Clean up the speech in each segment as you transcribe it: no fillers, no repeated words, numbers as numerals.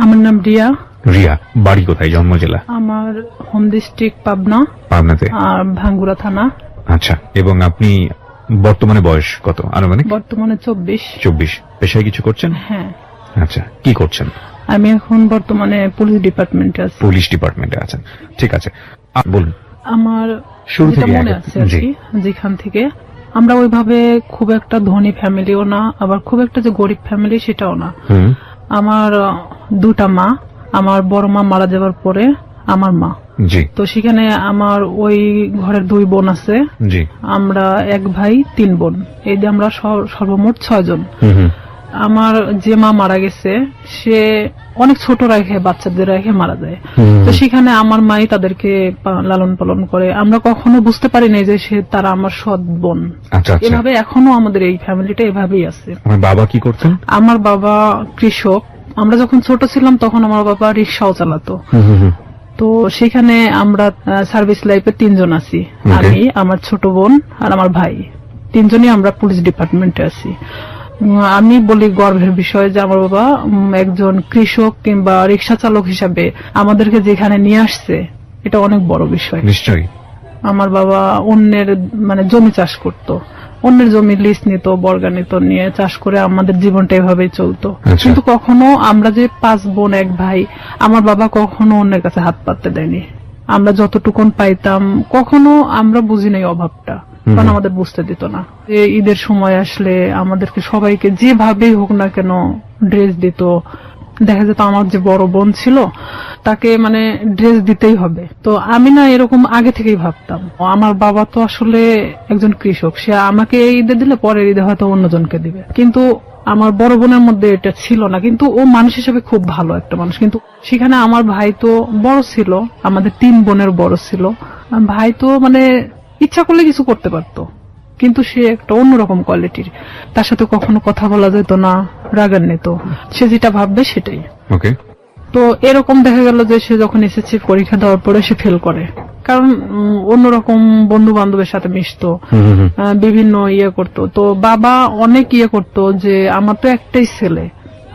আমার নাম রিয়া। রিয়া, বাড়ি কোথায়, জন্ম জেলা? আমার হোম ডিস্ট্রিক্ট পাবনা। পাবনাতে? আর ভাঙ্গুরা থানা। আচ্ছা, এবং আপনি বর্তমানে বয়স কত আনুমানিক? বর্তমানে 24। 24। পেশায় কিছু করছেন? হ্যাঁ। আচ্ছা, কি করছেন? আমি এখন বর্তমানে পুলিশ ডিপার্টমেন্টে আছি। পুলিশ ডিপার্টমেন্টে আছেন, ঠিক আছে। বলুন। আমার শুরু থেকে মনে আছে আর কি, যেখান থেকে আমরা ওইভাবে খুব একটা ধনী ফ্যামিলিও না, আবার খুব একটা যে গরিব ফ্যামিলি সেটাও না। আমার দুটা মা, আমার বড় মা মারা যাওয়ার পরে আমার মা। জি। তো সেখানে আমার ওই ঘরের 2 বোন আছে। জি। আমরা 1 ভাই 3 বোন, এই যে আমরা সর্বমোট 6 জন। আমার যে মা মারা গেছে সে অনেক ছোট রেখে, বাচ্চাদের রেখে মারা যায়। তো সেখানে আমার মাই তাদেরকে লালন পালন করে। আমরা কখনো বুঝতে পারি না যে তারা আমার সৎ বোন। এভাবে এখনো আমাদের এই ফ্যামিলিটা এভাবেই আছে। আমার বাবা কি করতেন? আমার বাবা কৃষক। আমরা যখন ছোট ছিলাম তখন আমার বাবা রিক্সাও চালাতো। তো সেখানে আমরা সার্ভিস লাইফে 3 জন আছি, আমি, আমার ছোট বোন আর আমার ভাই। 3 জনই আমরা পুলিশ ডিপার্টমেন্টে আছি। আমি বলি গর্বের বিষয় যে আমার বাবা একজন কৃষক কিংবা রিক্সা চালক হিসাবে আমাদেরকে যেখানে নিয়ে আসছে, এটা অনেক বড় বিষয়। নিশ্চয়ই। আমার বাবা অন্যের জমি চাষ করত, অন্যের জমি লিজ নিত, বর্গা নিত, নিয়ে চাষ করে আমাদের জীবনটা এভাবেই চলতো। কিন্তু কখনো আমরা যে 5 বোন 1 ভাই, আমার বাবা কখনো অন্যের কাছে হাত পাততে দেয়নি। আমরা যতটুকুন পাইতাম, কখনো আমরা বুঝি নাই অভাবটা, কারণ আমাদের বুঝতে দিত না। ঈদের সময় আসলে আমাদেরকে সবাইকে যেভাবেই হোক না কেন ড্রেস দিত। দেখা যেত আমার যে বড় বোন ছিল তাকে ড্রেস দিতেই হবে। তো আমি না এরকম আগে থেকেই ভাবতাম, আমার বাবা তো আসলে একজন কৃষক, সে আমাকে ঈদে দিলে পরের ঈদে হয়তো অন্যজনকে দিবে। কিন্তু আমার বড় বোনের মধ্যে এটা ছিল না। কিন্তু ও মানুষ হিসেবে খুব ভালো একটা মানুষ। কিন্তু সেখানে আমার ভাই তো বড় ছিল, আমাদের 3 বোনের বড় ছিল। ভাই তো ইচ্ছা করলে কিছু করতে পারতো, কিন্তু সে একটা অন্যরকম কোয়ালিটির। তার সাথে কখনো কথা বলা যেত না, রাগান্বিত, সে যেটা ভাববে সেটাই। তো এরকম দেখা গেল যে সে যখন এসএসসি পরীক্ষা দেওয়ার পরে সে ফেল করে, কারণ অন্যরকম বন্ধু বান্ধবের সাথে মিশতো, বিভিন্ন করতো। তো বাবা অনেক করতো যে আমার তো একটাই ছেলে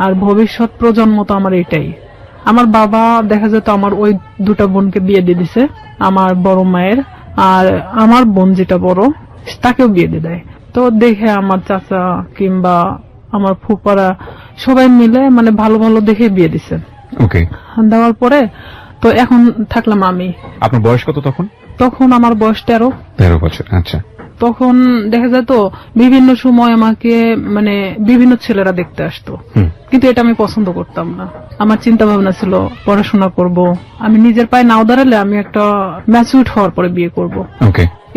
আর ভবিষ্যৎ প্রজন্ম তো আমার এটাই। আমার বাবা দেখা যেত আমার ওই 2টা বোনকে বিয়ে দিয়ে দিছে, আমার বড় মায়ের, আর আমার বোন যেটা বড় তাকেও বিয়ে দিয়ে দেয়। তো দেখে আমার চাচা কিংবা আমার ফুপারা সবাই মিলে ভালো ভালো দেখে বিয়ে দিছে। দেওয়ার পরে তো এখন থাকলাম আমি। আপনার বয়স কত তখন? তখন আমার বয়স 13 বছর। আচ্ছা। তখন দেখা যেত বিভিন্ন সময় আমাকে বিভিন্ন ছেলেরা দেখতে আসতো, কিন্তু এটা আমি পছন্দ করতাম না। আমার চিন্তা ভাবনা ছিল পড়াশোনা করব, আমি নিজের পায়ে নাও দাঁড়ালে আমি একটা ম্যাচিউরড হওয়ার পরে বিয়ে করব,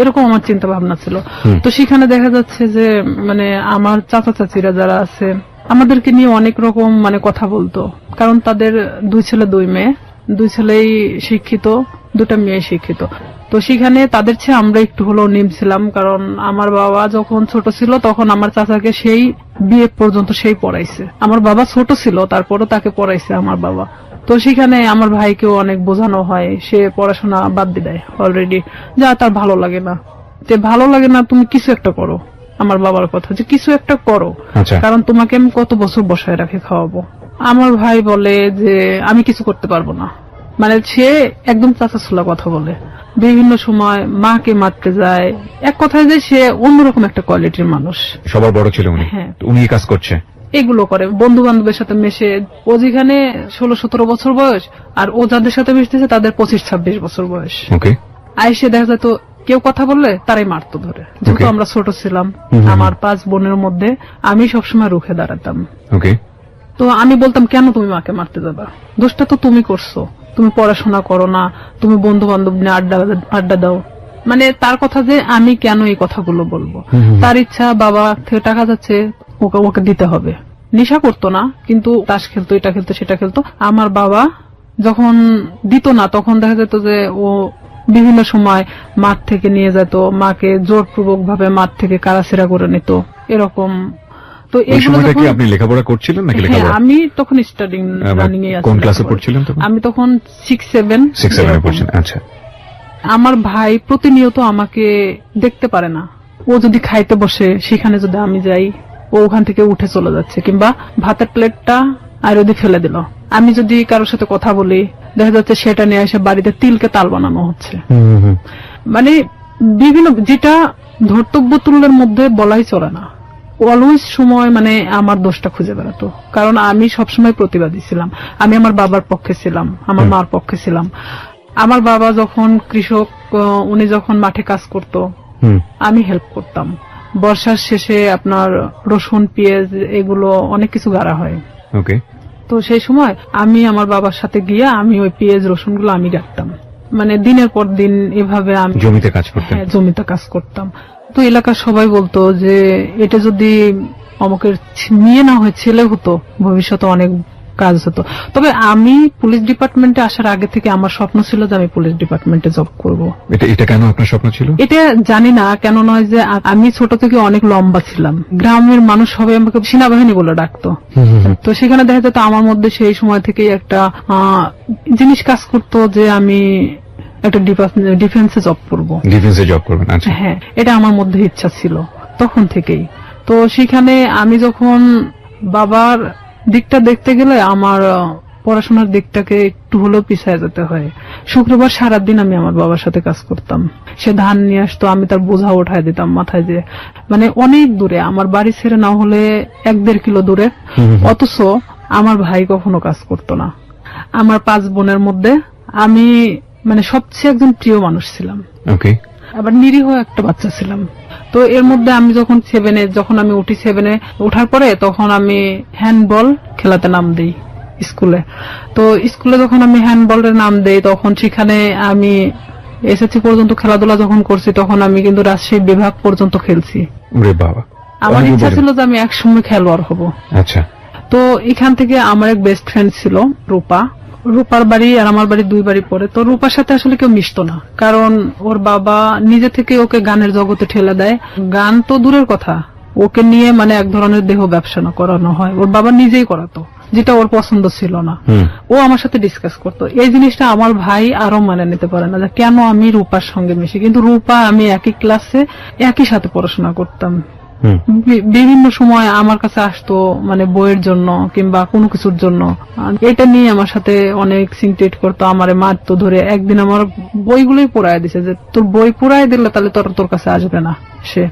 এরকম আমার চিন্তা ভাবনা ছিল। তো সেখানে দেখা যাচ্ছে যে আমার চাচা চাচিরা যারা আছে আমাদেরকে নিয়ে অনেক রকম কথা বলতো, কারণ তাদের 2 ছেলে 2 মেয়ে, 2 ছেলেই শিক্ষিত, 2টা মেয়ে শিক্ষিত। তো সেখানে তাদের চেয়ে আমরা একটু হলেও নিম ছিলাম, কারণ আমার বাবা যখন ছোট ছিল তখন আমার চাচাকে সেই বিয়ে পর্যন্ত সেই পড়াইছে। আমার বাবা ছোট ছিল তারপরও তাকে পড়াইছে আমার বাবা। তো সেখানে আমার ভাইকেও অনেক বোঝানো হয়, সে পড়াশোনা বাদ দিয়ে দেয় অলরেডি, যা তার ভালো লাগে না। ভালো লাগে না, তুমি কিছু একটা করো। আমার বাবার কথা যে কিছু একটা করো, কারণ তোমাকে আমি কত বছর বসায় রাখে খাওয়াবো। আমার ভাই বলে যে আমি কিছু করতে পারবো না, সে একদম চাচাছোলা কথা বলে, বিভিন্ন সময় মাকে মারতে যায়। এক কথায় যে সে অন্যরকম একটা কোয়ালিটির মানুষ। সবার বড় ছিল উনি। হ্যাঁ, উনি কাজ করছে, এগুলো করে, বন্ধু বান্ধবের সাথে মেশে। ও যেখানে 16-17 বছর বয়স, আর ও যাদের সাথে মিশতেছে তাদের 25-26 বছর বয়স। আইসে দেখা যেত কেউ কথা বললে তারাই মারতো ধরে। যেহেতু আমরা ছোট ছিলাম, আমার 5 বোনের মধ্যে আমি সবসময় রুখে দাঁড়াতাম। তো আমি বলতাম, কেন তুমি মাকে মারতে যাবা, দোষটা তো তুমি করছো, তুমি পড়াশোনা করো না, তুমি বন্ধু বান্ধব নিয়ে আড্ডা দাও। তার কথা যে আমি কেন এই কথাগুলো বলবো। তার ইচ্ছা, বাবা থেকে টাকা যাচ্ছে, ওকে দিতে হবে। নেশা করতো না, কিন্তু তাস খেলতো, এটা খেলতো, সেটা খেলতো। আমার বাবা যখন দিত না তখন দেখা যেত যে ও বিভিন্ন সময় মাঠ থেকে নিয়ে যেত, মাকে জোরপূর্বক ভাবে মাঠ থেকে কারাছেড়া করে নিত, এরকম। তো এই সময়টা কি আপনি লেখাপড়া করছিলেন নাকি? আমি তখন স্টাডিং রানিং এ আছি। কোন ক্লাসে পড়ছিলেন তখন? আমি তখন 6-7 এ পড়ছিলাম। আচ্ছা। আমার ভাই প্রতিনিয়ত আমাকে দেখতে পারে না। ও যদি খাইতে বসে সেখানে যদি আমি যাই, ও ওখান থেকে উঠে চলে যাচ্ছে, কিংবা ভাতের প্লেটটা আর ওদি ফেলে দিল, আমি যদি কারোর সাথে কথা বলি, দেখা যাচ্ছে সেটা নিয়ে এসে বাড়িতে তিলকে তাল বানানো হচ্ছে। মানে বিভিন্ন, যেটা ধর্তব্য তুল্যের মধ্যে বলাই চলে না। অলওয়েজ সময় মানে আমার দোষটা খুঁজে বেড়াতো, কারণ আমি সবসময় প্রতিবাদী ছিলাম। আমি আমার বাবার পক্ষে ছিলাম, আমার মার পক্ষে ছিলাম। আমার বাবা যখন কৃষক, উনি যখন মাঠে কাজ করত, আমি হেল্প করতাম। বর্ষার শেষে আপনার রসুন, পেঁয়াজ এগুলো অনেক কিছু গাড়া হয়। ওকে। তো সেই সময় আমি আমার বাবার সাথে গিয়ে আমি ওই পেঁয়াজ রসুন গুলো আমি গাড়তাম। মানে দিনের পর দিন এভাবে আমি জমিতে কাজ করতাম। হ্যাঁ, জমিতে কাজ করতাম। তো এলাকার সবাই বলতো যে এটা যদি অমুকের মেয়ে না হয় ছেলে হতো, ভবিষ্যতে অনেক কাজ হতো। তবে আমি পুলিশ ডিপার্টমেন্টে আসার আগে থেকে আমার স্বপ্ন ছিল যে আমি পুলিশ ডিপার্টমেন্টে জব করব। এটা কেন আপনার স্বপ্ন ছিল? এটা জানি না কেন, নয় যে আমি ছোট থেকে অনেক লম্বা ছিলাম, গ্রামের মানুষ সবাই আমাকে সেনাবাহিনী বলে ডাকতো। তো সেখানে দেখা যেত আমার মধ্যে সেই সময় থেকেই একটা জিনিস কাজ করতো যে আমি একটা ডিফেন্সে জব করব। ডিফেন্সে জব করবেন? আচ্ছা। হ্যাঁ, এটা আমার মধ্যে ইচ্ছা ছিল তখন থেকেই। তো সেখানে আমি যখন বাবার দিকটা দেখতে গেলে আমার পড়াশোনার দিকটাকে একটু হলেও পিছিয়ে যেতে হয়। শুক্রবার সারাদিন আমি আমার বাবার সাথে কাজ করতাম। সে ধান নিয়ে আসতো, আমি তার বোঝা উঠায় দিতাম মাথায় দিয়ে। মানে অনেক দূরে, আমার বাড়ি ছেড়ে না হলে 1-1.5 কিলো দূরে। অথচ আমার ভাই কখনো কাজ করতো না। আমার 5 বোনের মধ্যে আমি মানে সবচেয়ে একজন প্রিয় মানুষ ছিলাম। ওকে। আবার নিরীহ একটা বাচ্চা ছিলাম। তো এর মধ্যে আমি যখন 7-এ, যখন আমি উঠি 7-এ ওঠার পরে, তখন আমি হ্যান্ডবল খেলাতে নাম দেই স্কুলে। তো স্কুলে যখন আমি হ্যান্ডবলের নাম দেই, তখন সেখানে আমি এসএসসি পর্যন্ত খেলাধুলা যখন করছি, তখন আমি কিন্তু রাজশাহী বিভাগ পর্যন্ত খেলছি। ওরে বাবা! আমার ইচ্ছা ছিল যে আমি একসময় খেলোয়াড় হব। আচ্ছা। তো এখান থেকে আমার এক বেস্ট ফ্রেন্ড ছিল রূপা। রূপার বাড়ি আর আমার বাড়ি 2 বাড়ি পরে। তো রূপার সাথে আসলে কেউ মিশতো না, কারণ ওর বাবা নিজে থেকে ওকে গানের জগতে ঠেলে দেয়। গান তো দূরের কথা, ওকে নিয়ে মানে এক ধরনের দেহ ব্যবসা করানো হয়, ওর বাবা নিজেই করাতো, যেটা ওর পছন্দ ছিল না। ও আমার সাথে ডিসকাস করতো। এই জিনিসটা আমার ভাই আরো মানে নিতে পারে না যে কেন আমি রূপার সঙ্গে মিশি। কিন্তু রূপা আমি একই ক্লাসে একই সাথে পড়াশোনা করতাম। বিভিন্ন সময় আমার কাছে আসতো, মানে বইয়ের জন্য কিংবা কোনো কিছুর জন্য। এটা নিয়ে আমার সাথে অনেক সিনক্রেট করতো, আমারে মারতো ধরে। একদিন আমার বইগুলোই পোড়ায় দিছে, যে তোর বই পোড়ায় দিলে তাহলে তোর কাছে আসবে না সে।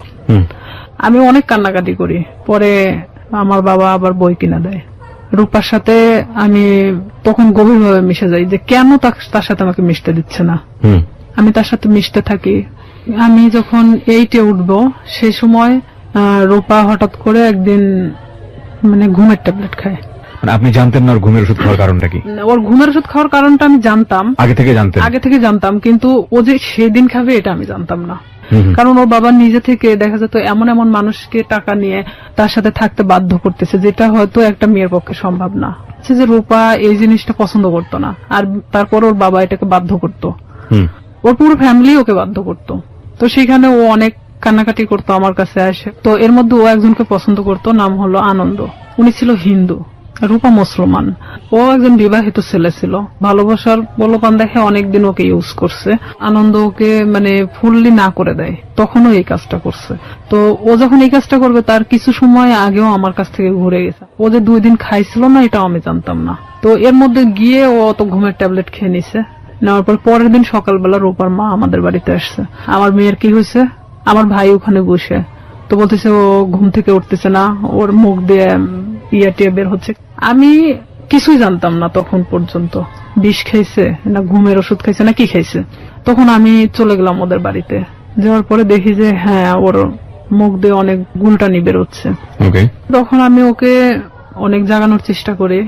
আমি অনেক কান্নাকাটি করি। পরে আমার বাবা আবার বই কিনা দেয়। রূপার সাথে আমি তখন গভীরভাবে মিশে যাই যে কেন তার সাথে আমাকে মিশতে দিচ্ছে না। আমি তার সাথে মিশতে থাকি। আমি যখন 8-এ উঠবো সেই সময় রূপা হঠাৎ করে একদিন মানে ঘুমের ট্যাবলেট খায়। মানে আপনি জানতেন না ওর ঘুমের ওষুধ খাওয়ার কারণটা কি? ওর ঘুমের ওষুধ খাওয়ার কারণটা আমি জানতাম, আগে থেকে জানতাম, কিন্তু ও যে সেদিন খাবে এটা আমি জানতাম না। কারণ ওর বাবা নিজে থেকে দেখা যেত এমন এমন মানুষকে টাকা নিয়ে তার সাথে থাকতে বাধ্য করতেছে, যেটা হয়তো একটা মেয়ের পক্ষে সম্ভব না। যে রূপা এই জিনিসটা পছন্দ করতো না, আর তারপর ওর বাবা এটাকে বাধ্য করতো, ওর পুরো ফ্যামিলি ওকে বাধ্য করতো। তো সেখানে ও অনেক কান্নাকাটি করতো আমার কাছে আসে। তো এর মধ্যে ও একজনকে পছন্দ করতো, নাম হলো আনন্দ। উনি ছিল হিন্দু, রূপা মুসলমান। ও একজন বিবাহিত ছেলে ছিল। ভালোবাসার প্রলোভন দেখে অনেকদিন ওকে ইউজ করছে। আনন্দ ওকে মানে ফুললি না করে দেয়, তখনও এই কাজটা করছে। তো ও যখন এই কাজটা করবে তার কিছু সময় আগেও আমার কাছ থেকে ঘুরে গেছে। ও যে 2 দিন খাইছিল না এটাও আমি জানতাম না। তো এর মধ্যে গিয়ে ও তো ঘুমের ট্যাবলেট খেয়ে নিছে। নেওয়ার পর পরের দিন সকালবেলা রূপার মা আমাদের বাড়িতে আসছে। আমার মেয়ের কি হয়েছে, আমার ভাই ওখানে বসে। তো বলতেছে ও ঘুম থেকে উঠতেছে না, ওর মুখ দিয়ে টিয়া বের হচ্ছে। আমি কিছুই জানতাম না তখন পর্যন্ত, বিষ খাইছে না ঘুমের ওষুধ খাইছে না কি খাইছে। তখন আমি চলে গেলাম ওদের বাড়িতে। যাওয়ার পরে দেখি যে হ্যাঁ ওর মুখ দিয়ে অনেক গুলটানি বেরোচ্ছে। তখন আমি ওকে অনেক জাগানোর চেষ্টা করি,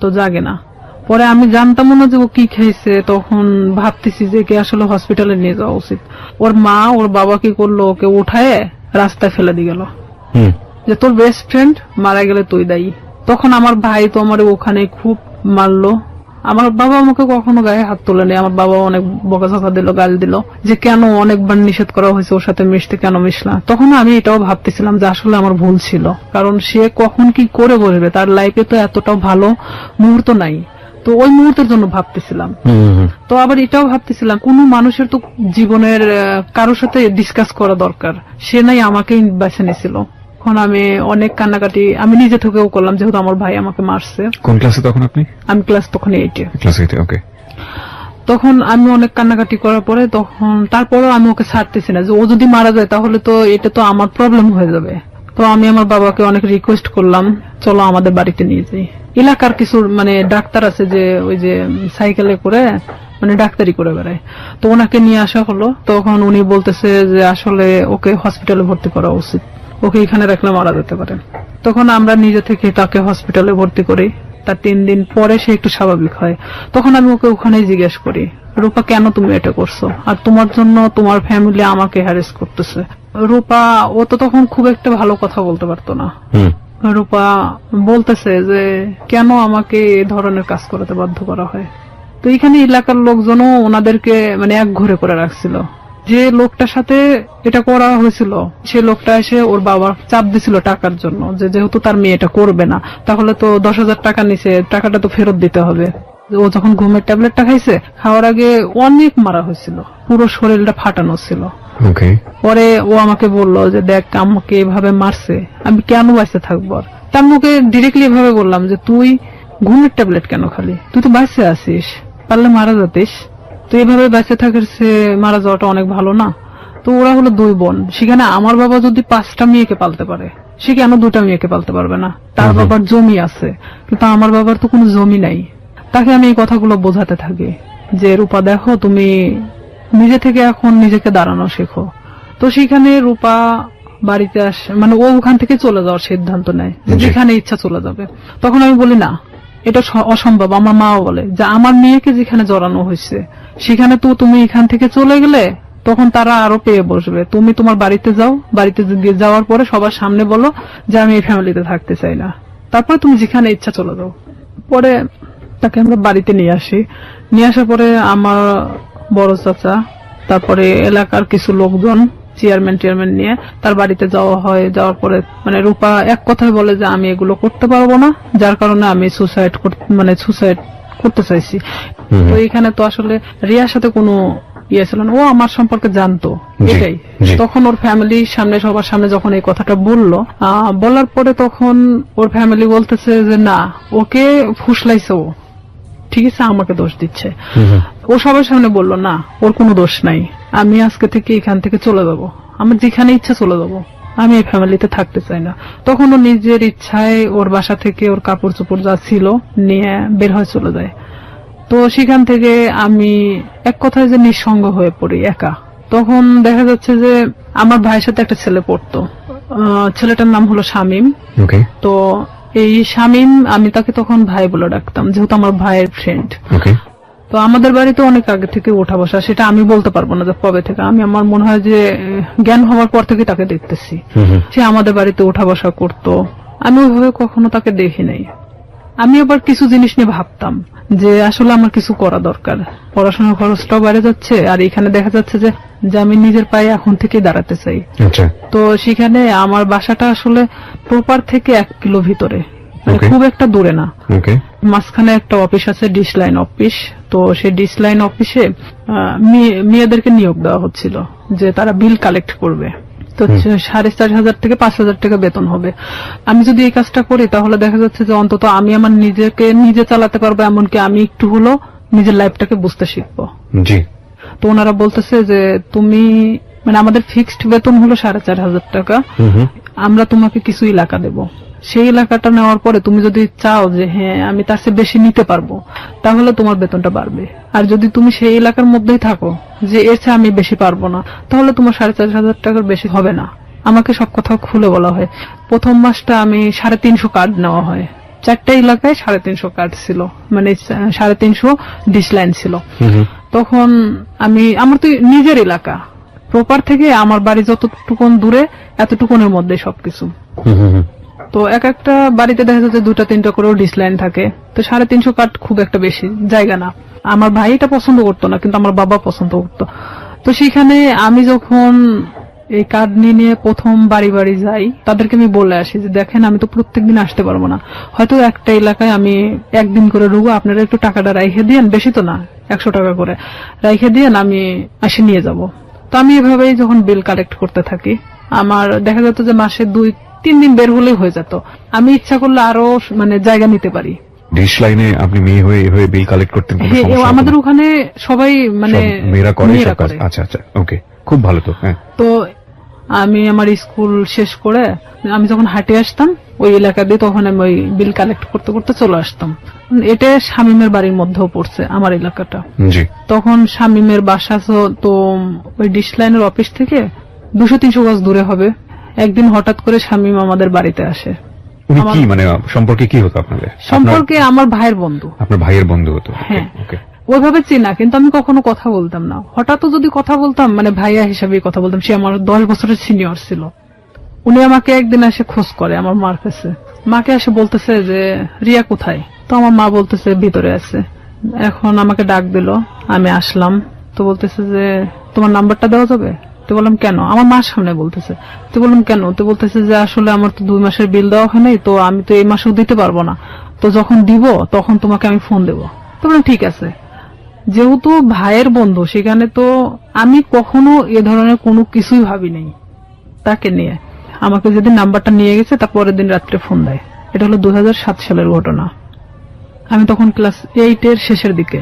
তো জাগে না। পরে আমি জানতাম না যে ও কি খাইছে। তখন ভাবতেছি যে কে আসলে হসপিটালে নিয়ে যাওয়া উচিত। ওর মা ওর বাবা কি করলো, ওকে উঠায় রাস্তায় ফেলে দিয়ে গেল, যে তোর বেস্ট ফ্রেন্ড মারা গেলে তুই দায়ী। তখন আমার ভাই তো আমার ওখানে খুব মারলো। আমার বাবা আমাকে কখনো গায়ে হাত তোলেনি। আমার বাবা অনেক বকাঝকা দিল, গাল দিল, যে কেন অনেকবার নিষেধ করা হয়েছে ওর সাথে মিশতে, কেন মিশলা। তখন আমি এটাও ভাবতেছিলাম যে আসলে আমার ভুল ছিল, কারণ সে কখন কি করে বসবে, তার লাইফে তো এতটাও ভালো মুহূর্ত নাই। তো ওই মুহূর্তের জন্য ভাবতেছিলাম। তো আবার এটাও ভাবতেছিলাম কোন মানুষের তো জীবনের কারোর সাথে ডিসকাস করা দরকার, সে নাই আমাকেই বেছে নিয়েছিল। এখন আমি অনেক কান্নাকাটি আমি নিজে থেকেও করলাম, যেহেতু আমার ভাই আমাকে মারছে। কোন ক্লাসে তখন আপনি? আমি ক্লাস তখন 8-এ। ক্লাস 8-এ, ওকে। তখন আমি অনেক কান্নাকাটি করার পরে তখন তারপরেও আমি ওকে ছাড়তেছি না, যে ও যদি মারা যায় তাহলে তো এটা তো আমার প্রবলেম হয়ে যাবে। তো আমি আমার বাবাকে অনেক রিকোয়েস্ট করলাম, চলো আমাদের বাড়িতে নিয়ে যাই। এলাকার কিছু ডাক্তার আছে যে ওই যে সাইকেলে করে ডাক্তারি করে বেড়ায়, তো ওনাকে নিয়ে আসা হলো। তখন উনি বলতেছে যে আসলে ওকে হসপিটালে ভর্তি করা উচিত, ওকে এখানে রাখলে মারা যেতে পারে। তখন আমরা নিজে থেকে তাকে হসপিটালে ভর্তি করি। তার 3 দিন পরে সে একটু স্বাভাবিক হয়। তখন আমি ওকে ওখানেই জিজ্ঞেস করি, রূপা কেন তুমি এটা করছো, আর তোমার জন্য তোমার ফ্যামিলি আমাকে হ্যারেস করতেছে। রূপা ও তো তখন খুব একটা ভালো কথা বলতে পারতো না। রূপা বলতেছে যে কেন আমাকে এই ধরনের কাজ করাতে বাধ্য করা হয়। তো এখানে এলাকার লোকজনও ওনাদেরকে এক ঘরে করে রাখছিল। যে লোকটার সাথে এটা করা হয়েছিল সে লোকটা এসে ওর বাবা চাপ দিছিল টাকার জন্য, যে যেহেতু তার মেয়ে এটা করবে না তাহলে তো 10,000 টাকা নিছে, টাকাটা তো ফেরত দিতে হবে। ও যখন ঘুমের ট্যাবলেটটা খাইছে, খাওয়ার আগে অনেক মারা হয়েছিল, পুরো শরীরটা ফাটানো ছিল। পরে ও আমাকে বললো যে দেখ আমাকে এভাবে মারছে, আমি কেন বাঁচতে থাকবো। আর তা আমি ওকে ডিরেক্টলি এভাবে বললাম যে তুই ঘুমের ট্যাবলেট কেন খালি, তুই তো বাঁচতে আছিস, পারলে মারা যাতিস, তো এইভাবে বেঁচে থাকিস, মারা যাওয়াটা অনেক ভালো না। তো ওরা হলো 2 বোন, সেখানে আমার বাবা যদি 5টা মেয়েকে পালতে পারে, সে কেন 2টা মেয়েকে পালতে পারবে না? তার বাবার জমি আছে, কিন্তু আমার বাবার তো কোনো জমি নাই। তাকে আমি এই কথাগুলো বোঝাতে থাকি যে রূপা দেখো, তুমি নিজে থেকে এখন নিজেকে দাঁড়ানো শেখো। তো সেখানে রূপা বাড়িতে আসে, ও ওখান থেকে চলে যাওয়ার সিদ্ধান্ত নেয়, যেখানে ইচ্ছা চলে যাবে। তখন আমি বলি না, এটা অসম্ভব। আমার মাও বলে যে আমার মেয়েকে যেখানে জড়ানো হয়েছে সেখানে তো তুমি এখান থেকে চলে গেলে তখন তারা আরো পেয়ে বসবে। তুমি তোমার বাড়িতে যাও, বাড়িতে যাওয়ার পরে সবার সামনে বলো যে আমি এই ফ্যামিলিতে থাকতে চাই না, তারপরে তুমি যেখানে ইচ্ছা চলে যাও। পরে তাকে আমরা বাড়িতে নিয়ে আসি। নিয়ে আসার পরে আমার বড় চাচা, তারপরে এলাকার কিছু লোকজন, চেয়ারম্যান নিয়ে তার বাড়িতে যাওয়া হয়। যাওয়ার পরে রূপা এক কথায় বলে যে আমি এগুলো করতে পারবো না, যার কারণে আমি সুসাইড করতে চাইছি। তো এখানে তো আসলে রিয়ার সাথে কোনো ইয়ে ছিল না, ও আমার সম্পর্কে জানতো এটাই। তখন ওর ফ্যামিলির সামনে, সবার সামনে যখন এই কথাটা বলার পরে তখন ওর ফ্যামিলি বলতেছে যে না, ওকে ফুসলাইছে, ও ঠিক আছে আমাকে দোষ দিচ্ছে। ও সবার সামনে বললো না, ওর কোনো দোষ নাই, আমি আজকে থেকে এখান থেকে চলে যাবো, আমার যেখানে ইচ্ছা চলে যাবো, আমি এই ফ্যামিলিতে থাকতে চাই না। তখন ও নিজের ইচ্ছায় ওর বাসা থেকে ওর কাপড় চোপড় যা ছিল নিয়ে বের হয়ে চলে যায়। তো সেখান থেকে আমি এক কথায় যে নিঃসঙ্গ হয়ে পড়ি, একা। তখন দেখা যাচ্ছে যে আমার ভাইয়ের সাথে একটা ছেলে পড়তো, ছেলেটার নাম হলো শামীম। তো এই শামীম, আমি তাকে তখন ভাই বলে ডাকতাম, যেহেতু আমার ভাইয়ের ফ্রেন্ড। তো আমাদের বাড়িতে অনেক আগে থেকে ওঠা বসা, সেটা আমি বলতে পারবো না যে কবে থেকে। আমার মনে হয় যে জ্ঞান হওয়ার পর থেকে তাকে দেখতেছি। সে আমাদের বাড়িতে ওঠা বসা করতো, আমি ওইভাবে কখনো তাকে দেখি নাই। আমি আবার কিছু জিনিস নিয়ে ভাবতাম যে আসলে আমার কিছু করা দরকার, পড়াশোনার খরচটাও বেড়ে যাচ্ছে, আর এখানে দেখা যাচ্ছে যে আমি নিজের পায়ে এখন থেকে দাঁড়াতে চাই। তো সেখানে আমার বাসাটা আসলে প্রপার থেকে 1 কিলো ভিতরে, খুব একটা দূরে না। মাঝখানে একটা অফিস আছে, ডিশ লাইন অফিস। তো সেই ডিশ লাইন অফিসে মেয়েদেরকে নিয়োগ দেওয়া হচ্ছিল যে তারা বিল কালেক্ট করবে। তো 4,500 থেকে 5,000 টাকা বেতন হবে। আমি যদি এই কাজটা করি তাহলে দেখা যাচ্ছে যে অন্তত আমি আমার নিজেকে নিজে চালাতে পারবো, এমনকি আমি একটু হলো নিজের লাইফটাকে বুঝতে শিখবো। তো ওনারা বলতেছে যে তুমি আমাদের ফিক্সড বেতন হলো 4,500 টাকা, আমরা তোমাকে কিছু এলাকা দেব, সেই এলাকাটা নেওয়ার পরে তুমি যদি চাও যে হ্যাঁ আমি তার চেয়ে বেশি নিতে পারবো, তাহলে তোমার বেতনটা বাড়বে। আর যদি তুমি সেই এলাকার মধ্যেই থাকো যে এর চেয়ে আমি বেশি পারবো না, তাহলে তোমার 4,500 টাকার বেশি হবে না। আমাকে সব কথা খুলে বলা হয়। প্রথম মাসটা আমি 350 কার্ড নেওয়া হয়, 4টা এলাকায় 350 কার্ড ছিল, 350 ডিশ লাইন ছিল। তখন আমার তো নিজের এলাকা, প্রপার থেকে আমার বাড়ি যতটুকুন দূরে এতটুকুনের মধ্যে সবকিছু। তো এক একটা বাড়িতে দেখা যাচ্ছে 2টা-3টা করেও ডিশ লাইন থাকে। তো 350 কাঠ খুব একটা বেশি জায়গা না। আমার ভাই এটা পছন্দ করতো না, কিন্তু আমার বাবা পছন্দ করতো। তো সেখানে আমি যখন এই কার্ড নিয়ে প্রথম বাড়ি বাড়ি যাই, তাদেরকে আমি বলে আসি যে দেখেন আমি তো প্রত্যেকদিন আসতে পারবো না, হয়তো একটা এলাকায় আমি একদিন করে ঢুকবো, আপনারা একটু টাকাটা রাইখে দিয়েন, বেশি তো না 100 টাকা করে রাইখে দিয়েন, আমি এসে নিয়ে যাব। তো আমি এভাবেই যখন বিল কালেক্ট করতে থাকি, আমার দেখা যেত যে মাসে 3 দিন বের হলেই হয়ে যেত। আমি ইচ্ছা করলে আরো মানে জায়গা নিতে পারি। ডিশ লাইনে আপনি মেয়ে হয়ে হয়ে বিল কালেক্ট করতেন, কোনো হ্যাঁ, সমস্যা হতো আমাদের না? ওখানে সবাই মানে সব মেয়েরা করে মেয়েরা সব কাজ? করে। আচ্ছা আচ্ছা, ওকে, খুব ভালো তো। হ্যাঁ, তো আমি আমার স্কুল শেষ করে আমি যখন হাঁটে আসতাম ওই এলাকা দিয়ে, তখন আমি ওই বিল কালেক্ট করতে করতে চলে আসতাম। এটা শামীমের বাড়ির মধ্যেও পড়ছে আমার এলাকাটা। জি। তখন শামীমের বাসা তো ওই ডিশ লাইনের অফিস থেকে 200-300 গজ দূরে হবে। একদিন হঠাৎ করে শামীম আমাদের বাড়িতে আসে। উনি আমার- কি মানে সম্পর্কে কি হতো আপনাদের? সম্পর্কে আমার ভাইয়ের বন্ধু। আপনার ভাইয়ের বন্ধু হতো? হ্যাঁ। ওকে। ওইভাবে চিনা, কিন্তু আমি কখনো কথা বলতাম না। হঠাৎ যদি কথা বলতাম মানে ভাইয়া হিসাবে কথা বলতাম। সে আমার 10 বছরের সিনিয়র ছিল। উনি আমাকে একদিন এসে খোঁজ করে আমার মার কাছে। মাকে এসে বলতেছে যে রিয়া কোথায়? তো আমার মা বলতেছে ভিতরে আছে। এখন আমাকে ডাক দিল, আমি আসলাম। তো বলতেছে যে তোমার নাম্বারটা দেওয়া যাবে? তো বললাম কেন? আমার মার সামনে বলতেছে। তো বললাম কেন? তো বলতেছে যে আসলে আমার তো 2 মাসের বিল দেওয়া হয় নাই, তো আমি তো এই মাসেও দিতে পারবো না। তো যখন দিব তখন তোমাকে আমি ফোন দেবো। তো বললাম ঠিক আছে। যেহেতু ভাইয়ের বন্ধু, সেখানে তো আমি কখনো এ ধরনের কোনো কিছুই ভাবি নাই তাকে নিয়ে। আমাকে যেদিন নাম্বারটা নিয়ে গেছে তার পরের দিন রাত্রে ফোন দেয়। এটা হলো 2007 সালের ঘটনা। আমি তখন ক্লাস 8 এর শেষের দিকে।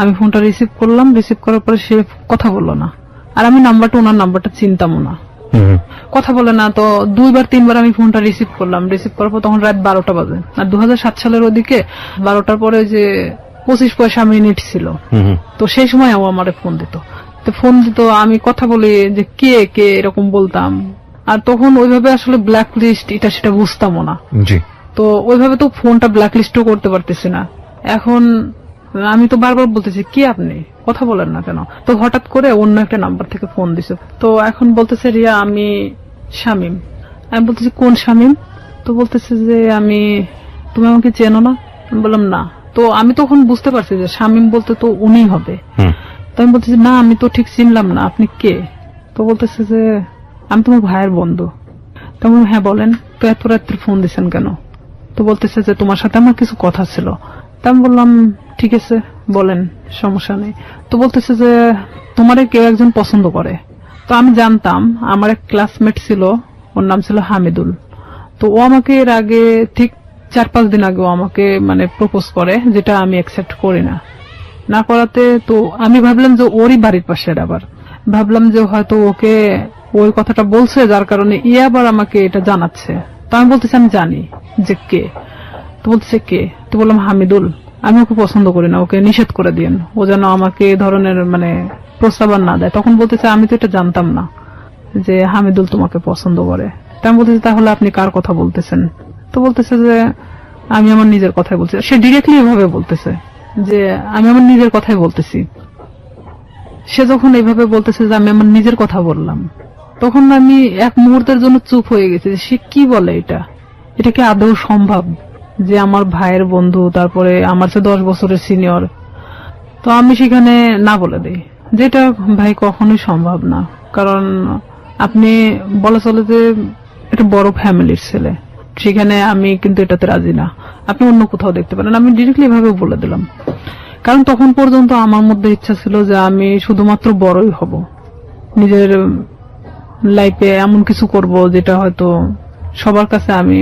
আমি ফোনটা রিসিভ করলাম। রিসিভ করার পরে সে কথা বললো না। আর আমি ওনার নাম্বারটা চিনতামও না। কথা বলে না। তো 2-3 বার আমি ফোনটা রিসিভ করলাম। রিসিভ করার পর তখন রাত 12টা বাজে। আর 2007 সালের ওদিকে 12টার পরে যে 25 পয়সা মিনিট ছিল, তো সেই সময় ও আমারে ফোন দিত। তো ফোন দিত, আমি কথা বলি যে কে কে এরকম বলতাম। আর তখন ওইভাবে আসলে ব্ল্যাক লিস্ট এটা সেটা বুঝতামও না। জি। তো ওইভাবে তো ফোনটা ব্ল্যাক লিস্টও করতে পারতেছি না। এখন আমি তো বারবার বলতেছি কি আপনি কথা বলেন না কেন? তো হঠাৎ করে অন্য একটা নাম্বার থেকে ফোন দিছে। তো এখন বলতেছে রিয়া আমি শামীম। আমি বলতেছি কোন শামীম? তো বলতেছে যে তুমি আমাকে চেনো না? আমি বললাম না। তো আমি তখন বুঝতে পারছি যে শামীম বলতে তো উনি হবে। তো আমি বলতেছি না, আমি তো ঠিক চিনলাম না, আপনি কে? তো বলতেছে যে আমি তোমার ভাইয়ের বন্ধু। তো আমি বললাম, হ্যাঁ বলেন। তো এত রাত্রে ফোন দিচ্ছেন কেন? তো বলতেছে যে তোমার সাথে আমার কিছু কথা ছিল। তা আমি বললাম ঠিক আছে বলেন, সমস্যা নেই। তো বলতেছে যে তোমারে কেউ একজন পছন্দ করে। তো আমি জানতাম, আমার এক ক্লাসমেট ছিল, ওর নাম ছিল হামিদুল। তো ও আমাকে এর আগে ঠিক 4-5 দিন আগে ও আমাকে মানে প্রপোজ করে, যেটা আমি অ্যাকসেপ্ট করি না। না করাতে তো আমি ভাবলাম যে ওরই বাড়ির পাশের, আবার ভাবলাম যে হয়তো ওকে ওই কথাটা বলছে, যার কারণে আবার আমাকে এটা জানাচ্ছে। তো আমি বলতেছি আমি জানি যে কে। তো বলতেছে কে? তো বললাম হামিদুল। আমি ওকে পছন্দ করি না, ওকে নিষেধ করে দিন, ও যেন আমাকে এই ধরনের মানে প্রস্তাবনা না দেয়। তখন বলতেছে আমি তো এটা জানতাম না যে হামিদুল তোমাকে পছন্দ করে। তা আমি বলতেছি তাহলে আপনি কার কথা বলতেছেন? তো বলতেছে যে আমি আমার নিজের কথাই বলছি। সে ডিরেক্টলি এভাবে বলতেছে যে আমি আমার নিজের কথাই বলতেছি। সে যখন এইভাবে বলতেছে যে আমি আমার নিজের কথা বললাম, তখন আমি এক মুহূর্তের জন্য চুপ হয়ে গেছি যে সে কি বলে, এটা কি আদৌ সম্ভব যে আমার ভাইয়ের বন্ধু, তারপরে আমার চেয়ে 10 বছরের সিনিয়র? তো আমি সেখানে না বলে দিই যেটা ভাই কখনোই সম্ভব না। কারণ আপনি বলা চলে যে এটা বড় ফ্যামিলির ছেলে, সেখানে আমি কিন্তু এটাতে রাজি না, আপনি অন্য কোথাও দেখতে পারেন। আমি ডিরেক্টলি এভাবে বলে দিলাম। কারণ তখন পর্যন্ত আমার মধ্যে ইচ্ছা ছিল যে আমি শুধুমাত্র বড়ই হব, নিজের লাইফে এমন কিছু করব যেটা হয়তো সবার কাছে আমি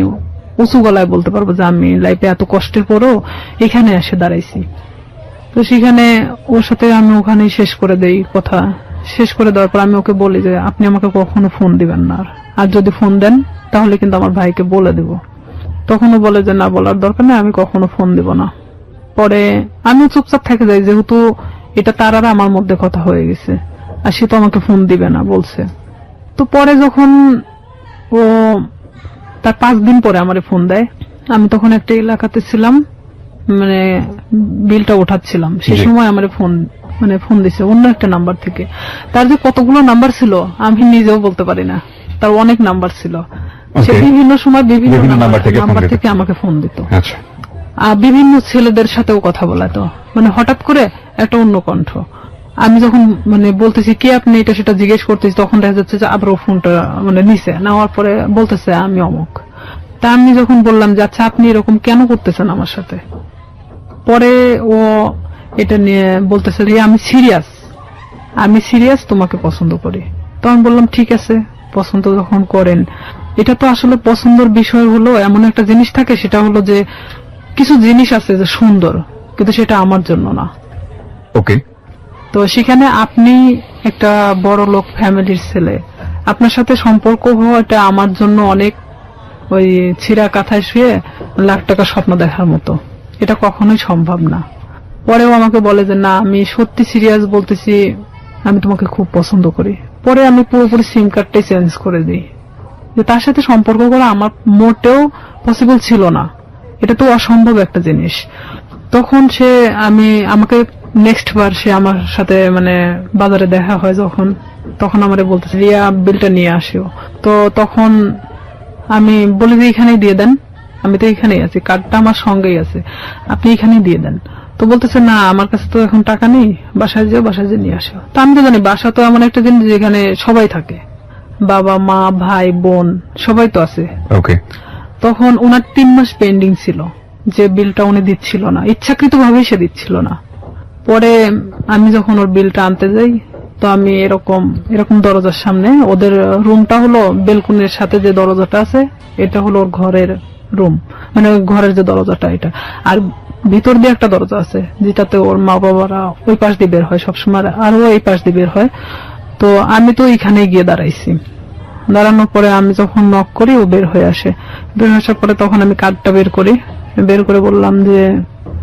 উঁচু গলায় বলতে পারবো যে আমি লাইফে এত কষ্টের পরও এখানে এসে দাঁড়াইছি। তো সেখানে ওর সাথে আমি ওখানেই শেষ করে দেই কথা। শেষ করে দেওয়ার পর আমি ওকে বলি যে আপনি আমাকে কখনো ফোন দিবেন না, আর যদি ফোন দেন তাহলে কিন্তু আমার ভাইকে বলে দেব। তখনও বলে যে না, বলার দরকার নেই, আমি কখনো ফোন দিব না। পরে আমিও চুপচাপ থেকে যাই, যেহেতু এটা তার আর আমার মধ্যে কথা হয়ে গেছে, আর সে তো আমাকে ফোন দিবে না বলছে। তো পরে যখন ও তার 5 দিন পরে আমারে ফোন দেয়, আমি তখন একটা এলাকাতে ছিলাম, মানে বিলটা উঠাচ্ছিলাম, সেই সময় আমারে ফোন দিছে অন্য একটা নাম্বার থেকে। তার যে কতগুলো নাম্বার ছিল আমি নিজেও বলতে পারি না, তার অনেক নাম্বার ছিল। সে বিভিন্ন সময় বিভিন্ন নাম্বার থেকে আমাকে ফোন দিত। আর বিভিন্ন ছেলেদের সাথেও কথা বলাতো, মানে হঠাৎ করে একটা অন্য কণ্ঠ। আমি যখন মানে বলতেছি কে আপনি, এটা সেটা জিজ্ঞেস করতেছি, তখন দেখা যাচ্ছে যে আবার ফোনটা মানে নিছে, নেওয়ার পরে বলতেছে আমি অমুক। তা আমি যখন বললাম যে আচ্ছা আপনি এরকম কেন করতেছেন আমার সাথে, পরে ও এটা নিয়ে বলতেছে যে আমি সিরিয়াস, তোমাকে পছন্দ করি। তো আমি বললাম ঠিক আছে, পছন্দ যখন করেন এটা তো আসলে পছন্দের বিষয় হলো এমন একটা জিনিস থাকে, সেটা হলো যে কিছু জিনিস আছে যে সুন্দর, কিন্তু সেটা আমার জন্য না। ওকে, তো সেখানে আপনি একটা বড় লোক ফ্যামিলির ছেলে, আপনার সাথে সম্পর্ক হওয়াটা আমার জন্য অনেক ওই ছিঁড়া কাঁথায় শুয়ে লাখ টাকা স্বপ্ন দেখার মতো। এটা কখনোই সম্ভব না। পরেও আমাকে বলে যে না, আমি সত্যি সিরিয়াস বলতেছি, আমি তোমাকে খুব পছন্দ করি। পরে আমি পুরোপুরি সিম কার্ডটাই চেঞ্জ করে দিই। যে তার সাথে সম্পর্ক করা আমার মোটেও পসিবল ছিল না, এটা তো অসম্ভব একটা জিনিস। তখন সে আমাকে নেক্সট বার সে আমার সাথে মানে বাজারে দেখা হয় যখন, তখন আমারে বলতেছে রিয়া বিলটা নিয়ে আসিও। তো তখন আমি বলি যে এখানেই দিয়ে দেন, আমি তো এখানেই আছি, কার্ডটা আমার সঙ্গেই আছে, আপনি এখানেই দিয়ে দেন। তো বলতেছে না, আমার কাছে তো এখন টাকা নেই, বাসায় যেয়ে নিয়ে আসো। তো আমি তো জানি বাসা তো এমন একটা জিনিস যেখানে সবাই থাকে, বাবা মা ভাই বোন সবাই তো আছে। ওকে, তখন ওনার 3 মাস পেন্ডিং ছিল, যে বিলটা উনি দিচ্ছিল না, ইচ্ছাকৃত ভাবেই সে দিচ্ছিল না। পরে আমি যখন ওর বিলটা আনতে যাই, তো আমি এরকম দরজার সামনে, ওদের রুমটা হলো বেলকুনির সাথে যে দরজাটা আছে, এটা হলো ওর ঘরের রুম, মানে ঘরের যে দরজাটা এটা, আর ভিতর দিয়ে একটা দরজা আছে যেটাতে ওর মা বাবারা ওই পাশ দিয়ে বের হয় সবসময়, আর ও এই পাশ দিয়ে বের হয়। তো আমি তো এখানে গিয়ে দাঁড়াইছি। দাঁড়ানোর পরে আমি যখন নক করি, ও বের হয়ে আসে। বের হয়ে আসার পরে তখন আমি কার্ডটা বের করে বললাম যে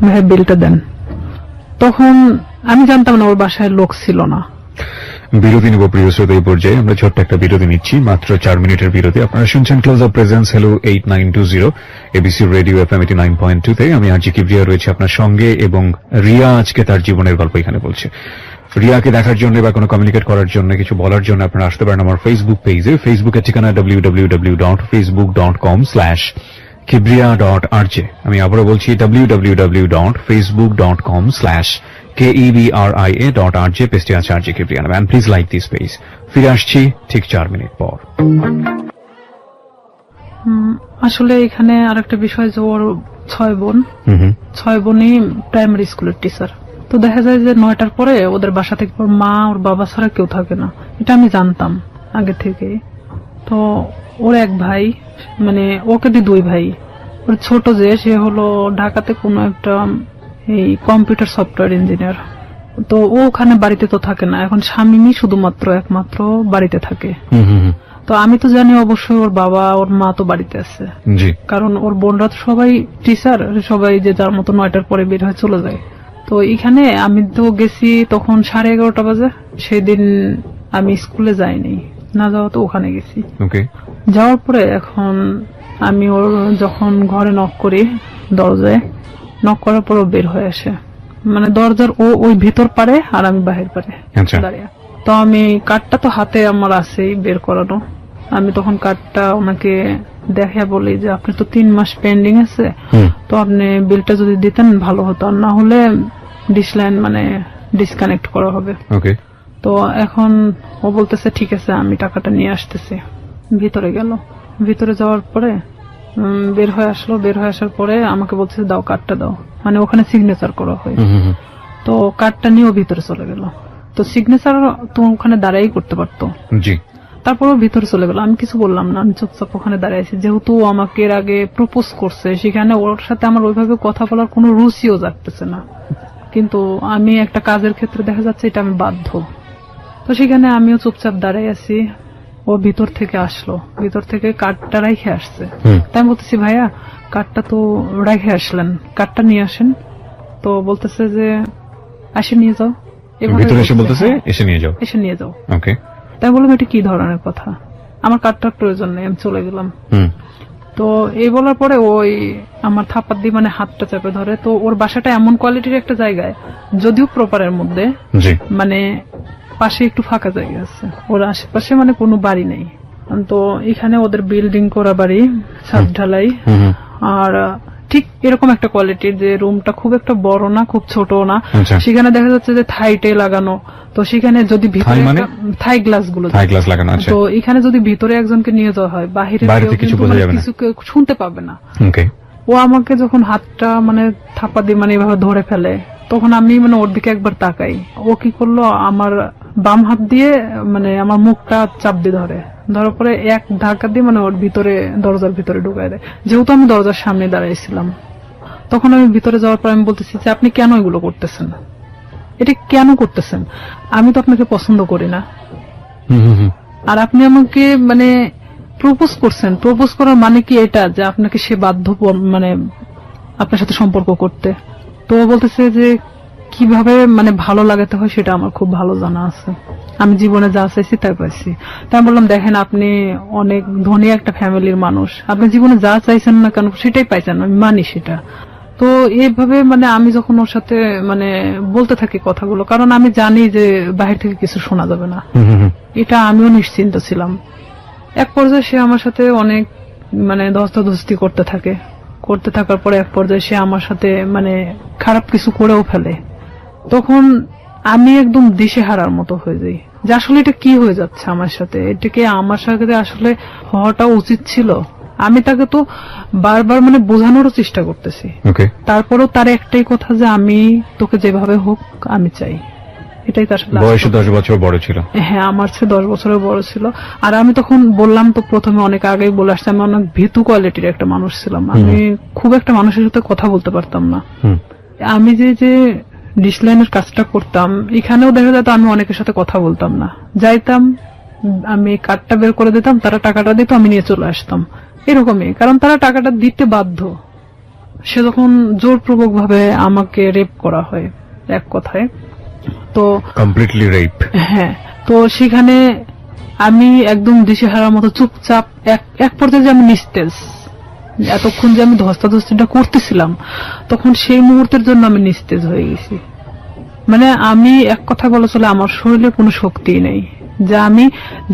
ভাই বিলটা দেন। তখন আমি জানতাম না ওর বাসায় লোক ছিল না। বিরতি নিব প্রিয় শ্রোতা। এই পর্যায়ে আমরা ছোট্ট একটা বিরতি নিচ্ছি, মাত্র 4 মিনিটের বিরতি। আপনারা শুনছেন close up presence hello 8920 ABC radio FM 89.2 তে। আমি আরজি কিবরিয়া রয়েছে আপনার সঙ্গে, এবং রিয়া আজকে তার জীবনের গল্প এখানে বলছে। রিয়াকে দেখার জন্য বা কোনো কমিউনিকেট করার জন্য, কিছু বলার জন্য আপনারা আসতে পারেন আমার ফেসবুক পেজে। ফেসবুকের ঠিকানা www.facebook.com/kibriya.rj। আমি আবারও বলছি www.facebook.com/KEBRIA.RJ। পেজটি আছে আরজি কিবরিয়া নামে। Please like this page. ফিরে আসছি ঠিক 4 মিনিট পর। আসলে এখানে আরেকটা বিষয় যে ওর 6 বোন, 6 বোনই প্রাইমারি স্কুলের টিচার। তো দেখা যায় যে 9টার পরে ওদের বাসা থেকে ওর মা ওর বাবা ছাড়া কেউ থাকে না, এটা আমি জানতাম আগে থেকে। তো ওর এক ভাই, মানে ওকে দিয়ে 2 ভাই, ওর ছোট যে সে হলো ঢাকাতে কোনো একটা এই কম্পিউটার সফটওয়্যার ইঞ্জিনিয়ার। তো ও ওখানে বাড়িতে তো থাকে না, এখন স্বামী শুধুমাত্র একমাত্র বাড়িতে থাকে। তো আমি তো জানি অবশ্যই ওর বাবা ওর মা তো বাড়িতে আছে, কারণ ওর বোনরা তো সবাই টিচার, সবাই যে যার মতো 9টার পরে বের হয়ে চলে যায়। তো এখানে আমি তো গেছি তখন 11:30 বাজে। সেদিন আমি স্কুলে যাইনি, না যাওয়া তো ওখানে গেছি। যাওয়ার পরে এখন আমি ওর যখন ঘরে নক করি, দরজায় নক করার পর ও বের হয়ে আসে, মানে দরজার ওই ভিতর পারে আর আমি বাহির পারে দাঁড়িয়ে। তো আমি কার্ডটা তো হাতে আমার আছেই বের করানো, আমি তখন কার্ডটা ওনাকে দেখে বলি যে আপনি তো 3 মাস পেন্ডিং আছে, তো আপনি বিলটা যদি দিতেন ভালো হতো, আর না হলে ডিসলাইন মানে ডিসকানেক্ট করা হবে। তো এখন ও বলতেছে ঠিক আছে আমি টাকাটা নিয়ে আসতেছি। ভিতরে গেল, ভিতরে যাওয়ার পরে বের হয়ে আসলো। বের হয়ে আসার পরে আমাকে বলছে দাও কার্ডটা দাও, মানে ওখানে সিগনেচার করা হয়। তো কার্ডটা নিয়েও ভিতরে চলে গেল। তো সিগনেচার তো ওখানে দাঁড়াই করতে পারতো, তারপরও ভিতরে চলে গেল। আমি কিছু বললাম না, আমি চুপচাপ ওখানে দাঁড়িয়েছি। যেহেতু আমাকে এর আগে প্রপোজ করছে, সেখানে ওর সাথে আমার ওইভাবে কথা বলার কোনো রুচিও জাগতেছে না, কিন্তু আমি একটা কাজের ক্ষেত্রে দেখা যাচ্ছে এটা আমি বাধ্য। তো সেখানে আমিও চুপচাপ দাঁড়িয়ে আছি। ও ভিতর থেকে আসলো, ভিতর থেকে কার্ডটা রেখে আসছে। তাই আমি বলতেছি ভাইয়া কার্ডটা তো রেখে আসলেন, কার্ডটা নিয়ে আসেন। তো বলতেছে যে এসে নিয়ে যাও। এসে নিয়ে যাও। তাই বললাম এটা কি ধরনের কথা, আমার কার্ডটার প্রয়োজন নেই, আমি চলে গেলাম। তো এই বলার পরে ওই আমার থাপ্পড় দিয়ে মানে হাতটা চেপে ধরে। তো ওর বাসাটা এমন কোয়ালিটির একটা জায়গায়, যদিও প্রপারের মধ্যে, মানে পাশে একটু ফাঁকা জায়গা আছে, ওর আশেপাশে মানে কোনো বাড়ি নেই। তো এখানে ওদের বিল্ডিং করা বাড়ি, ছাদ ঢালাই, আর ঠিক এরকম একটা কোয়ালিটির যে রুমটা খুব একটা বড় না খুব ছোট না। সেখানে দেখা যাচ্ছে যে থাইটে লাগানো। তো সেখানে যদি ভিতরে থাই গ্লাস গুলো লাগানো, তো এখানে যদি ভিতরে একজনকে নিয়ে যাওয়া হয়, বাহিরে কিছু শুনতে পাবে না। ও আমাকে যখন হাতটা মানে থাপ্পা দিয়ে মানে এভাবে ধরে ফেলে, তখন আমি মানে ওর দিকে একবার তাকাই। ও কি করলো, আমার বাম হাত দিয়ে মানে আমার মুখটা চাপ দিয়ে ধরার পরে এক ধাক্কা দিয়ে মানে ওর ভিতরে, দরজার ভিতরে ঢুকায় দেয়। যেহেতু আমি দরজার সামনে দাঁড়াইছিলাম, তখন আমি ভিতরে যাওয়ার পর আমি বলতেছি যে আপনি কেন এগুলো করতেছেন, এটা কেন করতেছেন? আমি তো আপনাকে পছন্দ করি না, আর আপনি আমাকে মানে প্রপোজ করছেন। প্রপোজ করার মানে কি এটা যে আপনাকে সে বাধ্য মানে আপনার সাথে সম্পর্ক করতে? তো ও বলতেছে যে কিভাবে মানে ভালো লাগাতে হয় সেটা আমার খুব ভালো জানা আছে, আমি জীবনে যা চাইছি তাই পাইছি। তাই আমি বললাম, দেখেন আপনি অনেক ধনী একটা ফ্যামিলির মানুষ, আপনি জীবনে যা চাইছেন না কেন সেটাই পাইছেন, আমি মানি সেটা। তো এইভাবে মানে আমি যখন ওর সাথে মানে বলতে থাকি কথাগুলো, কারণ আমি জানি যে বাহির থেকে কিছু শোনা যাবে না, এটা আমিও নিশ্চিন্ত ছিলাম। এক পর্যায়ে সে আমার সাথে অনেক মানে ধস্তাধস্তি করতে থাকার পরে এক পর্যায়ে সে আমার সাথে মানে খারাপ কিছু করেও ফেলে। তখন আমি একদম দিশেহারার মতো হয়ে যাই যে আসলে এটা কি হয়ে যাচ্ছে আমার সাথে, এটাকে আমার সাথে আসলে হওয়াটা উচিত ছিল। আমি তাকে তো বারবার মানে বোঝানোরও চেষ্টা করতেছি, তারপরেও তার একটাই কথা যে আমি তোকে যেভাবে হোক আমি চাই, এটাই তার সাথে। বয়সে 10 বছর বড় ছিল? হ্যাঁ, আমার চেয়ে 10 বছরের বড় ছিল। আর আমি তখন বললাম তো প্রথমে অনেক আগেই বলে আসছি, আমি অনেক ভীতু কোয়ালিটির একটা মানুষ ছিলাম, আমি খুব একটা মানুষের সাথে কথা বলতে পারতাম না। আমি যে ডিসলাইনের কাজটা করতাম, এখানেও দেখা যেত আমি অনেকের সাথে কথা বলতাম না, যাইতাম আমি কার্ডটা বের করে দিতাম, তারা টাকাটা দিত, আমি নিয়ে চলে আসতাম, এরকমই। কারণ তারা টাকাটা দিতে বাধ্য। সে যখন জোরপূর্বক ভাবে আমাকে রেপ করা হয় এক কথায়, তো কমপ্লিটলি রেপ। হ্যাঁ, তো সেখানে আমি একদম দিশেহারার মতো চুপচাপ, এক পর্যায়ে যে আমি নিস্তেজ, এতক্ষণ যে আমি ধস্তাধস্তিটা করতেছিলাম তখন সেই মুহূর্তের জন্য আমি নিস্তেজ হয়ে গেছি। মানে আমি এক কথা বলা চলে আমার শরীরে কোনো শক্তি নেই, যে আমি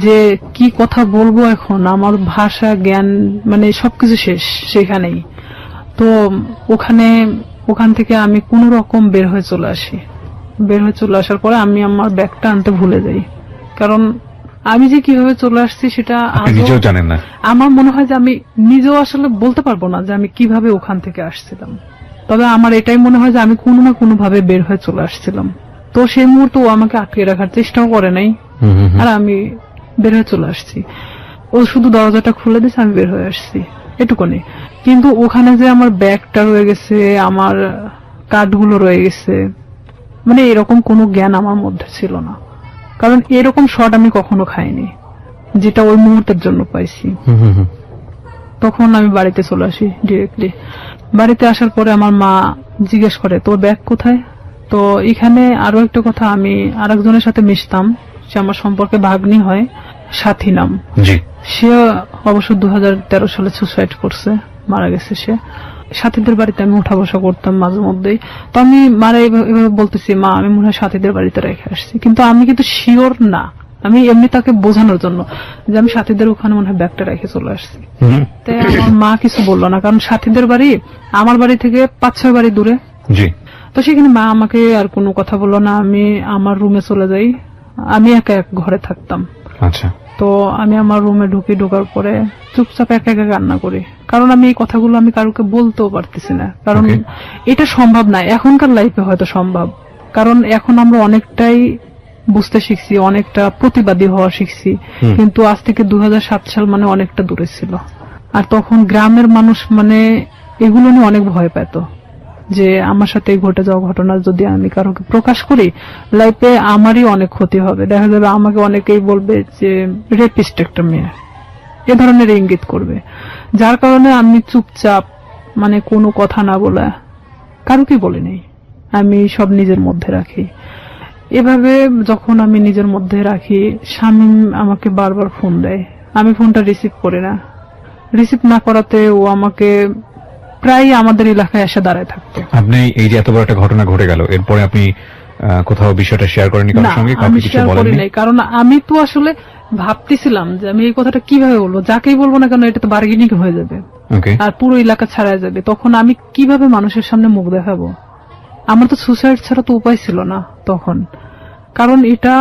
যে কি কথা বলবো এখন, আমার ভাষা জ্ঞান মানে সবকিছু শেষ সেখানেই। তো ওখান থেকে আমি কোন রকম বের হয়ে চলে আসি। বের হয়ে চলে আসার পরে আমি আমার ব্যাগটা আনতে ভুলে যাই, কারণ আমি যে কিভাবে চলে আসছি সেটা নিজেও জানেন না। আমার মনে হয় যে আমি নিজেও আসলে বলতে পারবো না যে আমি কিভাবে ওখান থেকে আসছিলাম, তবে আমার এটাই মনে হয় যে আমি কোনো না কোনো ভাবে বের হয়ে চলে আসছিলাম। তো সেই মুহূর্তে ও আমাকে আটকে রাখার চেষ্টাও করে নাই, আর আমি বের হয়ে চলে আসছি। ও শুধু দরজাটা খুলে দিয়েছে, আমি বের হয়ে আসছি, এটুকুনি। কিন্তু ওখানে যে আমার ব্যাগটা রয়ে গেছে, আমার কার্ডগুলো রয়ে গেছে, মানে এরকম কোনো জ্ঞান আমার মধ্যে ছিল না, কারণ এরকম শট আমি কখনো খাইনি যেটা ওই মুহূর্তের জন্য পাইছি। তখন আমি বাড়িতে চলে আসি ডিরেক্টলি। বাড়িতে আসার পরে আমার মা জিজ্ঞেস করে তোর ব্যাগ কোথায়। তো এখানে আরো একটা কথা, আমি আরেকজনের সাথে মিশতাম, সে আমার সম্পর্কে ভাগ্নি হয়, সাথী নাম। সে অবশ্য 2013 সালে সুসাইড করছে, মারা গেছে সে। সাথীদের বাড়িতে আমি উঠা বসা করতাম মাঝে মধ্যেই। তো আমি মারা এভাবে বলতেছি, মা আমি মনে হয় সাথীদের বাড়িতে রেখে আসছি, কিন্তু আমি কিন্তু শিওর না, আমি এমনি তাকে বোঝানোর জন্য যে আমি সাথীদের ওখানে মনে হয় ব্যাগটা রেখে চলে আসছি। তাই আমার মা কিছু বললো না, কারণ সাথীদের বাড়ি আমার বাড়ি থেকে 5-6 বাড়ি দূরে। তো সেখানে মা আমাকে আর কোনো কথা বললো না, আমি আমার রুমে চলে যাই। আমি একা এক ঘরে থাকতাম। আচ্ছা। তো আমি আমার রুমে ঢোকার পরে চুপচাপ একা একা কান্না করি, কারণ আমি এই কথাগুলো আমি কারোকে বলতেও পারতেছি না, কারণ এটা সম্ভব না। এখনকার লাইফে হয়তো সম্ভব, কারণ এখন আমরা অনেকটাই বুঝতে শিখছি, অনেকটা প্রতিবাদী হওয়া শিখছি, কিন্তু আজ থেকে 2007 সাল মানে অনেকটা দূরে ছিল। আর তখন গ্রামের মানুষ মানে এগুলো নিয়ে অনেক ভয় পেত, যে আমার সাথে ঘটে যাওয়া ঘটনা যদি আমি কারোকে প্রকাশ করি, লাইফে আমারই অনেক ক্ষতি হবে। দেখা যাবে আমাকে অনেকেই বলবে যে রেপিস্ট একটা মেয়ে, এ ধরনের ইঙ্গিত করবে। যার কারণে আমি চুপচাপ মানে কোনো কথা না বলে কারোকে বলি নাই, আমি সব নিজের মধ্যে রাখি। এভাবে যখন আমি নিজের মধ্যে রাখি, স্বামী আমাকে বারবার ফোন দেয়, আমি ফোনটা রিসিভ করি না। রিসিভ না করাতে ও আমাকে প্রায় আমাদের এলাকায় এসে দাঁড়ায় থাকতো। আপনি এই যে এত বড় একটা ঘটনা ঘটে গেল, এরপরে আপনি কোথাও বিষয়টা শেয়ার করেননি কারোর সঙ্গে? আমি শেয়ার করি নাই, কারণ আমি তো আসলে ভাবতেছিলাম যে আমি এই কথাটা কিভাবে বলবো, যাকেই বলবো না কেন এটা তো বার্গেনিং হয়ে যাবে আর পুরো এলাকা ছাড়া যাবে। তখন আমি কিভাবে মানুষের সামনে মুখ দেখাবো? আমার তো সুসাইড ছাড়া তো উপায় ছিল না তখন, কারণ এটা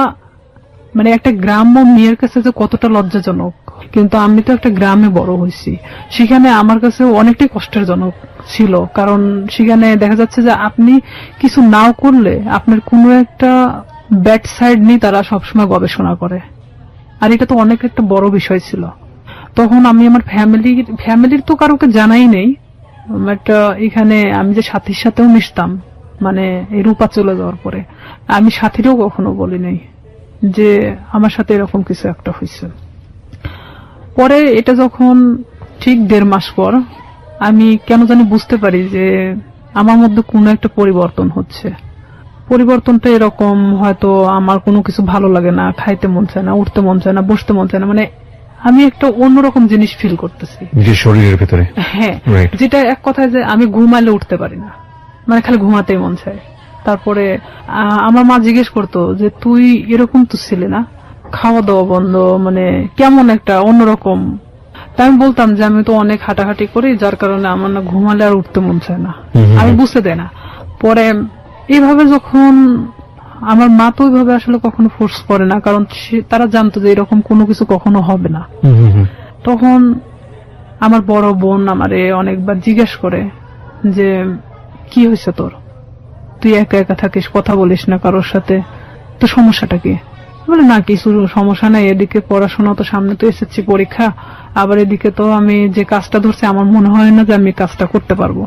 মানে একটা গ্রাম্য মেয়ের কাছে যে কতটা লজ্জাজনক। কিন্তু আমি তো একটা গ্রামে বড় হয়েছি, সেখানে আমার কাছে অনেকটাই কষ্টের জনক ছিল, কারণ সেখানে দেখা যাচ্ছে যে আপনি কিছু নাও করলে আপনার কোনো একটা ব্যাড সাইড নিয়ে তারা সবসময় গবেষণা করে। আর এটা তো অনেক একটা বড় বিষয় ছিল। তখন আমি আমার ফ্যামিলির তো কারোকে জানাই নেই, বাট এখানে আমি যে সাথীর সাথেও মিশতাম, মানে এই রূপা চলে যাওয়ার পরে আমি সাথীরও কখনো বলি নাই যে আমার সাথে এরকম কিছু একটা হয়েছে। পরে এটা যখন ঠিক 1.5 মাস পর আমি কেন জানি বুঝতে পারি যে আমার মধ্যে কোনো একটা পরিবর্তন হচ্ছে। পরিবর্তনটা এরকম, হয়তো আমার কোনো কিছু ভালো লাগে না, খাইতে মন চায় না, উঠতে মন চায় না, বসতে মন চায় না, মানে আমি একটা অন্যরকম জিনিস ফিল করতেছি নিজের শরীরের ভেতরে। হ্যাঁ, Right. যেটা এক কথায় যে আমি ঘুমাইলে উঠতে পারি না, মানে খালি ঘুমাতেই মন চায়। তারপরে আমার মা জিজ্ঞেস করতো যে তুই এরকম তো ছিলি না, খাওয়া দাওয়া বন্ধ, মানে কেমন একটা অন্যরকম। তাই আমি বলতাম যে আমি তো অনেক হাঁটাহাঁটি করি, যার কারণে আমার না ঘুমালে আর উঠতে মন চায় না, আমি বুঝতে দেয় না। পরে এইভাবে যখন আমার মা তো ওইভাবে আসলে কখনো ফোর্স করে না, কারণ তারা জানতো যে এরকম কোনো কিছু কখনো হবে না। তখন আমার বড় বোন আমারে অনেকবার জিজ্ঞেস করে যে কি হয়েছে তোর, তুই একা একা থাকিস, কথা বলিস না কারোর সাথে, তো সমস্যাটা কি? বলে না কিছু সমস্যা নাই, এদিকে পড়াশোনা তো সামনে, তো এসেছি পরীক্ষা, আবার এদিকে তো আমি যে কাজটা ধরছি আমার মনে হয় না যে আমি কাজটা করতে পারবো।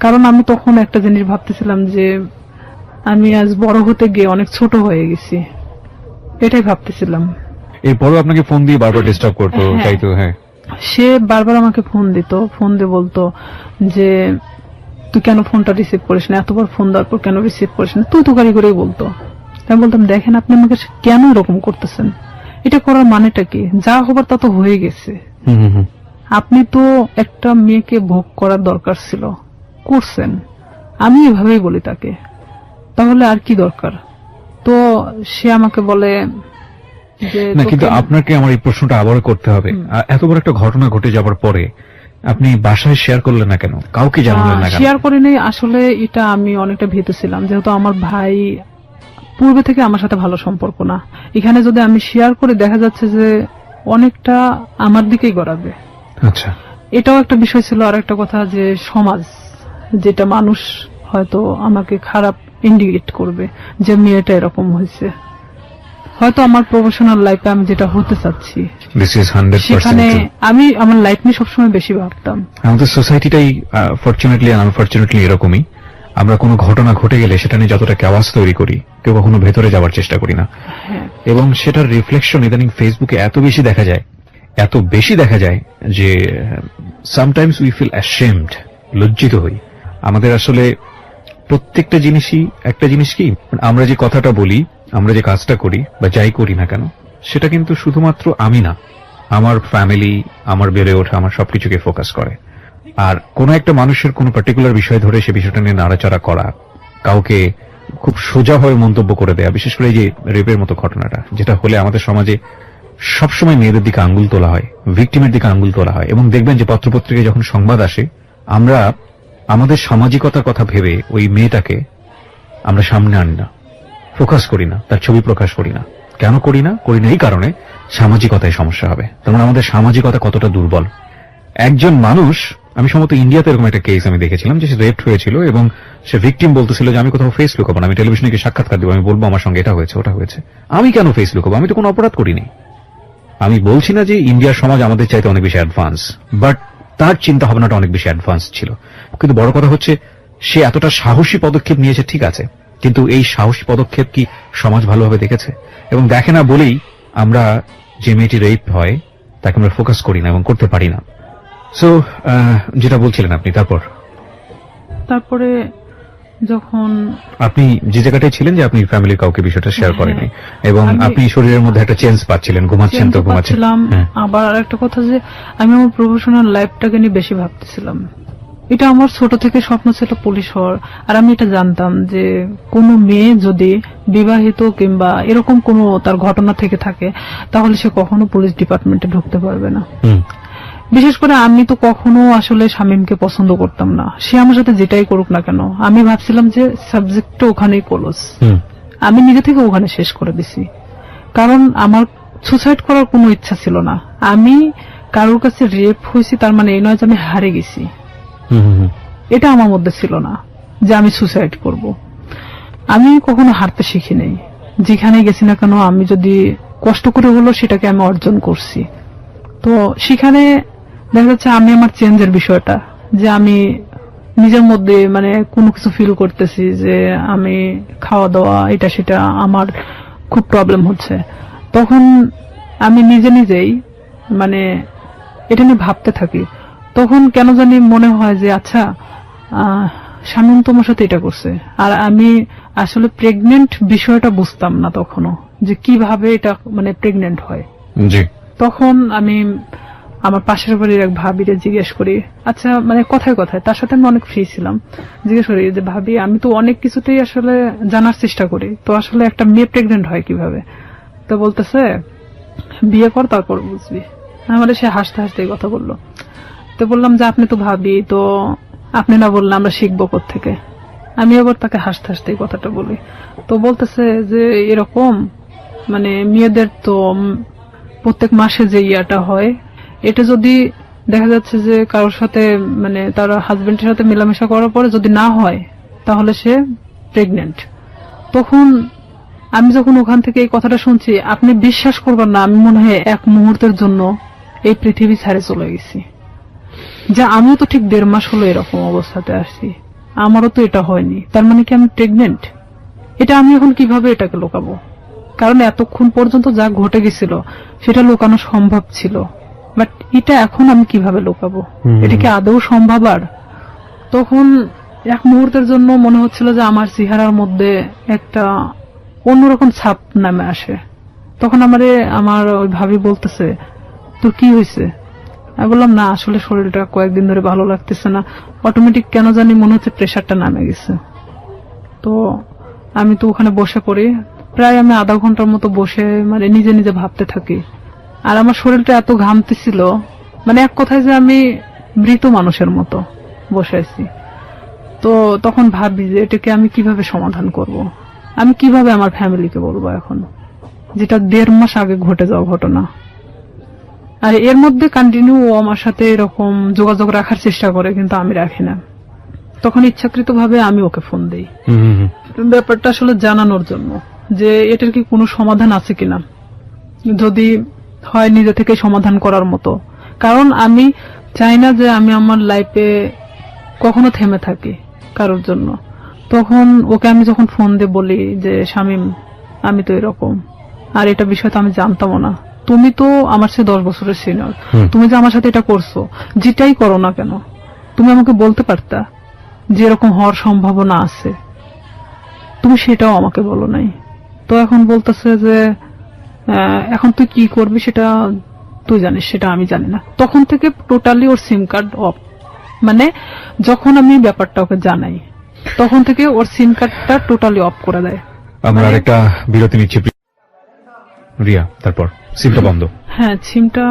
কারণ আমি তখন একটা জিনিস ভাবতেছিলাম যে আমি আজ বড় হতে গিয়ে অনেক ছোট হয়ে গেছি, এটাই ভাবতেছিলাম। এরপরও আপনাকে ফোন দিয়ে বারবার ডিস্টার্ব করতো, হ্যাঁ। তাই তো? হ্যাঁ, সে বারবার আমাকে ফোন দিত, ফোন দিয়ে বলতো যে তুই কেন ফোনটা রিসিভ করিস না, এতবার ফোন দেওয়ার পর কেন রিসিভ করিস না, তুই তো গাড়ি করেই বলতো। আমি বলতাম দেখেন আপনি আমাকে কেন এরকম করতেছেন, এটা করার মানেটা কি? যা হবার তা তো হয়ে গেছে। আপনি তো একটা মেয়েকে ভোগ করার দরকার ছিল, করছেন। আমি এভাবেই বলি তাকে, তাহলে আর কি দরকার? তো সে আমাকে বলে যে না, কিন্তু আপনাকে আমার এই প্রশ্নটা আবারও করতে হবে। এত বড় একটা ঘটনা ঘটে যাবার পরে আপনি বাসায় শেয়ার করলেন না কেন, কাউকে জানালেন না কেন? শেয়ার করে নেই, আসলে এটা আমি অনেকটা ভেবেছিলাম, যেহেতু আমার ভাই পূর্বে থেকে আমার সাথে ভালো সম্পর্ক না, এখানে যদি আমি শেয়ার করে দেখা যাচ্ছে যে অনেকটা আমার দিকেই গড়াবে। আচ্ছা, এটাও একটা বিষয় ছিল। আর একটা কথা যে সমাজ, যেটা মানুষ হয়তো আমাকে খারাপ ইন্ডিকেট করবে যে মেয়েটা এরকম হয়েছে, হয়তো আমার প্রফেশনাল লাইফে আমি যেটা হতে চাচ্ছি দিস ইজ 100% সেখানে আমি আমার লাইফ নিয়ে সবসময় বেশি ভাবতাম। আমাদের সোসাইটিটাই ফরচুনেটলি আর আনফরচুনেটলি এরকমই। আমরা কোনো ঘটনা ঘটে গেলে সেটা নিয়ে যতটা আওয়াজ তৈরি করি, কেউ কখনো ভেতরে যাওয়ার চেষ্টা করি না। হ্যাঁ, এবং সেটার রিফ্লেকশন ইদানিং ফেসবুকে এত বেশি দেখা যায় যে সামটাইমস উই ফিল অ্যাশেমড, লজ্জিত হই। আমাদের আসলে প্রত্যেকটা জিনিসই একটা জিনিস কি, আমরা যে কথাটা বলি, আমরা যে কাজটা করি বা যাই করি না কেন, সেটা কিন্তু শুধুমাত্র আমি না, আমার ফ্যামিলি, আমার বেড়ে ওঠা, আমার সবকিছুকে ফোকাস করে। আর কোন একটা মানুষের কোন পার্টিকুলার বিষয় ধরে সে বিষয়টা নিয়ে নাড়াচাড়া করা, কাউকে খুব সোজাভাবে মন্তব্য করে দেয়া, বিশেষ করে এই যে রেপের মতো ঘটনাটা, যেটা হলে আমাদের সমাজে সবসময় মেয়েদের দিকে আঙ্গুল তোলা হয়, ভিকটিমের দিকে আঙ্গুল তোলা হয়। এবং দেখবেন যে পত্রপত্রিকায় যখন সংবাদ আসে, আমরা আমাদের সামাজিকতার কথা ভেবে ওই মেয়েটাকে আমরা সামনে আনি না, ফোকাস করি না, তার ছবি প্রকাশ করি না। কেন করি না এই কারণে সামাজিকতায় সমস্যা হবে। তার মানে আমাদের সামাজিকতা কতটা দুর্বল। একজন মানুষ, আমি সম্ভবত ইন্ডিয়াতে এরকম একটা কেস আমি দেখেছিলাম যে সে রেপড হয়েছিল এবং সে ভিকটিম বলতেছিল যে আমি কোথাও ফেস লুকাবো না, আমি টেলিভিশনে গিয়ে সাক্ষাৎকার দেবো, আমি বলবো আমার সঙ্গে এটা হয়েছে ওটা হয়েছে। আমি কেন ফেস লুকাবো, আমি তো কোনো অপরাধ করিনি। আমি বলছি না যে ইন্ডিয়ার সমাজ আমাদের চাইতে অনেক বেশি অ্যাডভান্স, বাট তার চিন্তা ভাবনাটা অনেক বেশি অ্যাডভান্স ছিল। কিন্তু বড় কথা হচ্ছে সে এতটা সাহসী পদক্ষেপ নিয়েছে, ঠিক আছে, কিন্তু এই সাহসী পদক্ষেপ কি সমাজ ভালোভাবে দেখেছে এবং দেখে না বলেই আমরা যে মেয়েটি রেপ হয় তাকে আমরা ফোকাস করি না এবং করতে পারি না। সো যেটা বলছিলেন আপনি, তারপরে যখন আপনি যে জায়গাটায় ছিলেন যে আপনি ফ্যামিলির কাউকে বিষয়টা শেয়ার করেনি এবং আপনি শরীরের মধ্যে একটা চেঞ্জ পাচ্ছিলেন, ঘুমাচ্ছেন তো ঘুমাচ্ছিলাম। আবার একটা কথা যে আমি আমার প্রফেশনাল লাইফটাকে নিয়ে বেশি ভাবতেছিলাম। এটা আমার ছোট থেকে স্বপ্ন ছিল পুলিশ হওয়ার। আর আমি এটা জানতাম যে কোনো মেয়ে যদি বিবাহিত কিংবা এরকম কোনো তার ঘটনা থেকে থাকে তাহলে সে কখনো পুলিশ ডিপার্টমেন্টে ঢুকতে পারবে না। বিশেষ করে আমি তো কখনো আসলে শামীমকে পছন্দ করতাম না, সে আমার সাথে যেটাই করুক না কেন। আমি ভাবছিলাম যে সাবজেক্টটা ওখানেই ক্লোজ, আমি নিজে থেকে ওখানে শেষ করে দিছি। কারণ আমার সুসাইড করার কোনো ইচ্ছা ছিল না। আমি কারোর কাছে রেপ হয়েছি তার মানে এই নয় যে আমি হারে গেছি, এটা আমার মধ্যে ছিল না যে আমি সুসাইড করব। আমি কখনো হারতে শিখি নাই, যেখানে গেছি না কেন আমি যদি কষ্ট করে হলো সেটাকে আমি অর্জন করছি। তো সেখানে দেখা যাচ্ছে আমি আমার চেঞ্জের বিষয়টা, যে আমি নিজের মধ্যে মানে কোনো কিছু ফিল করতেছি যে আমি খাওয়া দাওয়া এটা সেটা আমার খুব প্রবলেম হচ্ছে, তখন আমি নিজে নিজেই মানে এটা নিয়ে ভাবতে থাকি। তখন কেন জানি মনে হয় যে আচ্ছা শামীম তোমার সাথে এটা করছে, আর আমি আসলে প্রেগনেন্ট বিষয়টা বুঝতাম না তখনও, যে কিভাবে এটা মানে প্রেগনেন্ট হয়। জি। তখন আমি আমার পাশের বাড়ির এক ভাবিরে জিজ্ঞেস করি, আচ্ছা মানে কথায় কথায়, তার সাথে আমি অনেক ফ্রি ছিলাম, জিজ্ঞেস করি যে ভাবি আমি তো অনেক কিছুতেই আসলে জানার চেষ্টা করি, তো আসলে একটা মেয়ে প্রেগনেন্ট হয় কিভাবে? তো বলতেছে বিয়ে কর তারপর বুঝবি। আমাদের সে হাসতে হাসতে এই কথা বললো। তো বললাম যে আপনি তো ভাবি, তো আপনি না বললে আমরা শিখবো কোত্থেকে? আমি আবার তাকে হাসতে হাসতে এই কথাটা বলি। তো বলতেছে যে এরকম মানে মেয়েদের তো প্রত্যেক মাসে যে ইয়াটা হয়, এটা যদি দেখা যাচ্ছে যে কারোর সাথে মানে তার হাজবেন্ডের সাথে মেলামেশা করার পরে যদি না হয় তাহলে সে প্রেগনেন্ট। তখন আমি যখন ওখান থেকে এই কথাটা শুনছি, আপনি বিশ্বাস করবেন না, আমি মনে হয় এক মুহূর্তের জন্য এই পৃথিবী ছেড়ে চলে গেছি। যা আমিও তো ঠিক 1.5 মাস হলো এরকম অবস্থাতে আসছি, আমারও তো এটা হয়নি, তার মানে কি আমি প্রেগনেন্ট? এটা আমি এখন কিভাবে এটাকে লুকাবো? কারণ এতক্ষণ পর্যন্ত যা ঘটে গেছিল সেটা লুকানো সম্ভব ছিল, বাট এটা এখন আমি কিভাবে লুকাবো? এটা কি আদৌ সম্ভব? আর তখন এক মুহূর্তের জন্য মনে হচ্ছিল যে আমার চেহারার মধ্যে একটা অন্যরকম ছাপ নামে আসে। তখন আমার ওই ভাবি বলতেছে তোর কি হয়েছে? আমি বললাম না আসলে শরীরটা কয়েকদিন ধরে ভালো লাগতেছে না, অটোমেটিক কেন জানি মনে হচ্ছে প্রেশারটা নামে গেছে। তো আমি তো ওখানে বসে পড়ি, প্রায় আমি আধা ঘন্টার মতো বসে মানে নিজে নিজে ভাবতে থাকি। আর আমার শরীরটা এত ঘামতেছিল, মানে এক কথায় যে আমি মৃত মানুষের মতো বসে আছি। তো তখন ভাবি যে এটাকে আমি কিভাবে সমাধান করব, আমি কিভাবে আমার ফ্যামিলিকে বলবো এখন, যেটা 1.5 মাস আগে ঘটে যাওয়া ঘটনা। আর এর মধ্যে কন্টিনিউ ও আমার সাথে এরকম যোগাযোগ রাখার চেষ্টা করে, কিন্তু আমি রাখি না। তখন ইচ্ছাকৃতভাবে আমি ওকে ফোন দেই ব্যাপারটা আসলে জানানোর জন্য যে এটার কি কোনো সমাধান আছে কিনা, যদি হয় নিজে থেকে সমাধান করার মতো। কারণ আমি চাই না যে আমি আমার লাইফে কখনো থেমে থাকি কারোর জন্য। তখন ওকে আমি যখন ফোন দিয়ে বলি যে শামীম আমি তো এরকম, আর এটা বিষয় তো আমি জানতামও না, তুমি তো আমার সাথে 10 বছরের সিনিয়র, তুমি যে আমার সাথে এটা করছো, যেটাই করো না কেন তুমি আমাকে বলতে পারতা যে এরকম হওয়ার সম্ভাবনা আছে, তুমি সেটাও আমাকে বলো নাই। তো এখন বলতেছে যে এখন তুই কি করবি সেটা তুই জানিস, সেটা আমি জানি না। তখন থেকে totally or SIM card of, মানে যখন আমি ব্যাপারটা ওকে জানাই তখন থেকে ওর সিম কার্ডটা টোটালি অফ করে দেয়। আমরা আরেকটা বিরতি নিচ্ছি রিয়া, তারপর সিমটা বন্ধ। হ্যাঁ, সিমটা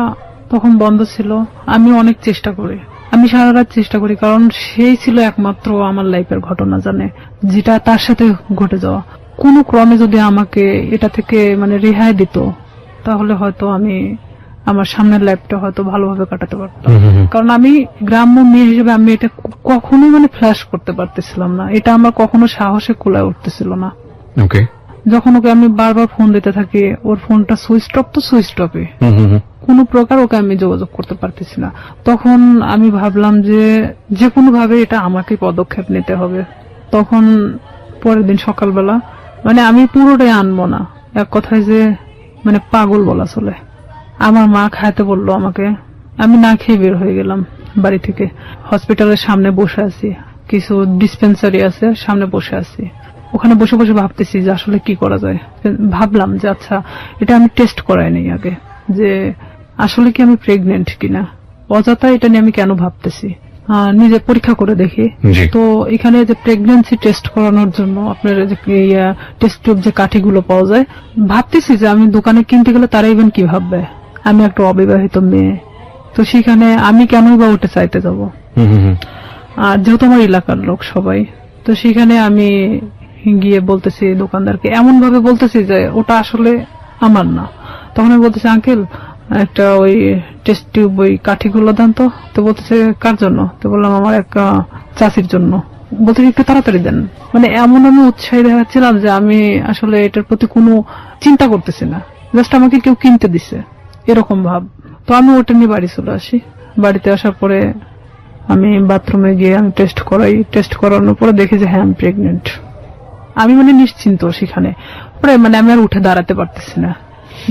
তখন বন্ধ ছিল। আমি অনেক চেষ্টা করি, আমি সারা রাত চেষ্টা করি, কারণ সেই ছিল একমাত্র আমার লাইফের ঘটনা জানে, যেটা তার সাথে ঘটে যাওয়া। কোন ক্রমে যদি আমাকে এটা থেকে মানে রেহাই দিত তাহলে হয়তো আমি আমার সামনের লাইফটা হয়তো ভালোভাবে কাটাতে পারতাম। কারণ আমি গ্রাম্য মেয়ে হিসেবে আমি এটা কখনোই মানে ফ্ল্যাশ করতে পারতেছিলাম না, এটা আমার কখনো সাহসে কুলায় উঠতেছিল না। ওকে, যখন ওকে আমি বারবার ফোন দিতে থাকি, ওর ফোনটা সুইচ অফ তো সুইচ অফে, কোন প্রকার ওকে আমি যোগাযোগ করতে পারতেছি না। তখন আমি ভাবলাম যে কোনো ভাবে এটা আমাকে পদক্ষেপ নিতে হবে। তখন পরের দিন সকালবেলা মানে আমি পুরোটাই আনবো না, এক কথায় যে মানে পাগল বলা চলে, আমার মা খাইতে বললো আমাকে, আমি না খেয়ে বের হয়ে গেলাম বাড়ি থেকে। হসপিটালের সামনে বসে আছি, কিছু ডিসপেন্সারি আছে সামনে বসে আছি, ওখানে বসে বসে ভাবতেছি যে আসলে কি করা যায়। ভাবলাম যে আচ্ছা এটা আমি টেস্ট করাই নেই আগে, যে আসলে কি আমি প্রেগনেন্ট কিনা, অযথা এটা নিয়ে আমি কেন ভাবতেছি, নিজে পরীক্ষা করে দেখি। তো এখানে যে প্রেগন্যান্সি টেস্ট করানোর জন্য আপনার যে টেস্ট টিউব যে কাঠিগুলো পাওয়া যায়, ভাবতেছি যে আমি দোকানে কিনতে গেলে তারা ইভেন কি ভাববে আমি একটা অবিবাহিত মেয়ে, তো সেখানে আমি কেনই বা ওটা চাইতে যাব। আর যেহেতু আমার এলাকার লোক সবাই, তো সেখানে আমি গিয়ে বলতেছি দোকানদারকে, এমন ভাবে বলতেছি যে ওটা আসলে আমার না। তখন আমি বলতেছি আঙ্কেল একটা ওই টেস্ট টিউব ওই কাঠিগুলো দেন তো। তো বলতেছে কার জন্য? তো বললাম আমার এক চাচির জন্য। বলতে একটু তাড়াতাড়ি দেন। মানে এমন আমি উৎসাহী দেখাচ্ছিলাম যে আমি আসলে এটার প্রতি কোনো চিন্তা করতেছি না, জাস্ট আমাকে কেউ কিনতে দিছে এরকম ভাব। তো আমি ওটা নিয়ে বাড়ি চলে আসি। বাড়িতে আসার পরে আমি বাথরুমে গিয়ে আমি টেস্ট করাই। টেস্ট করানোর পরে দেখি যে হ্যাঁ আমি প্রেগনেন্ট। আমি মানে নিশ্চিন্ত সেখানে, পরে মানে আমি আর উঠে দাঁড়াতে পারতেছি না।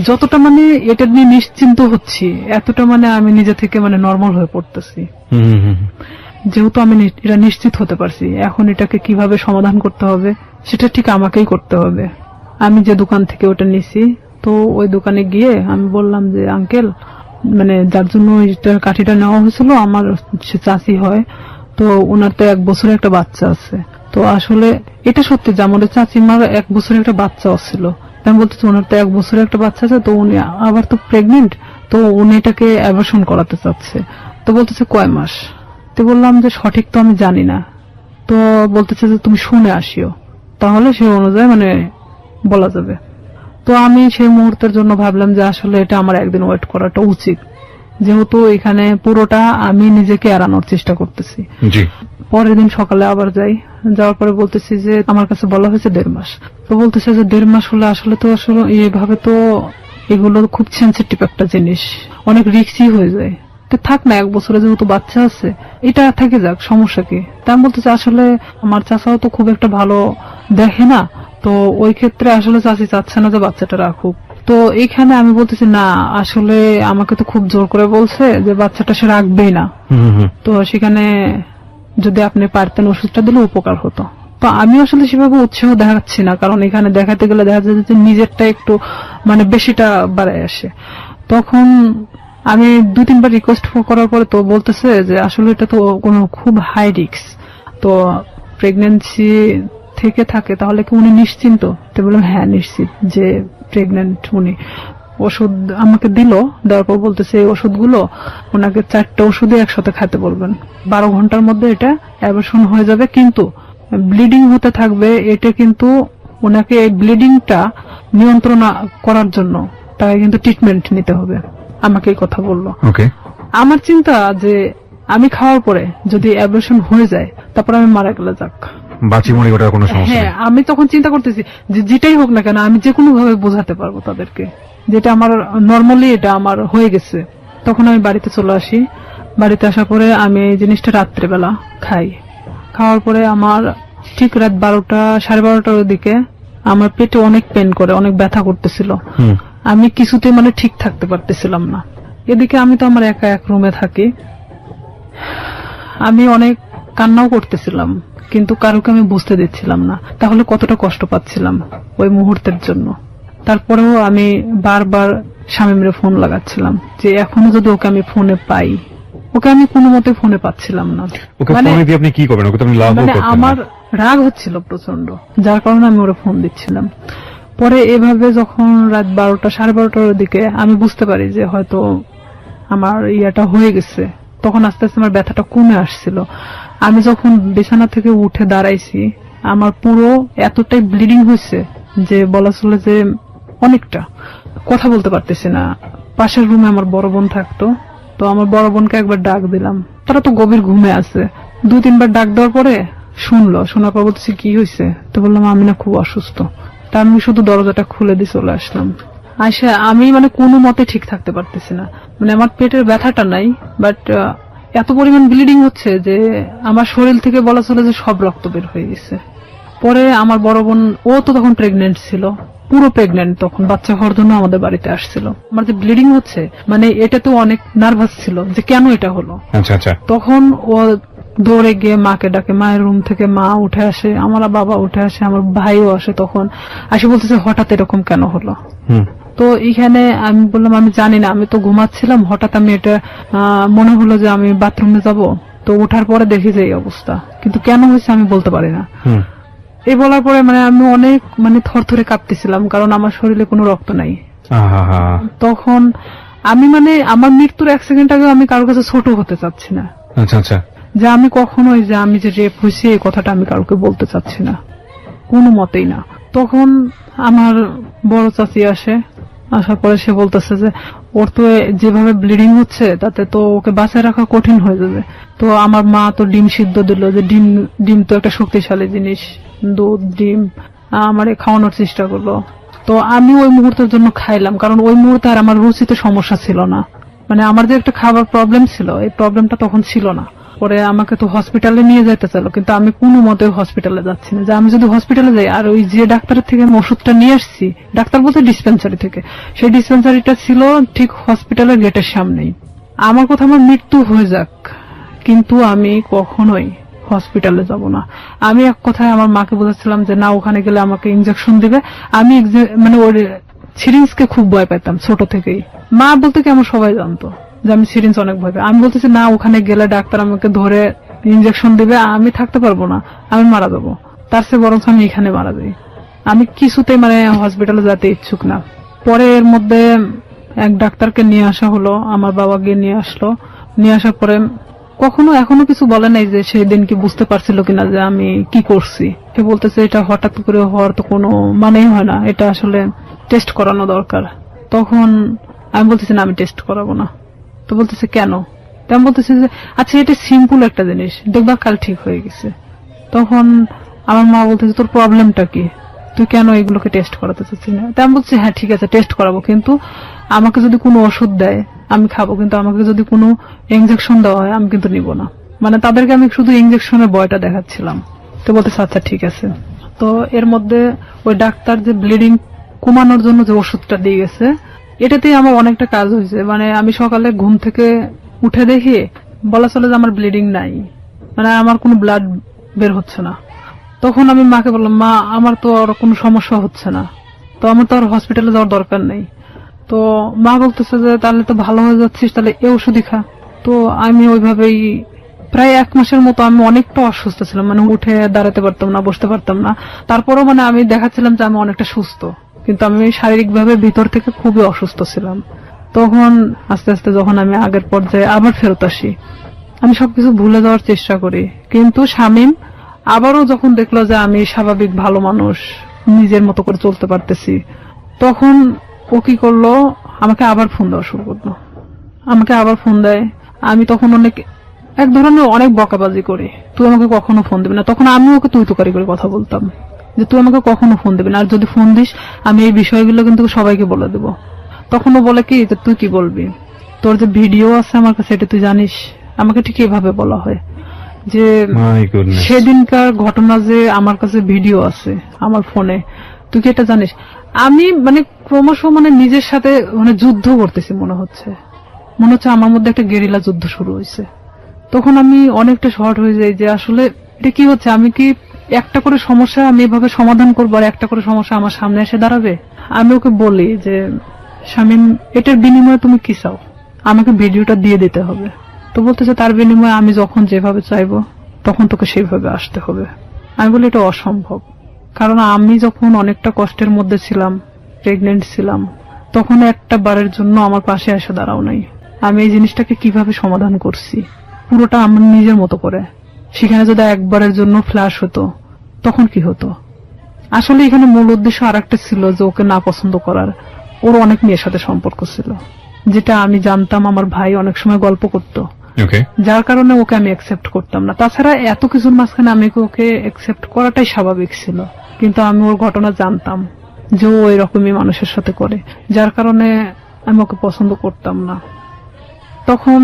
যতটা মানে এটা নিয়ে নিশ্চিন্ত হচ্ছি, এতটা মানে আমি নিজে থেকে মানে নর্মাল হয়ে পড়তেছি। যেহেতু আমি এটা নিশ্চিত হতে পারছি, এখন এটাকে কিভাবে সমাধান করতে হবে সেটা ঠিক আমাকেই করতে হবে। আমি যে দোকান থেকে ওটা নিছি, তো ওই দোকানে গিয়ে আমি বললাম যে আঙ্কেল, মানে যার জন্য কাঠিটা নেওয়া হয়েছিল আমার সে চাচি হয়, তো ওনার তো 1 বছরের একটা বাচ্চা আছে। তো আসলে এটা সত্যি যে আমাদের চাচিমার 1 বছরের একটা বাচ্চা ছিল। আমি বলতেছি ওনার তো 1 বছরের একটা বাচ্চা আছে, তো উনি আবার তো প্রেগনেন্ট, তো উনি এটাকে অ্যাবর্শন করাতে চাচ্ছে। তো বলতেছে কয় মাস? তো বললাম যে সঠিক তো আমি জানি না। তো বলতেছে যে তুমি শুনে আসিও, তাহলে সেই অনুযায়ী মানে বলা যাবে। তো আমি সেই মুহূর্তের জন্য ভাবলাম যে আসলে এটা আমার একদিন ওয়েট করাটা উচিত, যেহেতু এখানে পুরোটা আমি নিজেকে এড়ানোর চেষ্টা করতেছি। পরের দিন সকালে আবার যাই, যাওয়ার পরে বলতেছি যে আমার কাছে বলা হয়েছে 1.5 মাস। তো বলতেছে যে 1.5 মাস হলে আসলে তো আসলে এইভাবে তো এগুলো খুব সেন্সিটিভ একটা জিনিস, অনেক রিস্কি হয়ে যায়। তো থাক না, 1 বছরে যেহেতু বাচ্চা আছে এটা থেকে যাক, সমস্যা কি? তা আমি বলতেছি আসলে আমার চাচাও তো খুব একটা ভালো দেখে না, তো ওই ক্ষেত্রে আসলে চাচি চাচ্ছে না যে বাচ্চাটা রাখুক। তো এইখানে আমি বলতেছি না, আসলে আমাকে তো খুব জোর করে বলছে যে বাচ্চাটা সে রাখবেই না। তো সেখানে যদি আপনি পারতেন ওষুধটা দিলে উপকার হতো। তো আমি আসলে সেভাবে উৎসাহ দেখাচ্ছি না, কারণ এখানে দেখাতে গেলে দেখা যায় যে নিজেরটা একটু মানে বেশিটা বাড়ায় আসে। তখন আমি 2-3 বার রিকোয়েস্ট করার পরে তো বলতেছে যে আসলে এটা তো কোনো খুব হাই রিস্ক, তো প্রেগন্যান্সি থেকে থাকে তাহলে কি উনি নিশ্চিন্ত? তো বললাম হ্যাঁ নিশ্চিত যে প্রেগন্যান্ট উনি। ওষুধ আমাকে দিল, দেওয়ার পর বলতেছে এই ওষুধগুলো ওনাকে 4টা ওষুধই একসাথে খেতে বলবেন, 12 ঘন্টার মধ্যে এটা অ্যাবর্শন হয়ে যাবে, কিন্তু ব্লিডিং হতে থাকবে। এটা কিন্তু ওনাকে এই ব্লিডিংটা নিয়ন্ত্রণ করার জন্য তাকে কিন্তু ট্রিটমেন্ট নিতে হবে, আমাকে এই কথা বললো। আমার চিন্তা যে আমি খাওয়ার পরে যদি অ্যাবর্শন হয়ে যায় তারপর আমি মারা গেলে যাক, বাঁচি মরি ওটা কোনো সমস্যা নেই। হ্যাঁ, আমি তখন চিন্তা করতেছি যে যেটাই হোক না কেন আমি যে কোনো ভাবে বোঝাতে পারবো তাদেরকে যেটা আমার নর্মালি এটা আমার হয়ে গেছে। তখন আমি বাড়িতে চলে আসি। বাড়িতে আসার পরে আমি এই জিনিসটা রাত্রেবেলা খাই। খাওয়ার পরে আমার ঠিক রাত 12টা 12:30টার দিকে আমার পেটে অনেক পেন করে, অনেক ব্যথা করতেছিল। আমি কিছুতে মানে ঠিক থাকতে পারতেছিলাম না। এদিকে আমি তো আমার একা এক রুমে থাকি, আমি অনেক কান্নাও করতেছিলাম, কিন্তু কারোকে আমি বুঝতে দিচ্ছিলাম না তাহলে কতটা কষ্ট পাচ্ছিলাম ওই মুহূর্তের জন্য। তারপরেও আমি বারবার শামীমের ফোন লাগাচ্ছিলাম যে এখনো যদি ওকে আমি ফোনে পাই। ওকে আমি কোনো মতে ফোনে পাচ্ছিলাম না। মানে আপনি কি করবেন? ওকে তো আপনি লাভ করতেন না। আমার রাগ হচ্ছিল প্রচন্ড, যার কারণে আমি ওরে ফোন দিচ্ছিলাম। পরে এভাবে যখন রাত 12টা 12:30টার দিকে আমি বুঝতে পারি যে হয়তো আমার ইয়াটা হয়ে গেছে, তখন আস্তে আস্তে আমার ব্যথাটা কমে আসছিল। আমি যখন বিছানা থেকে উঠে দাঁড়াইছি আমার পুরো এতটাই ব্লিডিং হয়েছে যে বলা চলে যে অনেকটা কথা বলতে পারতেছি না। পাশের রুমে আমার বড় বোন থাকতো, তো আমার বড় বোনকে একবার ডাক দিলাম, তারা তো গভীর ঘুমে আছে। 2-3 বার ডাক দেওয়ার পরে শুনলো, শোনার পর বলতেছি কি হয়েছে? তো বললাম আমি না খুব অসুস্থ। তা আমি শুধু দরজাটা খুলে দিয়ে চলে আসলাম। আয়সা আমি মানে কোনো মতে ঠিক থাকতে পারতেছি না, মানে আমার পেটের ব্যথাটা নাই, বাট এত পরিমাণ ব্লিডিং হচ্ছে যে আমার শরীর থেকে বলা চলে যে সব রক্ত বের হয়ে গেছে। পরে আমার বড় বোন, ও তো তখন প্রেগনেন্ট ছিল, পুরো প্রেগনেন্ট, তখন বাচ্চা হওয়ার জন্য আমাদের বাড়িতে আসছিল। আমার যে ব্লিডিং হচ্ছে মানে এটা তো অনেক নার্ভাস ছিল যে কেন এটা হলো। তখন ও দৌড়ে গিয়ে মাকে ডাকে, মায়ের রুম থেকে মা উঠে আসে, আমার বাবা উঠে আসে, আমার ভাইও আসে। তখন আসে বলতেছে হঠাৎ এরকম কেন হলো। তো এখানে আমি বললাম আমি জানি না, আমি তো ঘুমাচ্ছিলাম, হঠাৎ আমি এটা মনে হলো যে আমি বাথরুমে যাব, তো ওঠার পরে দেখি যে এই অবস্থা, কিন্তু কেন হয়েছে আমি বলতে পারি না। এই বলার পরে মানে আমি অনেক মানে থরথরে কাঁপতেছিলাম, কারণ আমার শরীরে কোনো রক্ত নাই। তখন আমি মানে আমার মৃত্যুর 1 সেকেন্ড আগে আমি কারোর কাছে ছোট হতে চাচ্ছি না, যে আমি কখনোই যে আমি যে রেপ হয়েছি এই কথাটা আমি কাউকে বলতে চাচ্ছি না, কোনো মতেই না। তখন আমার বড় চাচি আসে, আসার পরে সে বলতেছে যে ওর তো যেভাবে ব্লিডিং হচ্ছে তাতে তো ওকে বাঁচায় রাখা কঠিন হয়ে যাবে। তো আমার মা তো ডিম সিদ্ধ দিল, যে ডিম তো একটা শক্তিশালী জিনিস, দুধ ডিম আমারে খাওয়ানোর চেষ্টা করলো। তো আমি ওই মুহূর্তের জন্য খাইলাম, কারণ ওই মুহূর্তে আর আমার রুচিতে সমস্যা ছিল না। মানে আমার যে একটা খাবার প্রবলেম ছিল, এই প্রবলেমটা তখন ছিল না। পরে আমাকে তো হসপিটালে নিয়ে যেতে চাইলো, কিন্তু আমি কোনো মতে হসপিটালে যাচ্ছি না। যে আমি যদি হসপিটালে যাই, আর ওই যে ডাক্তারের থেকে আমি ওষুধটা নিয়ে আসছি, ডাক্তার বলতে ডিসপেন্সারি থেকে, সেই ডিসপেন্সারিটা ছিল ঠিক হসপিটালের গেটের সামনেই। আমার কথা আমার মৃত্যু হয়ে যাক, কিন্তু আমি কখনোই হসপিটালে যাব না। আমি এক কথায় আমার মাকে বলেছিলাম যে না, ওখানে গেলে আমাকে ইনজেকশন দিবে। আমি মানে ওর সিরিঞ্জকে খুব ভয় পেতাম ছোট থেকেই। মা বলতে কি আমার সবাই জানতো যে আমি সিরিঞ্জ অনেক ভয় পাই। আমি বলতেছি না, ওখানে গেলে ডাক্তার আমাকে ধরে ইনজেকশন দিবে, আমি থাকতে পারবো না, আমি মারা যাবো। তার চেয়ে বরং আমি এখানে মারা যাই। আমি কিছুতেই মানে হসপিটালে যেতে ইচ্ছুক না। পরে এর মধ্যে এক ডাক্তারকে নিয়ে আসা হলো, আমার বাবা গিয়ে নিয়ে আসলো। নিয়ে আসার পরে এখনো কিছু বলে নাই যে সেই দিন কি বুঝতে পারছিল কিনা যে আমি কি করছি। সে বলতেছে এটা হঠাৎ করে হওয়ার তো কোনো মানেই হয় না, এটা আসলে টেস্ট করানো দরকার। তখন আমি বলতেছি না, আমি টেস্ট করাবো না। তো বলতেছে কেন? আমি বলতেছি যে আচ্ছা, এটা সিম্পল একটা জিনিস, দেখবা কাল ঠিক হয়ে গেছে। তখন আমার মা বলতেছে তোর প্রবলেমটা কি, তুই কেন এগুলোকে টেস্ট করাতে চাচ্ছিস না? আমি বলছি হ্যাঁ ঠিক আছে, টেস্ট করাবো, কিন্তু আমাকে যদি কোনো ওষুধ দেয় আমি খাবো, কিন্তু আমাকে যদি কোনো ইনজেকশন দেওয়া হয় আমি কিন্তু নিব না। মানে তাদেরকে আমি শুধু ইনজেকশনের ভয়টা দেখাচ্ছিলাম। তো বলতেছে আচ্ছা ঠিক আছে। তো এর মধ্যে ওই ডাক্তার যে ব্লিডিং কমানোর জন্য যে ওষুধটা দিয়ে গেছে, এটাতেই আমার অনেকটা কাজ হয়েছে। মানে আমি সকালে ঘুম থেকে উঠে দেখি বলা চলে যে আমার ব্লিডিং নাই, মানে আমার কোনো ব্লাড বের হচ্ছে না। তখন আমি মাকে বললাম, মা আমার তো আর কোনো সমস্যা হচ্ছে না, তো আমার তো আর হসপিটালে যাওয়ার দরকার নেই। তো মা বলতেছে যে তাহলে তো ভালো হয়ে যাচ্ছিস, তাহলে এই ওষুধই খা। তো আমি ওইভাবেই প্রায় 1 মাসের মতো আমি অনেকটা অসুস্থ ছিলাম, মানে উঠে দাঁড়াতে পারতাম না, বসতে পারতাম না। তারপরেও মানে আমি দেখাচ্ছিলাম যে আমি অনেকটা সুস্থ, কিন্তু আমি শারীরিকভাবে ভিতর থেকে খুবই অসুস্থ ছিলাম। তখন আস্তে আস্তে যখন আমি আগের পর্যায়ে আবার ফেরত আসি, আমি সবকিছু ভুলে যাওয়ার চেষ্টা করি। কিন্তু শামীম আবারও যখন দেখলো যে আমি স্বাভাবিক ভালো মানুষ, নিজের মতো করে চলতে পারতেছি, তখন ও কি করলো, আমাকে আবার ফোন দেওয়া শুরু করলো। আমাকে আবার ফোন দেয়। আমি তখন এক ধরনের অনেক বকাবাজি করি, তুই আমাকে কখনো ফোন দিবি না। তখন আমি ওকে তুই তুকারি করে কথা বলতাম যে তুই আমাকে কখনো ফোন দিবি না, আর যদি ফোন দিস আমি এই বিষয়গুলো কিন্তু সবাইকে বলে দেব। তখন ও বলে কি, তুই কি বলবি, তোর যে ভিডিও আছে আমার কাছে এটা তুই জানিস? আমাকে ঠিক এভাবে বলা হয় যে সেদিনকার ঘটনা যে আমার কাছে ভিডিও আছে আমার ফোনে, তুই কি এটা জানিস? আমি মানে ক্রমশ মানে নিজের সাথে মানে যুদ্ধ করতেছি মনে হচ্ছে আমার মধ্যে একটা গেরিলা যুদ্ধ শুরু হয়েছে। তখন আমি অনেকটা শর্ট হয়ে যাই যে আসলে এটা কি হচ্ছে, আমি কি একটা করে সমস্যা আমি এভাবে সমাধান করবো আর একটা করে সমস্যা আমার সামনে এসে দাঁড়াবে? আমি ওকে বলি যে শামীম, এটার বিনিময়ে তুমি কি চাও? আমাকে ভিডিওটা দিয়ে দিতে হবে। তো বলতেছে তার বিনিময়ে আমি যখন যেভাবে চাইবো তখন তোকে সেইভাবে আসতে হবে। আমি বলি এটা অসম্ভব, কারণ আমি যখন অনেকটা কষ্টের মধ্যে ছিলাম, প্রেগনেন্ট ছিলাম, তখন একটা বারের জন্য আমার পাশে এসে দাঁড়াও নাই। আমি এই জিনিসটাকে কিভাবে সমাধান করছি পুরোটা আমার নিজের মতো করে। সেখানে যদি একবারের জন্য ফ্ল্যাশ হতো তখন কি হতো? আসলে এখানে মূল উদ্দেশ্য আরেকটা ছিল যে ওকে না পছন্দ করার। ওর অনেক মেয়ের সাথে সম্পর্ক ছিল, যেটা আমি জানতাম, আমার ভাই অনেক সময় গল্প করতো, যার কারণে ওকে আমি অ্যাকসেপ্ট করতাম না। তাছাড়া এত কিছুর মাঝখানে আমি ওকে অ্যাকসেপ্ট করাটাই স্বাভাবিক ছিল, কিন্তু আমি ওর ঘটনা জানতাম যে ও এরকমই মানুষের সাথে করে, যার কারণে আমি ওকে পছন্দ করতাম না। তখন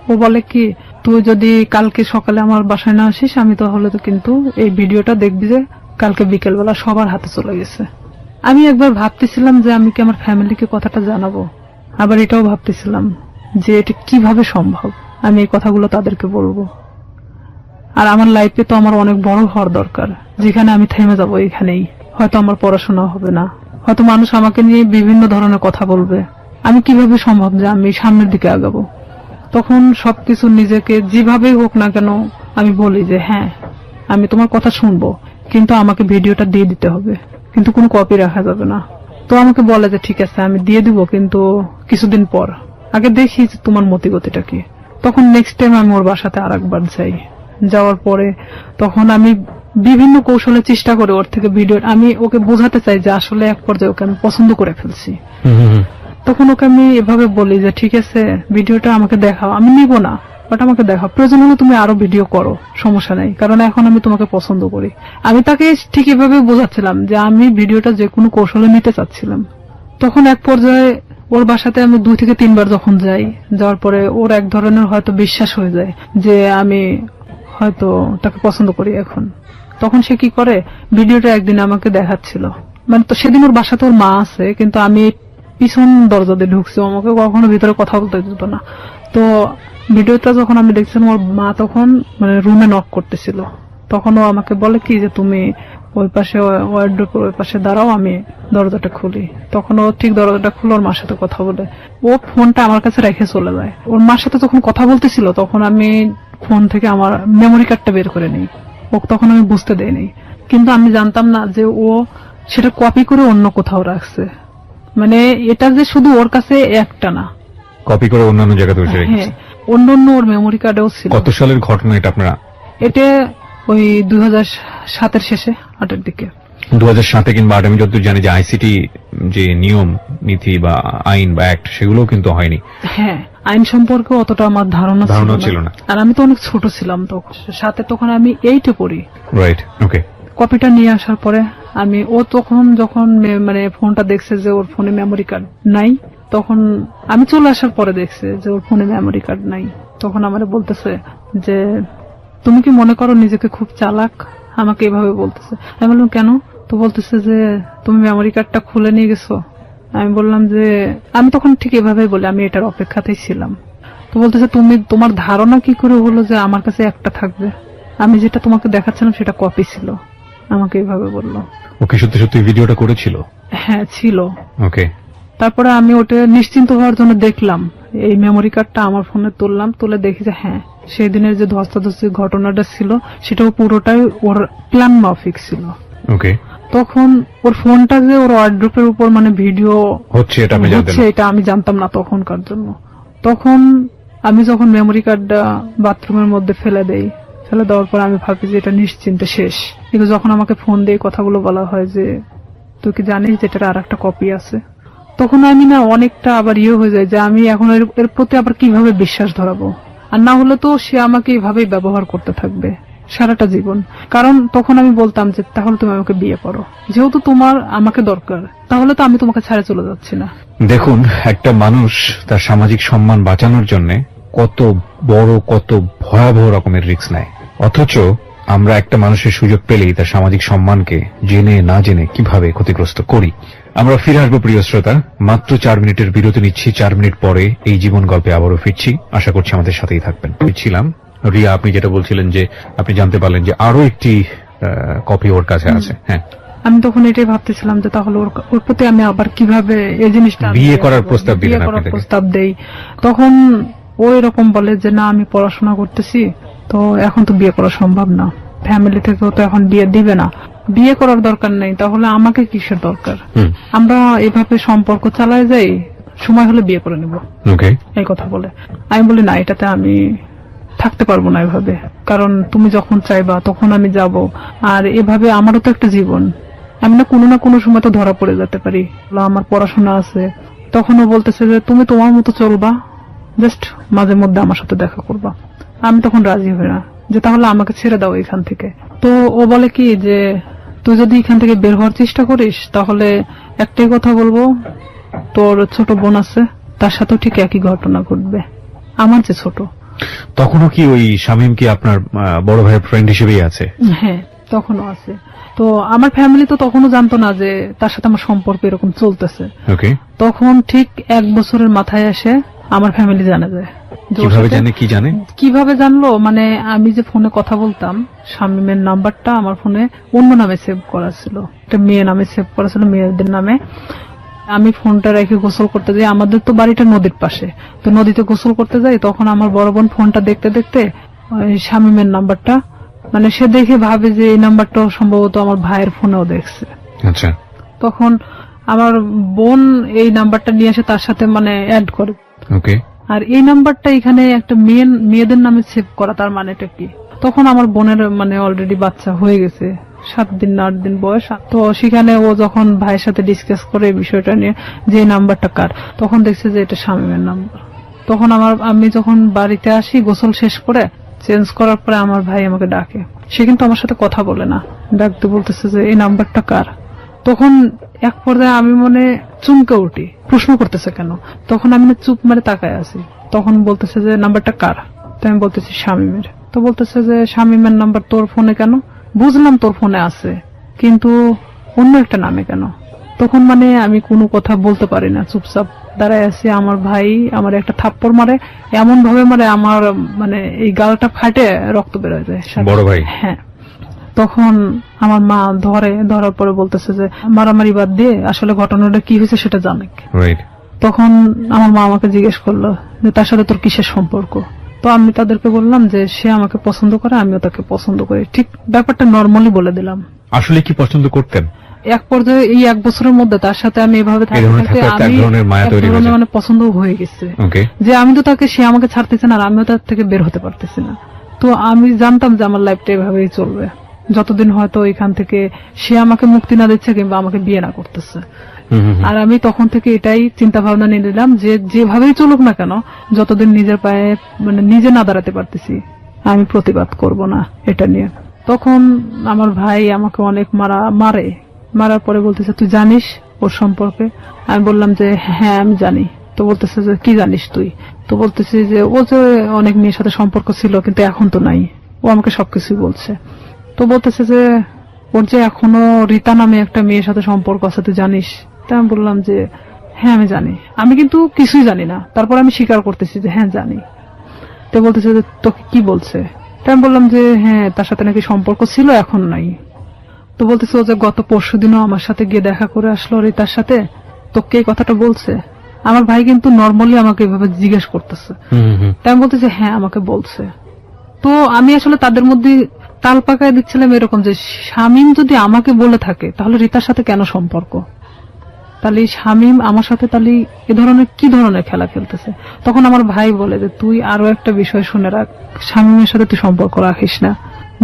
ও বলে কি, তুই যদি কালকে সকালে আমার বাসায় না আসিস, আমি তাহলে তো কিন্তু এই ভিডিওটা দেখবি যে কালকে বিকেলবেলা সবার হাতে চলে গেছে। আমি একবার ভাবতেছিলাম যে আমি কি আমার ফ্যামিলিকে কথাটা জানাবো, আবার এটাও ভাবতেছিলাম যে এটা কিভাবে সম্ভব আমি এই কথাগুলো তাদেরকে বলবো। আর আমার লাইফে তো আমার অনেক বড় হওয়ার দরকার, যেখানে আমি থেমে যাবো এখানেই। হয়তো আমার পড়াশোনা হবে না, হয়তো মানুষ আমাকে নিয়ে বিভিন্ন ধরনের কথা বলবে। আমি কিভাবে সম্ভব যে আমি সামনের দিকে আগাবো? তখন সবকিছু নিজেকে যেভাবেই হোক না কেন আমি বলি যে হ্যাঁ আমি তোমার কথা শুনবো, কিন্তু আমাকে ভিডিওটা দিয়ে দিতে হবে, কিন্তু কোনো কপি রাখা যাবে না। তো আমাকে বলে যে ঠিক আছে আমি দিয়ে দিব, কিন্তু কিছুদিন পর, আগে দেখি যে তোমার মতিগতিটা কি। তখন নেক্সট টাইম আমি ওর বাসাতে আরেকবার যাই। যাওয়ার পরে তখন আমি বিভিন্ন কৌশলে চেষ্টা করি ওর থেকে ভিডিও, আমি ওকে বোঝাতে চাই যে আসলে এক পর্যায়ে ওকে আমি পছন্দ করে ফেলছি। তখন ওকে আমি এভাবে বলি যে ঠিক আছে ভিডিওটা আমাকে দেখাও, আমি নিব না, বাট আমাকে দেখাও, প্রয়োজন হলে তুমি আরো ভিডিও করো, সমস্যা নেই, কারণ এখন আমি তোমাকে পছন্দ করি। আমি তাকে ঠিক এভাবে বোঝাচ্ছিলাম যে আমি ভিডিওটা যে কোনো কৌশলে নিতে চাচ্ছিলাম। তখন এক পর্যায়ে ওর বাসাতে আমি 2 থেকে 3 বার যখন যাই, যাওয়ার পরে ওর এক ধরনের হয়তো বিশ্বাস হয়ে যায় যে আমি হয়তো তাকে পছন্দ করি এখন। তখন সে কি করে, ভিডিওটা একদিন আমাকে দেখাচ্ছিল, মানে তো সেদিন ওর বাসাতে ওর মা আছে, কিন্তু আমি পিছন দরজা দিয়ে ঢুকছি, আমাকে কখনো ভিতরে কথা বলতে দিত না। তো ভিডিওটা যখন আমি দেখছিলাম, ওর মা তখন মানে রুমে নক করতেছিল, তখন ও আমাকে বলে কি যে তুমি ওই পাশে ওয়ার্ডরোবের ওই পাশে দাঁড়াও, আমি দরজাটা খুলি। তখন ও ঠিক দরজাটা খুলে ওর মার সাথে কথা বলে, ও ফোনটা আমার কাছে রেখে চলে যায়। ওর মার সাথে যখন কথা বলতেছিল তখন আমি ফোন থেকে আমার মেমোরি কার্ডটা বের করে নিই, ও তখন আমি বুঝতে দেইনি, কিন্তু আমি জানতাম না যে ও সেটা কপি করে অন্য কোথাও রাখছে। মানে এটা যে শুধু ওর কাছে একটা না, কপি করে অন্যান্য জায়গাতে বসে রেখেছে। হ্যাঁ, অন্য অন্য ওর মেমোরি কার্ডেও ছিল। কত সালের ঘটনা এটা আপনারা? এটা ওই 2007-এর শেষে 8-এর দিকে। 2007 কিংবা 8, আমি যতদূর জানি যে আইসিটি যে নিয়ম নীতি বা আইন বা অ্যাক্ট সেগুলো কিন্তু হয়নি। হ্যাঁ, আইন সম্পর্কে অতটা আমার ধারণা ছিল না। আর আমি তো অনেক ছোট ছিলাম তখন, সাথে তখন আমি 8-এ পড়ি। রাইট, ওকে। কপিটা নিয়ে আসার পরে আমি, ও তখন যখন মানে ফোনটা দেখছে যে ওর ফোনে মেমোরি কার্ড নাই, তখন আমি চলে আসার পরে দেখছে যে ওর ফোনে মেমোরি কার্ড নাই, তখন আমারে বলতেছে যে তুমি কি মনে করো নিজেকে খুব চালাক, আমাকে এভাবে বলতেছে। আমি বললাম কেন? তো বলতেছে যে তুমি মেমোরি কার্ডটা খুলে নিয়ে গেছো। আমি বললাম যে আমি তখন ঠিক এভাবে বলি, আমি এটার অপেক্ষাতেই ছিলাম। তো বলতেছে তুমি, তোমার ধারণা কি করে হলো যে আমার কাছে একটা থাকবে? আমি যেটা তোমাকে দেখাচ্ছিলাম সেটা কপি ছিল, আমাকে এভাবে বললো। ওকে, সত্যি সত্যি ভিডিওটা করেছিল? হ্যাঁ, ছিল। ওকে। তারপরে আমি ওটা নিশ্চিন্ত হওয়ার জন্য দেখলাম, এই মেমোরি কার্ডটা আমার ফোনে তুললাম, তুলে দেখি যে হ্যাঁ, সেই দিনের যে ধস্তাধস্তি ঘটনাটা ছিল সেটাও পুরোটাই ওর প্ল্যান মাফিক ছিল। ওকে। তখন ওর ফোনটা যে ওর ওয়ার্ডরোবের উপর মানে ভিডিও হচ্ছে এটা আমি জানতাম না। এটা আমি জানতাম না তখনকার জন্য। তখন আমি যখন মেমোরি কার্ডটা বাথরুমের মধ্যে ফেলে দেই, ফেলে দেওয়ার পর আমি ভাবি যে এটা নিশ্চিন্তে শেষ। কিন্তু যখন আমাকে ফোন দিয়ে কথাগুলো বলা হয় যে তুই কি জানিস যে এটার আর একটা কপি আছে, তখন আমি না অনেকটা আবার হয়ে যায় যে আমি এখন এর প্রতি আবার কিভাবে বিশ্বাস ধরাবো। আর না হলে তো সে আমাকে এইভাবেই ব্যবহার করতে থাকবে সারাটা জীবন। কারণ তখন আমি বলতাম যে তাহলে তুমি আমাকে বিয়ে করো, যেহেতু তোমার আমাকে দরকার, তাহলে তো আমি তোমাকে ছেড়ে চলে যাচ্ছি না। দেখুন, একটা মানুষ তার সামাজিক সম্মান বাঁচানোর জন্য কত বড়, কত ভয়াবহ রকমের রিস্ক নেয়, অথচ আমরা একটা মানুষের সুযোগ পেলেই তার সামাজিক সম্মানকে জেনে না জেনে কিভাবে ক্ষতিগ্রস্ত করি। আমরা ফিরে আসবো প্রিয় শ্রোতা, মাত্র 4 মিনিটের বিরতি নিচ্ছি। 4 মিনিট পরে এই জীবন গল্পে আবারও ফিরছি, আশা করছি আমাদের সাথেই থাকবেন। ফিরছিলাম, রিয়া আপনি যেটা বলছিলেন যে আপনি জানতে পারলেন যে আরো একটি কপি ওর কাছে আছে। হ্যাঁ, আমি তখন এটাই ভাবতেছিলাম যে তাহলে ওর প্রতি আমি আবার কিভাবে এই জিনিসটা বিয়ে করার প্রস্তাব দিলেন? প্রস্তাব দেই, তখন ও এরকম বলে যে না, আমি পড়াশোনা করতেছি, তো এখন তো বিয়ে করা সম্ভব না, ফ্যামিলি থেকেও তো এখন বিয়ে দিবে না, বিয়ে করার দরকার নেই, তাহলে আমাকে কিসের দরকার, আমরা এভাবে সম্পর্ক চালায় যাই, সময় হলে বিয়ে করে নেব, এই কথা বলে। আমি বলি না, এটাতে আমি থাকতে পারবো না এভাবে, কারণ তুমি যখন চাইবা তখন আমি যাব, আর এভাবে আমারও তো একটা জীবন, আমি না কোনো সময় তো ধরা পড়ে যেতে পারি, আমার পড়াশোনা আছে। তখনও বলতেছে যে তুমি তোমার মতো চলবা, জাস্ট মাঝে মধ্যে আমার সাথে দেখা করবা। আমি তখন রাজি হই না, যে তাহলে আমাকে ছেড়ে দাও এখান থেকে। তো ও বলে কি যে তুই যদি এখান থেকে বের হওয়ার চেষ্টা করিস তাহলে একটাই কথা বলবো, তোর ছোট বোন আছে, তার সাথেও ঠিক একই ঘটনা ঘটবে, আমার যে ছোট। তখনও কি ওই শামীম কি আপনার বড় ভাইয়ের ফ্রেন্ড হিসেবেই আছে? হ্যাঁ, তখনও আছে। তো আমার ফ্যামিলি তো তখনও জানতো না যে তার সাথে আমার সম্পর্ক এরকম চলতেছে। তখন ঠিক 1 বছরের মাথায় এসে আমার ফ্যামিলি জানা যায়। কিভাবে জানলো, মানে আমি যে ফোনে কথা বলতাম, শামীমের নাম্বারটা আমার ফোনে অন্য নামে সেভ করা ছিল, একটা মেয়ে নামে সেভ করা ছিল, মেয়েদের নামে। আমি ফোনটা রেখে গোসল করতে যাই, আমাদের তো বাড়িটা নদীর পাশে, তো নদীতে গোসল করতে যাই, তখন আমার বড় বোন ফোনটা দেখতে দেখতে শামীমের নাম্বারটা, মানে সে দেখে ভাবে যে এই নাম্বারটাও সম্ভবত আমার ভাইয়ের ফোনেও দেখছে। আচ্ছা। তখন আমার বোন এই নাম্বারটা নিয়ে এসে তার সাথে মানে অ্যাড করে। ওকে। আর এই নাম্বারটা এখানে একটা মেয়েদের নামে সেভ করা, তার মানেটা কি? তখন আমার বোনের মানে অলরেডি বাচ্চা হয়ে গেছে, 7 দিন না 8 দিন বয়স। তো সেখানে ও যখন ভাইয়ের সাথে ডিসকাস করে এই বিষয়টা নিয়ে যে নাম্বারটা কার, তখন দেখছে যে এটা শামীমের নাম্বার। তখন আমি যখন বাড়িতে আসি গোসল শেষ করে চেঞ্জ করার পরে আমার ভাই আমাকে ডাকে। সে কিন্তু আমার সাথে কথা বলে না, ডাকতে বলতেছে যে এই নাম্বারটা কার। তখন এক পর্যায়ে আমি মনে চমকে উঠি, প্রশ্ন করতেছে কেন। তখন আমি চুপ মেরে তাকায় আছি। তখন বলতেছে যে নাম্বারটা কার। তো আমি বলতেছি শামীমের। তো বলতেছে যে শামীমের নাম্বার তোর ফোনে কেন? বুঝলাম তোর ফোনে আছে, কিন্তু অন্য একটা নামে কেন? তখন মানে আমি কোনো কথা বলতে পারি না, চুপচাপ দাঁড়ায় আছি। আমার ভাই আমার একটা থাপ্পড় মারে, এমন ভাবে মারে আমার মানে এই গালটা ফাটে রক্ত বেরোয় যায়। বড় ভাই? হ্যাঁ। তখন আমার মা ধরার পরে বলতেছে যে মারামারি বাদ দিয়ে আসলে ঘটনাটা কি হয়েছে সেটা জানে। তখন আমার মা আমাকে জিজ্ঞেস করলো যে তার সাথে তোর কিসের সম্পর্ক। তো আমি তাদেরকে বললাম যে সে আমাকে পছন্দ করে, আমিও তাকে পছন্দ করি। ঠিক ব্যাপারটা নর্মালি বলে দিলাম। আসলে কি পছন্দ করতেন? এক পর্যায়ে এই 1 বছরের মধ্যে তার সাথে আমি এভাবে থাকতে আমি মানে পছন্দ হয়ে গেছে যে আমি তো তাকে, সে আমাকে ছাড়তেছে না আর আমিও তার থেকে বের হতে পারতেছি না। তো আমি জানতাম যে আমার লাইফটা এভাবেই চলবে যতদিন হয়তো এখান থেকে সে আমাকে মুক্তি না দিচ্ছে কিংবা আমাকে বিয়ে না করতেছে। আর আমি তখন থেকে এটাই চিন্তা ভাবনা নিয়ে নিলাম যে যেভাবেই চলুক না কেন, যতদিন নিজের পায়ে মানে নিজে না দাঁড়াতে পারতেছি আমি প্রতিবাদ করব না এটা নিয়ে। তখন আমার ভাই আমাকে অনেক মারার পরে বলতেছে তুই জানিস ওর সম্পর্কে? আমি বললাম যে হ্যাঁ আমি জানি। তো বলতেছে যে কি জানিস তুই? তো বলতেছি যে ও যে অনেক মেয়ের সাথে সম্পর্ক ছিল কিন্তু এখন তো নাই। ও আমাকে সবকিছুই বলছে। তো বলতেছে যে ওর যে এখনো রীতা নামে একটা মেয়ের সাথে সম্পর্ক আছে তুই জানিস? তা আমি বললাম যে হ্যাঁ আমি জানি, আমি কিন্তু কিছুই জানি না। তারপর আমি স্বীকার করতেছি যে হ্যাঁ জানি। তো বলতেছে যে তোকে কি বলছে? তা আমি বললাম যে হ্যাঁ তার সাথে নাকি সম্পর্ক ছিল এখন নাই। তো বলতেছে ও যে গত পরশুদিনও আমার সাথে গিয়ে দেখা করে আসলো রীতার সাথে, তোকে এই কথাটা বলছে? আমার ভাই কিন্তু নর্মালি আমাকে এভাবে জিজ্ঞেস করতেছে। তাই আমি বলতেছি হ্যাঁ আমাকে বলছে। তো আমি আসলে তাদের মধ্যে তাল পাকায় দিচ্ছিলাম এরকম যে শামীম যদি আমাকে বলে থাকে তাহলে রীতার সাথে কেন সম্পর্ক? তাহলে শামীম আমার সাথে তাহলে এ ধরনের কি ধরনের খেলা খেলতেছে? তখন আমার ভাই বলে যে তুই আরো একটা বিষয় শুনে রাখ, শামীমের সাথে তুই সম্পর্ক রাখিস না।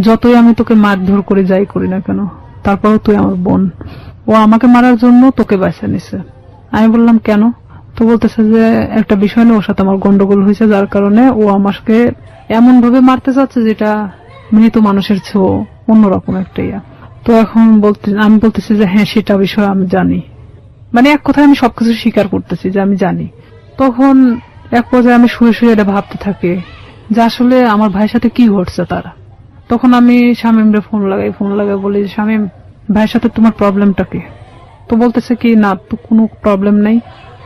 যতই আমি তোকে মারধর করে যাই করি না কেন, তারপরও তুই আমার বোন। ও আমাকে মারার জন্য তোকে বেছে নিছে। আমি বললাম কেন? তো বলতেছে যে একটা বিষয় নিয়ে ওর সাথে আমার গন্ডগোল হয়েছে, যার কারণে ও আমাকে এমন ভাবে মারতে চাচ্ছে যেটা মৃত মানুষের চেয়েও অন্যরকম একটা ইয়া। তো এখন আমি বলতেছি যে হ্যাঁ সেটা বিষয় আমি জানি, মানে এক কথায় আমি সবকিছু স্বীকার করতেছি যে আমি জানি। তখন এক পর্যায়ে আমি শুয়ে এটা ভাবতে থাকি যে আসলে আমার ভাইয়ের সাথে কি ঘটছে তারা। তখন আমি শামীমরে ফোন লাগাই বলি শামীম ভাইয়ের সাথে তোমার প্রবলেমটা কি? তো বলতেছে কি না তো কোনো প্রবলেম নাই।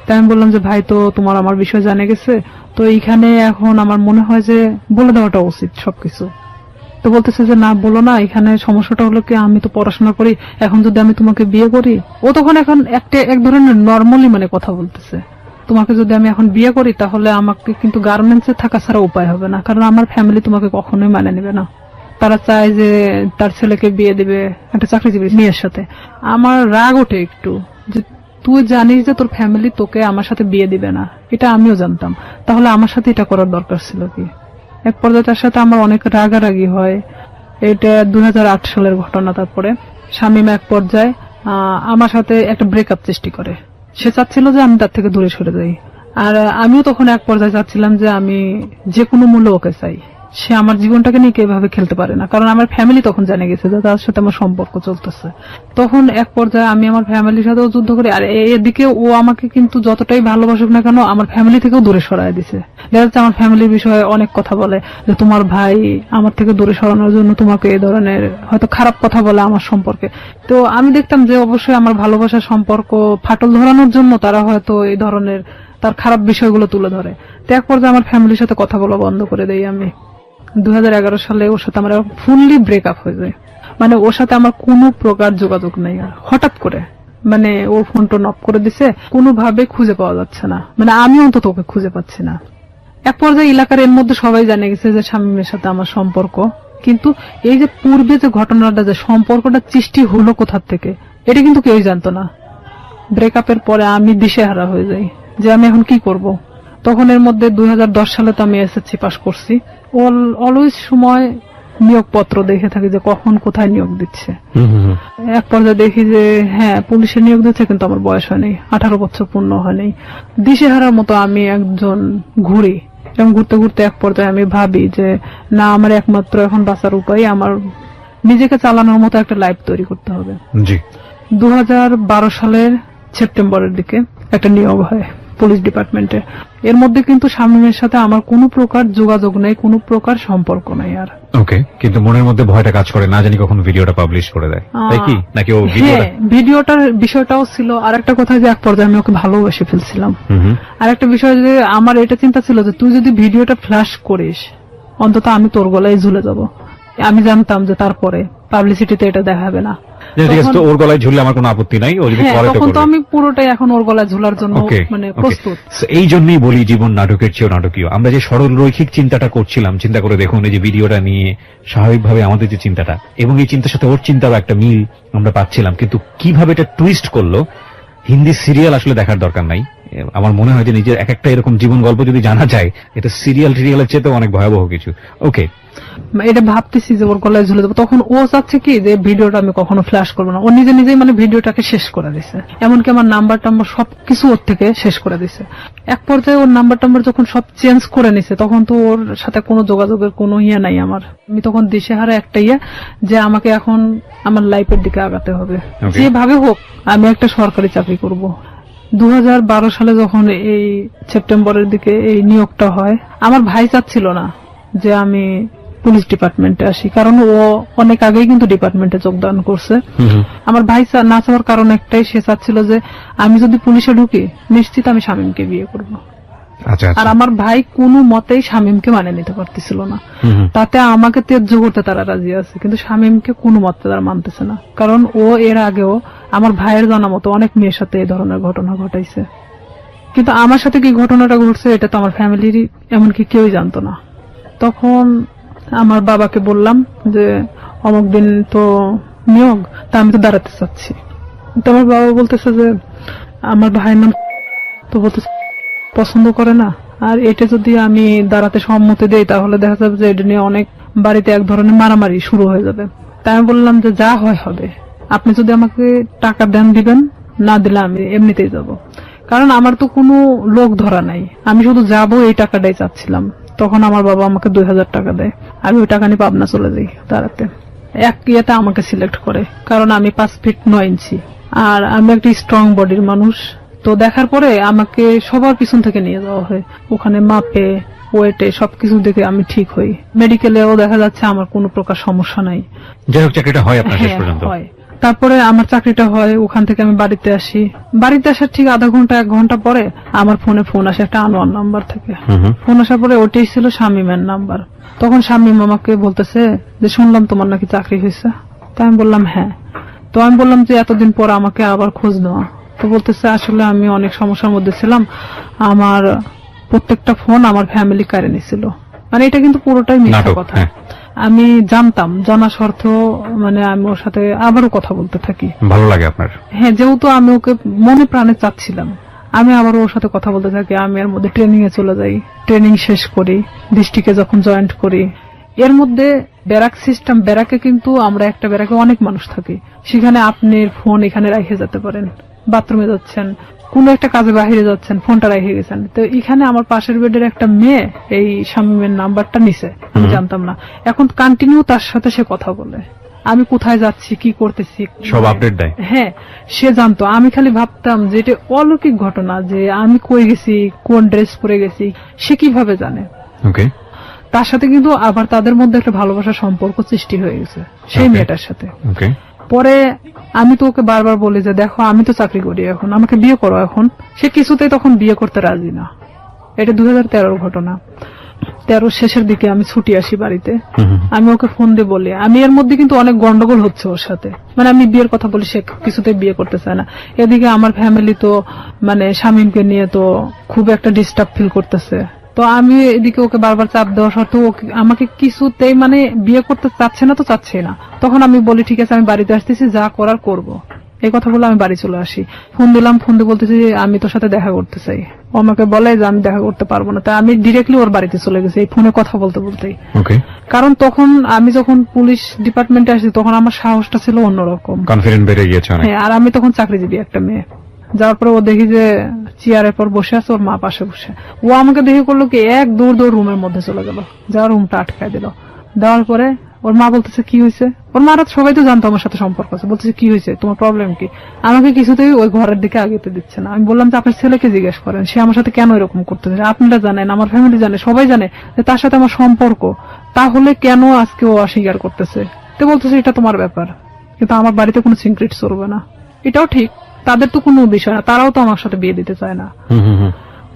তাই আমি বললাম যে ভাই তো তোমার আমার বিষয় জানে গেছে, তো এইখানে এখন আমার মনে হয় যে বলে দেওয়াটা উচিত সবকিছু। তো বলতেছে যে না বলো না, এখানে সমস্যাটা হলো কি আমি তো পড়াশোনা করি, এখন যদি আমি তোমাকে বিয়ে করি, ও তখন এখন এক ধরনের নর্মালি মানে কথা বলতেছে, তোমাকে যদি আমি এখন বিয়ে করি তাহলে আমাকে কিন্তু গার্মেন্টসে থাকা ছাড়া উপায় হবে না, কারণ আমার ফ্যামিলি তোমাকে কখনোই মানে নেবে না। তারা চায় যে তার ছেলেকে বিয়ে দিবে একটা চাকরিজীবী মেয়ের সাথে। আমার রাগ ওঠে একটু যে তুই জানিস যে তোর ফ্যামিলি তোকে আমার সাথে বিয়ে দিবে না, এটা আমিও জানতাম, তাহলে আমার সাথে এটা করার দরকার ছিল কি? এক পর্যায়ে তার সাথে আমার অনেক রাগারাগি হয়। এটা 2008 সালের ঘটনা। তারপরে শামীম এক পর্যায়ে আমার সাথে একটা ব্রেকআপ সৃষ্টি করে। সে চাচ্ছিল যে আমি তার থেকে দূরে সরে যাই, আর আমিও তখন এক পর্যায়ে চাচ্ছিলাম যে আমি যে কোনো মূল্যে ওকে চাই। সে আমার জীবনটাকে নিয়ে এভাবে খেলতে পারে না, কারণ আমার ফ্যামিলি তখন জেনে গেছে যে তার সাথে আমার সম্পর্ক চলতেছে। তখন এক পর্যায়ে আমি আমার ফ্যামিলির সাথেও যুদ্ধ করি, আর এদিকে ও আমাকে কিন্তু যতটাই ভালোবাসুক না কেন আমার ফ্যামিলি থেকেও দূরে সরায় দিছে। দেখা যাচ্ছে আমার ফ্যামিলির বিষয়ে অনেক কথা বলে যে তোমার ভাই আমার থেকে দূরে সরানোর জন্য তোমাকে এই ধরনের হয়তো খারাপ কথা বলে আমার সম্পর্কে। তো আমি দেখতাম যে অবশ্যই আমার ভালোবাসার সম্পর্ক ফাটল ধরানোর জন্য তারা হয়তো এই ধরনের তার খারাপ বিষয়গুলো তুলে ধরে। তো এক পর্যায়ে আমার ফ্যামিলির সাথে কথা বলা বন্ধ করে দেই আমি। 2011 সালে ওর সাথে আমার ফুললি ব্রেকআপ হয়ে যায়, মানে ওর সাথে আমার কোনো প্রকার যোগাযোগ নেই। হঠাৎ করে মানে ও ফোন টোন অফ করে দিছে, কোনোভাবে খুঁজে পাওয়া যাচ্ছে না, মানে আমি অন্তত ওকে খুঁজে পাচ্ছি না। এক পর্যায়ে এলাকার এর মধ্যে সবাই জানে গেছে যে শামীমের সাথে আমার সম্পর্ক, কিন্তু এই যে পূর্বে যে ঘটনাটা যে সম্পর্কটা সৃষ্টি হলো কোথা থেকে এটা কিন্তু কেউই জানতো না। ব্রেকআপের পরে আমি দিশেহারা হয়ে যাই যে আমি এখন কি করব। তখন এর মধ্যে 2010 সালে তো আমি এসএসসি পাস করছি। অলওয়েজ সময় নিয়োগপত্র দেখে থাকি যে কখন কোথায় নিয়োগ দিচ্ছে। হুম, হুম, হুম। এক পর্যায়ে দেখি যে হ্যাঁ পুলিশে নিয়োগ দিচ্ছে, কিন্তু আমার বয়স হয়নি, 18 বছর পূর্ণ হয়নি। দিশেহারার মতো আমি একজন ঘুরি, এবং ঘুরতে ঘুরতে এক পর্যায়ে আমি ভাবি যে না, আমার একমাত্র এখন বাঁচার উপায় আমার নিজেকে চালানোর মতো একটা লাইফ তৈরি করতে হবে। জি। 2012 সালের সেপ্টেম্বরের দিকে একটা নিয়োগ হয় পুলিশ ডিপার্টমেন্টে। এর মধ্যে কিন্তু শামীমের সাথে আমার কোনো প্রকার যোগাযোগ নেই, কোনো প্রকার সম্পর্ক নাই আর। ওকে, কিন্তু মনের মধ্যে ভয়টা কাজ করে, না জানি কখন ভিডিওটা পাবলিশ করে দেয়, তাই কি? নাকি ও ভিডিওটা? হ্যাঁ, ভিডিওটার বিষয়টাও ছিল। আর একটা কথা যে এক পর্যায়ে আমি ওকে ভালোবেসে ফেলছিলাম। হুম, হুম। আর একটা বিষয় যে আমার এটা চিন্তা ছিল যে তুই যদি ভিডিওটা ফ্ল্যাশ করিস, অন্তত আমি তোর গলায় ঝুলে যাব। আমি জানতাম যে তারপরে পাবলিসিটিতে এটা দেখাবে না। ঠিক আছে, তো ওর গলায় ঝুললে আমার কোনো আপত্তি নাই, ও যদি হ্যাঁ, করে তো তখন তো করবে। আমি পুরোটাই এখন ওর গলায় ঝুলার জন্য মানে প্রস্তুত। এই জন্যই বলি জীবন নাটকের চেয়েও নাটকীয়। আমরা যে সরল রৈখিক চিন্তাটা করছিলাম, চিন্তা করে দেখুন এই যে ভিডিওটা নিয়ে স্বাভাবিকভাবে আমাদের যে চিন্তাটা এবং এই চিন্তার সাথে ওর চিন্তারও একটা মিল আমরা পাচ্ছিলাম, কিন্তু কিভাবে এটা টুইস্ট করলো। হিন্দি সিরিয়াল আসলে দেখার দরকার নাই। আমার মনে হয় যে নিজের এক একটা এরকম জীবন গল্প যদি জানা যায়, এটা সিরিয়ালের চেয়ে অনেক ভয়াবহ কিছু। ওকে, এটা ভাবতেছি যে ওর গলায় ঝুলে দেবো, তখন ও চাচ্ছে কি যে ভিডিওটা আমি কখনো ফ্ল্যাশ করবো না। ও নিজে নিজেই মানে ভিডিওটাকে শেষ করে দিছে, এমনকি আমার নাম্বার টাম্বার সবকিছু ওর থেকে শেষ করে দিছে। এক পর্যায়ে ওর নাম্বার টাম্বার যখন সব চেঞ্জ করে নিছে, তখন তো ওর সাথে কোনো যোগাযোগের কোনো ইয়ে নাই আমার। আমি তখন দিশেহারা একটা ইয়ে যে আমাকে এখন আমার লাইফের দিকে আগাতে হবে, যেভাবে হোক আমি একটা সরকারি চাকরি করব। 2012 সালে যখন এই সেপ্টেম্বরের দিকে এই নিয়োগটা হয়, আমার ভাই চাচ্ছিল না যে আমি পুলিশ ডিপার্টমেন্টে আসি, কারণ ও অনেক আগেই কিন্তু ডিপার্টমেন্টে যোগদান করছে। আমার ভাই না চাওয়ার কারণ একটাই, সে চাচ্ছিল যে আমি যদি পুলিশে ঢুকি নিশ্চিত আমি শামীমকে বিয়ে করব। আর আমার ভাই কোনো মতেই শামীমকে মানে নিতে পারতেছিল না। তাতে আমাকে ত্যায্য করতে তারা রাজি আছে, কিন্তু শামীমকে কোনো মতে তারা মানতেছে না, কারণ ও এর আগেও আমার ভাইয়ের জানা মতো অনেক মেয়ের সাথে এই ধরনের ঘটনা ঘটাইছে। কিন্তু আমার সাথে কি ঘটনাটা ঘটছে এটা তো আমার ফ্যামিলির এমনকি কেউই জানতো না। তখন আমার বাবাকে বললাম যে অমুক দিন তো নিয়োগ, তা আমি তো দাঁড়াতে চাচ্ছি। তো আমার বাবা বলতেছে যে আমার ভাইয়ের নাম তো বলতেছে পছন্দ করে না, আর এটা যদি আমি দাঁড়াতে সম্মতি দেই তাহলে দেখা যাবে যে এটা নিয়ে অনেক বাড়িতে এক ধরনের মারামারি শুরু হয়ে যাবে। তাই আমি বললাম যে যা হয় হবে, আপনি যদি আমাকে টাকা দেন দিবেন, না দিলে আমি এমনিতেই যাব, কারণ আমার তো কোনো লোক ধরা নাই, আমি শুধু যাবো এই টাকাটাই চাচ্ছিলাম। তখন আমার বাবা আমাকে 2000 টাকা দেয়, আমি ওই টাকা নিয়ে পাবনা চলে যাই দাঁড়াতে। এক ইয়েতে আমাকে সিলেক্ট করে, কারণ আমি 5 ফিট 9 ইঞ্চি আর আমি একটা স্ট্রং বডির মানুষ। তো দেখার পরে আমাকে সবার পিছন থেকে নিয়ে যাওয়া হয়, ওখানে মাপে ওয়েটে সবকিছু দেখে আমি ঠিক হই। মেডিকেলেও দেখা যাচ্ছে আমার কোনো প্রকার সমস্যা নাই। যাই হোক, চাকরিটা হয় আপনার শেষ পর্যন্ত? হয়। তারপরে আমার চাকরিটা হয়, ওখান থেকে আমি বাড়িতে আসি। বাড়িতে আসার ঠিক আধা ঘন্টা 1 ঘন্টা পরে আমার ফোনে ফোন আসে একটা আনোয়ার নাম্বার থেকে। ফোন আসার পরে ওটাই ছিল শামীমের নাম্বার। তখন শামীম আমাকে বলতেছে যে শুনলাম তোমার নাকি চাকরি হয়েছে। তো আমি বললাম হ্যাঁ। তো আমি বললাম যে এতদিন পর আমাকে আবার খোঁজ নেওয়া। তো বলতেছে আসলে আমি অনেক সমস্যার মধ্যে ছিলাম, আমার প্রত্যেকটা ফোন আমার ফ্যামিলি কেড়ে নিছিল। মানে এটা কিন্তু পুরোটাই মিথ্যা কথা। আমি জানতাম, জানা সত্ত্বেও মানে আমি ওর সাথে আবারও কথা বলতে থাকি। ভালো লাগে আপনার? হ্যাঁ, যেহেতু আমি ওকে মনে প্রাণে চাচ্ছিলাম, আমি আবার ওর সাথে কথা বলতে থাকি। আমি এর মধ্যে ট্রেনিং এ চলে যাই, ট্রেনিং শেষ করি, ডিস্ট্রিক্টে যখন জয়েন্ট করি। এর মধ্যে ব্যারাক সিস্টেম, ব্যারাকে কিন্তু আমরা একটা ব্যারাকে অনেক মানুষ থাকি, সেখানে আপনি ফোন এখানে রেখে যেতে পারেন, বাথরুমে যাচ্ছেন, কোন একটা কাজে বাহিরে যাচ্ছেন, ফোনটা রেখে গেছেন। তো এখানে আমার পাশের বেডের একটা মেয়ে এই শামীমের নাম্বারটা নিছে, আমি জানতাম না। এখন কন্টিনিউ তার সাথে সে কথা বলে, আমি কোথায় যাচ্ছি, কি করতেছি সব আপডেট দেয়। হ্যাঁ, সে জানতো। আমি খালি ভাবতাম যে এটা অলৌকিক ঘটনা, যে আমি কই গেছি, কোন ড্রেস পরে গেছি, সে কিভাবে জানে। ওকে। তার সাথে কিন্তু আবার তাদের মধ্যে একটা ভালোবাসার সম্পর্ক সৃষ্টি হয়ে গেছে সেই মেয়েটার সাথে। ওকে। পরে আমি তো ওকে বারবার বলি যে দেখো আমি তো চাকরি করি, এখন আমাকে বিয়ে করো। এখন সে কিছুতেই তখন বিয়ে করতে রাজি না। এটা 2013 ঘটনা। 13 শেষের দিকে আমি ছুটি আসি বাড়িতে, আমি ওকে ফোন দিয়ে বলি, আমি এর মধ্যে কিন্তু অনেক গন্ডগোল হচ্ছে ওর সাথে, মানে আমি বিয়ের কথা বলি, সে কিছুতেই বিয়ে করতে চায় না। এদিকে আমার ফ্যামিলি তো মানে শামীমকে নিয়ে তো খুব একটা ডিস্টার্ব ফিল করতেছে। তো আমি এদিকে ওকে বারবার চাপ দেওয়া সত্ত্বেও আমাকে কিছুতেই মানে বিয়ে করতে চাচ্ছে না, তো চাচ্ছে না। তখন আমি বলি ঠিক আছে আমি বাড়িতে আসতেছি, যা করার করব। এই কথা বলে আমি বাড়ি চলে আসি। ফোন দিলাম, ফোন দিয়ে বলতেছি যে আমি তোর সাথে দেখা করতে চাই। ও আমাকে বলে যে আমি দেখা করতে পারবো না, তাই আমি ডিরেক্টলি ওর বাড়িতে চলে গেছি এই ফোনে কথা বলতে বলতেই। কারণ তখন আমি যখন পুলিশ ডিপার্টমেন্টে আসি তখন আমার সাহসটা ছিল অন্যরকম, কনফিডেন্স বেড়ে গিয়েছে অনেক। হ্যাঁ, আর আমি তখন চাকরিজীবী একটা মেয়ে। যাওয়ার পরে ও দেখি যে চেয়ারের পর বসে আছে, ওর মা পাশে বসে। ও আমাকে দেখে করলো কি, এক দৌড় রুমের মধ্যে চলে গেল, যাওয়ার রুমটা আটকায় দিল। দেওয়ার পরে ওর মা বলতেছে কি হয়েছে, ওর মারা সবাই তো জানতো আমার সাথে সম্পর্ক আছে, বলতেছে কি হয়েছে, তোমার প্রবলেম কি। আমাকে কিছুতেই ওই ঘরের দিকে আগেতে দিচ্ছে না। আমি বললাম যে আপনার ছেলেকে জিজ্ঞেস করেন, সে আমার সাথে কেন এরকম করতেছে। আপনারা জানেন, আমার ফ্যামিলি জানে, সবাই জানে যে তার সাথে আমার সম্পর্ক, তাহলে কেন আজকে ও অস্বীকার করতেছে। তো বলতেছে এটা তোমার ব্যাপার, কিন্তু আমার বাড়িতে কোনো সিক্রেট চলবে না। এটাও ঠিক, তাদের তো কোনো বিষয় না, তারাও তো আমার সাথে বিয়ে দিতে চায় না।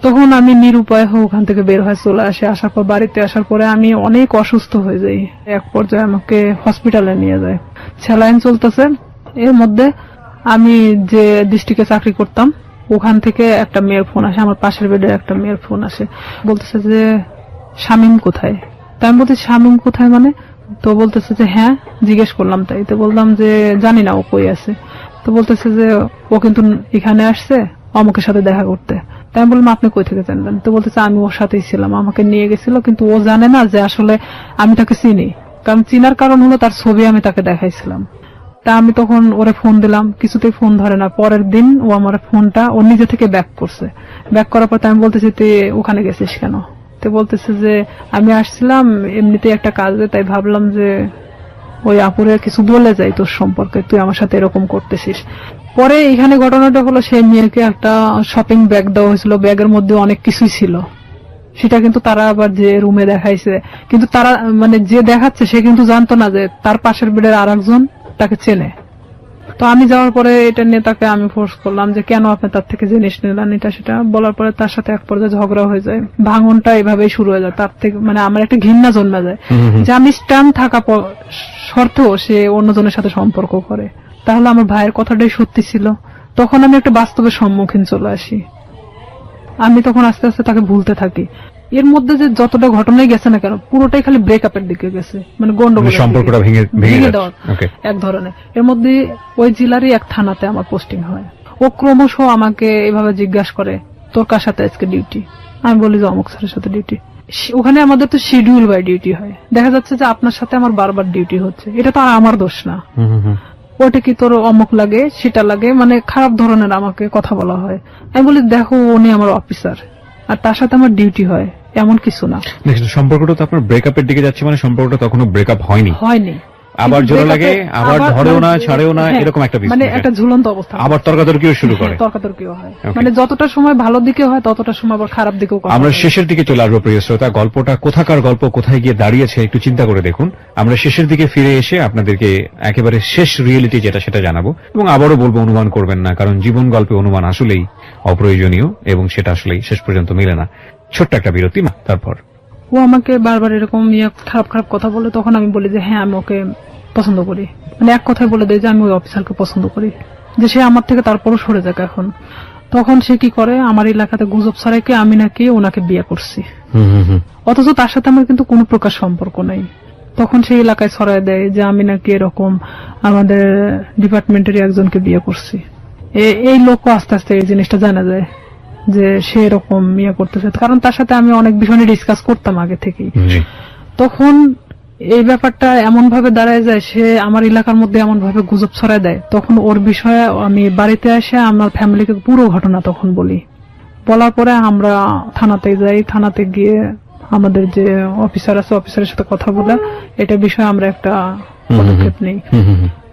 তখন আমি নিরুপায় হয়ে ওখান থেকে বের হয়ে চলে আসি। আসার পর বাড়িতে আসার পরে আমি অনেক অসুস্থ হয়ে যাই। এক পর্যায়ে আমাকে হসপিটালে নিয়ে যায়, স্যালাইন চলতেছে। এর মধ্যে আমি যে ডিস্ট্রিক্টে চাকরি করতাম ওখান থেকে একটা মেয়ের ফোন আসে, আমার পাশের বেডে একটা মেয়ের ফোন আসে, বলতেছে যে শামীম কোথায়। তাই আমি বলছি শামীম কোথায় মানে? তো বলতেছে যে হ্যাঁ, জিজ্ঞেস করলাম। তাই তো বললাম যে জানি না ও কই আছে। তো বলতেছে যে ও কিন্তু এখানে আসছে অমুকের সাথে দেখা করতে। তাই আমি বললাম আপনি কই থেকে জানলেন? তো বলতেছে আমি ওর সাথেই ছিলাম, আমাকে নিয়ে গেছিল, কিন্তু ও জানে না যে আসলে আমি তাকে চিনি। কারণ চিনার কারণ হলো তার ছবি আমি তাকে দেখাইছিলাম। তা আমি তখন ওরে ফোন দিলাম, কিছুতেই ফোন ধরে না। পরের দিন ও আমার ফোনটা ও নিজে থেকে ব্যাক করছে। ব্যাক করার পর আমি বলতেছি তুই ওখানে গেছিস কেন? তো বলতেছে যে আমি আসছিলাম এমনিতেই একটা কাজে, তাই ভাবলাম যে ওই আপুরে কিছু বলে যাই তোর সম্পর্কে, তুই আমার সাথে এরকম করতেছিস। পরে এখানে ঘটনাটা হলো, সেই মেয়েকে একটা শপিং ব্যাগ দেওয়া হয়েছিল, ব্যাগের মধ্যে অনেক কিছুই ছিল। সেটা কিন্তু তারা আবার যে রুমে দেখাইছে, কিন্তু তারা মানে যে দেখাচ্ছে সে কিন্তু জানতো না যে তার পাশের বেডের আর একজন তাকে চেনে। তো আমি যাওয়ার পরে এটা নিয়ে তাকে আমি ফোর্স করলাম যে কেন আপনি তার থেকে জিনিস নিলেন, এটা সেটা বলার পরে তার সাথে এক পর্যায়ে ঝগড়া হয়ে যায়, ভাঙনটা এভাবেই শুরু হয়ে যায়। তার থেকে মানে আমার একটা ঘৃণা জন্মে যায় যে আমি স্ট্যান্ড থাকা শর্তেও সে অন্যজনের সাথে সম্পর্ক করে। তাহলে আমার ভাইয়ের কথাটাই সত্যি ছিল। তখন আমি একটা বাস্তবের সম্মুখীন চলে আসি। আমি তখন আস্তে আস্তে তাকে ভুলতে থাকি। এর মধ্যে যে যতটা ঘটনাই গেছে না কেন, পুরোটাই খালি ব্রেকআপের দিকে গেছে, মানে গন্ডগোল, সম্পর্কটা ভেঙে দেওয়া এক ধরনের। এর মধ্যে ওই জেলারই এক থানাতে আমার পোস্টিং হয়। ও ক্রমশ আমাকে এভাবে জিজ্ঞাসা করে তোর কার সাথে আজকে ডিউটি। আমি বলি যে অমুক স্যারের সাথে ডিউটি। ওখানে আমাদের তো শিডিউল বাই ডিউটি হয়, দেখা যাচ্ছে যে আপনার সাথে আমার বারবার ডিউটি হচ্ছে, এটা তো আমার দোষ না। ওটা কি তোর অমুক লাগে সেটা লাগে, মানে খারাপ ধরনের আমাকে কথা বলা হয়। আমি বলি দেখো উনি আমার অফিসার আর তার সাথে আমার ডিউটি হয়, এমন কিছু না। সম্পর্কটা তো আপনার ব্রেকআপের দিকে যাচ্ছে, মানে সম্পর্কটা তখনো ব্রেকআপ হয়নি। আবার জোড়া লাগে, আবার ধরেও না ছাড়েও না, এরকম একটা বিষয়, মানে একটা ঝুলন্ত অবস্থা। আবার তর্কাতর্কিও শুরু করে, তর্কাতর্কিও হয়, মানে যতটা সময় ভালো দিকে হয় ততটা সময় আবার খারাপ দিকেও। আমরা শেষের দিকে চলে আসবো প্রিয় শ্রোতা। গল্পটা কোথাকার গল্প, কোথায় গিয়ে দাঁড়িয়েছে একটু চিন্তা করে দেখুন। আমরা শেষের দিকে ফিরে এসে আপনাদেরকে একেবারে শেষ রিয়েলিটি যেটা সেটা জানাবো, এবং আবারও বলবো অনুমান করবেন না, কারণ জীবন গল্পে অনুমান আসলেই অপ্রয়োজনীয় এবং সেটা আসলেই শেষ পর্যন্ত মেলে না। ছোট্ট একটা বিরতি, তারপর ও আমাকে বারবার এরকম খারাপ খারাপ কথা বলে। তখন আমি বলি যে হ্যাঁ আমি ওকে পছন্দ করি, মানে এক কথায় বলে দেয় যে আমি ওই অফিসারকে পছন্দ করি, যে সে আমার থেকে তারপরও সরে যাক এখন। তখন সে কি করে, আমার এলাকাতে গুজব ছড়াইকে আমি নাকি ওনাকে বিয়ে করছি, অথচ তার সাথে আমার কিন্তু কোনো প্রকার সম্পর্ক নাই। তখন সেই এলাকায় ছড়াই দেয় যে আমি নাকি এরকম আমাদের ডিপার্টমেন্টের একজনকে বিয়ে করছি। এই লোকও আস্তে আস্তে এই জিনিসটা জানা যায় যে সে এরকম ইয়ে করতেছে, কারণ তার সাথে আমি অনেক বিষয় নিয়ে ডিসকাস করতাম আগে থেকেই। তখন এই ব্যাপারটা এমন ভাবে দাঁড়ায় যায়, সে আমার এলাকার মধ্যে এমন ভাবে গুজব ছড়ায় দেয়। তখন ওর বিষয়ে আমি বাড়িতে এসে আমার ফ্যামিলিকে পুরো ঘটনা তখন বলি। বলার পরে আমরা থানাতে যাই, থানাতে গিয়ে আমাদের যে অফিসার আছে অফিসারের সাথে কথা বলে এটা বিষয়ে আমরা একটা পদক্ষেপ নেই।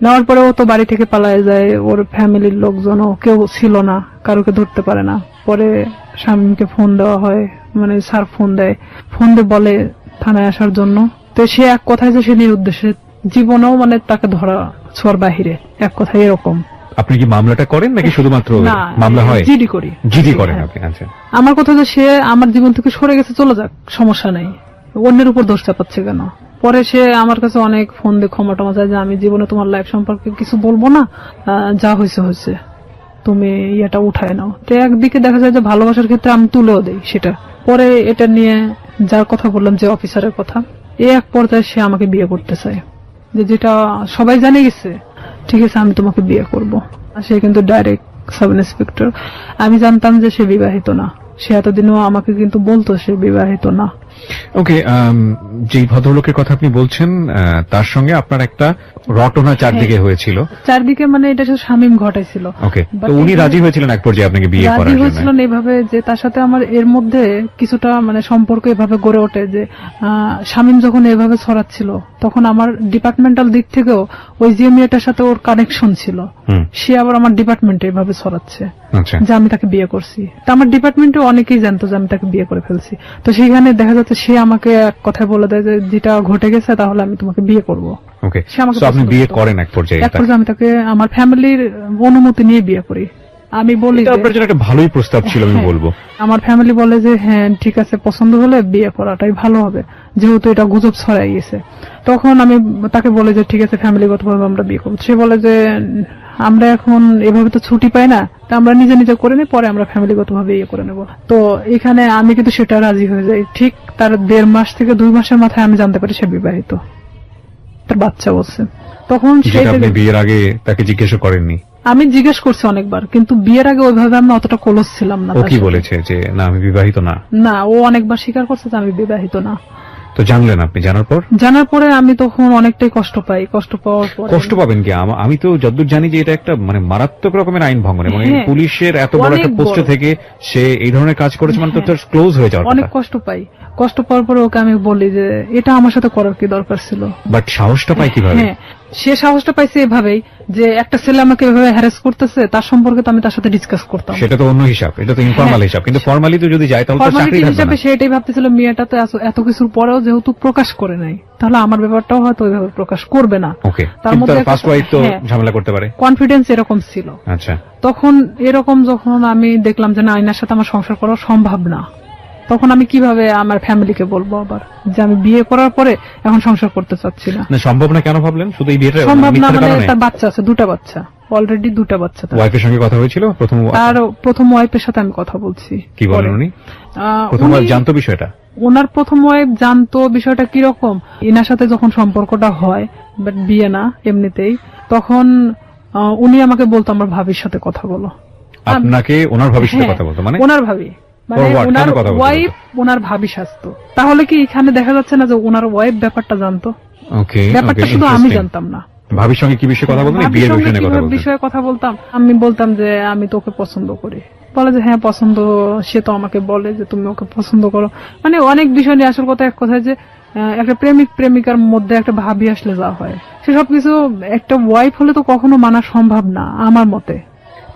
নেওয়ার পরে ও তো বাড়ি থেকে পালায় যায়, ওর ফ্যামিলির লোকজনও কেউ ছিল না, কারোকে ধরতে পারে না। পরে শামীমকে ফোন দেওয়া হয়, মানে স্যার ফোন দেয়, ফোন দিয়ে বলে থানায় আসার জন্য। তো সে এক কথায় যে সে নিরুদ্দেশে, জীবনেও মানে তাকে ধরা ছোঁয়ার বাহিরে, এক কথায় এরকম। আপনি কি মামলাটা করেন নাকি শুধুমাত্র মামলা হয়? জিডি করি। জিডি করেন আপনি? আচ্ছা। আমার কথা যে সে আমার জীবন থেকে সরে গেছে, চলে যাক, সমস্যা নেই, অন্যের উপর দোষ চাপাচ্ছে কেন? পরে সে আমার কাছে অনেক ফোন দিয়ে ক্ষমা টমা চায় যে আমি জীবনে তোমার লাইফ সম্পর্কে কিছু বলবো না, যা হয়েছে হয়েছে, তুমি এটা উঠায় নাও। তো একদিকে দেখা যায় যে ভালোবাসার ক্ষেত্রে আমি তুলেও দেই সেটা। পরে এটা নিয়ে যার কথা বললাম, যে অফিসারের কথা, এক পর্যায়ে সে আমাকে বিয়ে করতে চায়, যেটা সবাই জানে গেছে, ঠিক আছে আমি তোমাকে বিয়ে করব। সে কিন্তু ডাইরেক্ট সাব ইন্সপেক্টর। আমি জানতাম যে সে বিবাহিত না, সে এতদিনও আমাকে কিন্তু বলতো সে বিবাহিত না। ওকে, যেই ভদ্রলোকের কথা আপনি বলছেন তার সঙ্গে আপনার একটা রটনা চারদিকে হয়েছিল। চারদিকে মানে এটা শুধু শামীম ঘটাইছিল। ওকে, But তো উনি রাজি হয়েছিলেন এক পর্যায়ে আপনাকে বিয়ে করার রাজি জন্য? হয়েছিলেন এইভাবে যে তার সাথে আমার এর মধ্যে কিছুটা মানে সম্পর্ক এভাবে গড়ে ওঠে যে শামীম যখন এভাবে ছড়াচ্ছিল তখন আমার ডিপার্টমেন্টাল দিক থেকেও ওই যে মেয়েটার সাথে ওর কানেকশন ছিল, সে আবার আমার ডিপার্টমেন্টে এভাবে ছড়াচ্ছে আচ্ছা, যে আমি তাকে বিয়ে করছি। তো আমার ডিপার্টমেন্টে অনেকেই জানতো যে আমি তাকে বিয়ে করে ফেলছি। তো সেখানে দেখা যাচ্ছে সে আমাকে এক কথায় বলে দেয় যে যেটা ঘটে গেছে তাহলে আমি তোমাকে বিয়ে করব। ওকে, সে আমাকে তো আপনি পছন্দ বিয়ে করতো। করেন এক পর্যায়ে? এক পর্যায়ে আমি তাকে আমার ফ্যামিলির অনুমতি নিয়ে বিয়ে করি। আমি বলি এটা যে আপনার জন্য একটা ভালোই প্রস্তাব ছিল আমি হ্যাঁ, বলবো। আমার ফ্যামিলি বলে যে হ্যাঁ ঠিক আছে, পছন্দ হলে বিয়ে করাটাই ভালো হবে, যেহেতু এটা গুজব ছড়াই গেছে। তখন আমি তাকে বলে যে ঠিক আছে ফ্যামিলিগতভাবে আমরা বিয়ে করবো। সে বলে যে আমরা এখন এভাবে তো ছুটি পাই না, তা আমরা নিজে নিজে করে নিই, পরে আমরা ফ্যামিলিগতভাবে ইয়ে করে নেব। তো এখানে আমি কিন্তু সেটা রাজি হয়ে যাই। ঠিক তার 1.5 মাস থেকে 2 মাসের মাথায় আমি জানতে পারি সে বিবাহিত, তার বাচ্চা বলছে। তখন সেই যেটা আপনি বিয়ের আগে তাকে জিজ্ঞেস করেননি? আমি জিজ্ঞেস করছি অনেকবার, কিন্তু বিয়ের আগে ওইভাবে আমি অতটা ক্লোজ ছিলাম না। ও তার কি সাথে। বলেছে যে না আমি বিবাহিত না? না, ও অনেকবার স্বীকার করছে যে আমি বিবাহিত না। তো জানলেন আপনি, জানার পর? জানার পরে আমি তখন অনেকটাই কষ্ট পাই। কষ্ট পাওয়ার পরে কষ্ট পাবেন কি? আমি তো যতদূর জানি যে এটা একটা মানে মারাত্মক রকমের আইন ভঙ্গন, এবং হ্যাঁ, পুলিশের এত বড় একটা অনেক পোস্টে বড়। থেকে সে এই ধরনের কাজ করেছে মানে তো হ্যাঁ, তার ক্লোজ হয়ে যাওয়ার অনেক কথা। কষ্ট পাই। কষ্ট পাওয়ার পরে ওকে আমি বলি যে এটা আমার সাথে করার কি দরকার ছিল। বাট সাহসটা পাই কিভাবে? হ্যাঁ, সে সাহসটা পাইছে এভাবেই যে একটা ছেলে আমাকে এভাবে হ্যারাস করতেছে, তার সম্পর্কে তো আমি তার সাথে ডিসকাস করতাম। সেটা তো অন্য হিসাব, এটা তো ইনফর্মাল হিসাব। কিন্তু ফর্মালি তো যদি যায় তাহলে তো চাকরি ফর্মালিটি থাকবে হিসাবে না। সে এটাই ভাবতেছিল মেয়েটা তো এত কিছুর পরেও যেহেতু প্রকাশ করে নাই, তাহলে আমার ব্যাপারটাও হয়তো ওইভাবে প্রকাশ করবে না। ওকে, তার কিন্তু মধ্যে তার ফার্স্ট ওয়াইফ তো হ্যাঁ, ঝামেলা করতে পারে। কনফিডেন্স এরকম ছিল। আচ্ছা, তখন এরকম যখন আমি দেখলাম যে না, আইনার সাথে আমার সংসার করা সম্ভব না, তখন আমি কিভাবে আমার ফ্যামিলিকে বলবো আবার যে আমি বিয়ে করার পরে এখন সংসার করতে চাচ্ছি না। না সম্ভব না কেন ভাবলেন? শুধু এই বিয়েটা সম্ভব না মিথ্যার মানে কারণে? তার বাচ্চা আছে, 2টা বাচ্চা, অলরেডি 2টা বাচ্চা তার। ওয়াইফের সঙ্গে কথা হয়েছিল প্রথম? তার প্রথম ওয়াইফের সাথে আমি কথা বলছি। কি বলেন উনি? প্রথম উনি- ওয়াইফ জানতো বিষয়টা? ওনার প্রথম ওয়াইফ জানতো বিষয়টা কিরকম। এনার সাথে যখন সম্পর্কটা হয়, বাট বিয়ে না এমনিতেই, তখন উনি আমাকে বলতো আমার ভাবির সাথে কথা বলো। আপনাকে ওনার ভাবির সাথে হ্যাঁ, কথা বলতো? মানে ওনার ভাবি মানে Forward, ওনার কেন কথা বলতে ওয়াইফ ওনার ভাবি সাজতো। তাহলে কি এখানে দেখা যাচ্ছে না যে ওনার ওয়াইফ ব্যাপারটা জানতো? ওকে, ব্যাপারটা শুধু আমি জানতাম না। ভাবির সঙ্গে কি বিষয়ে কথা বলতেন? ভাবির বিয়ের সঙ্গে বিষয়ে কথা কিভাবে বলতেন? বিষয়ে কথা বলতাম, আমি বলতাম যে আমি তোকে পছন্দ করি। বলে যে হ্যাঁ পছন্দ, সে তো আমাকে বলে যে তুমি ওকে পছন্দ করো। মানে অনেক বিষয় নিয়ে, আসল কথা এক কথায় যে একটা প্রেমিক প্রেমিকার মধ্যে একটা ভাবি আসলে যা হয়, সে সবকিছু একটা ওয়াইফ হলে তো কখনো মানা সম্ভব না আমার মতে।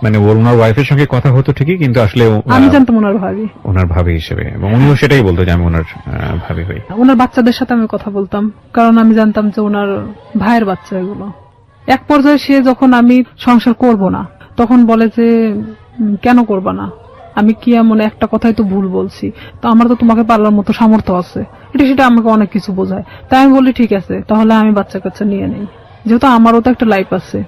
মানে ওনার ওয়াইফের সঙ্গে কথা হতো ঠিকই, কিন্তু আসলে আমি জানতাম ওনার ভাবি, ওনার ভাবি হিসেবে, এবং উনিও সেটাই বলতো যে আমি ওনার ভাবি হই। ওনার বাচ্চাদের সাথে আমি কথা বলতাম, কারণ আমি জানতাম যে ওনার ভাইয়ের বাচ্চা এগুলো। এক পর্যায়ে সে যখন আমি সংসার করব না, তখন বলে যে কেন করবা না, আমি কি এমন একটা কথাই তো ভুল বলছি, তো আমার তো তোমাকে পারলার মতো সামর্থ্য আছে, এটা সেটা আমাকে অনেক কিছু বোঝায়। তাই আমি বলি ঠিক আছে, তাহলে আমি বাচ্চা কাচ্চা নিয়ে নেই, যেহেতু আমারও তো একটা লাইফ আছে।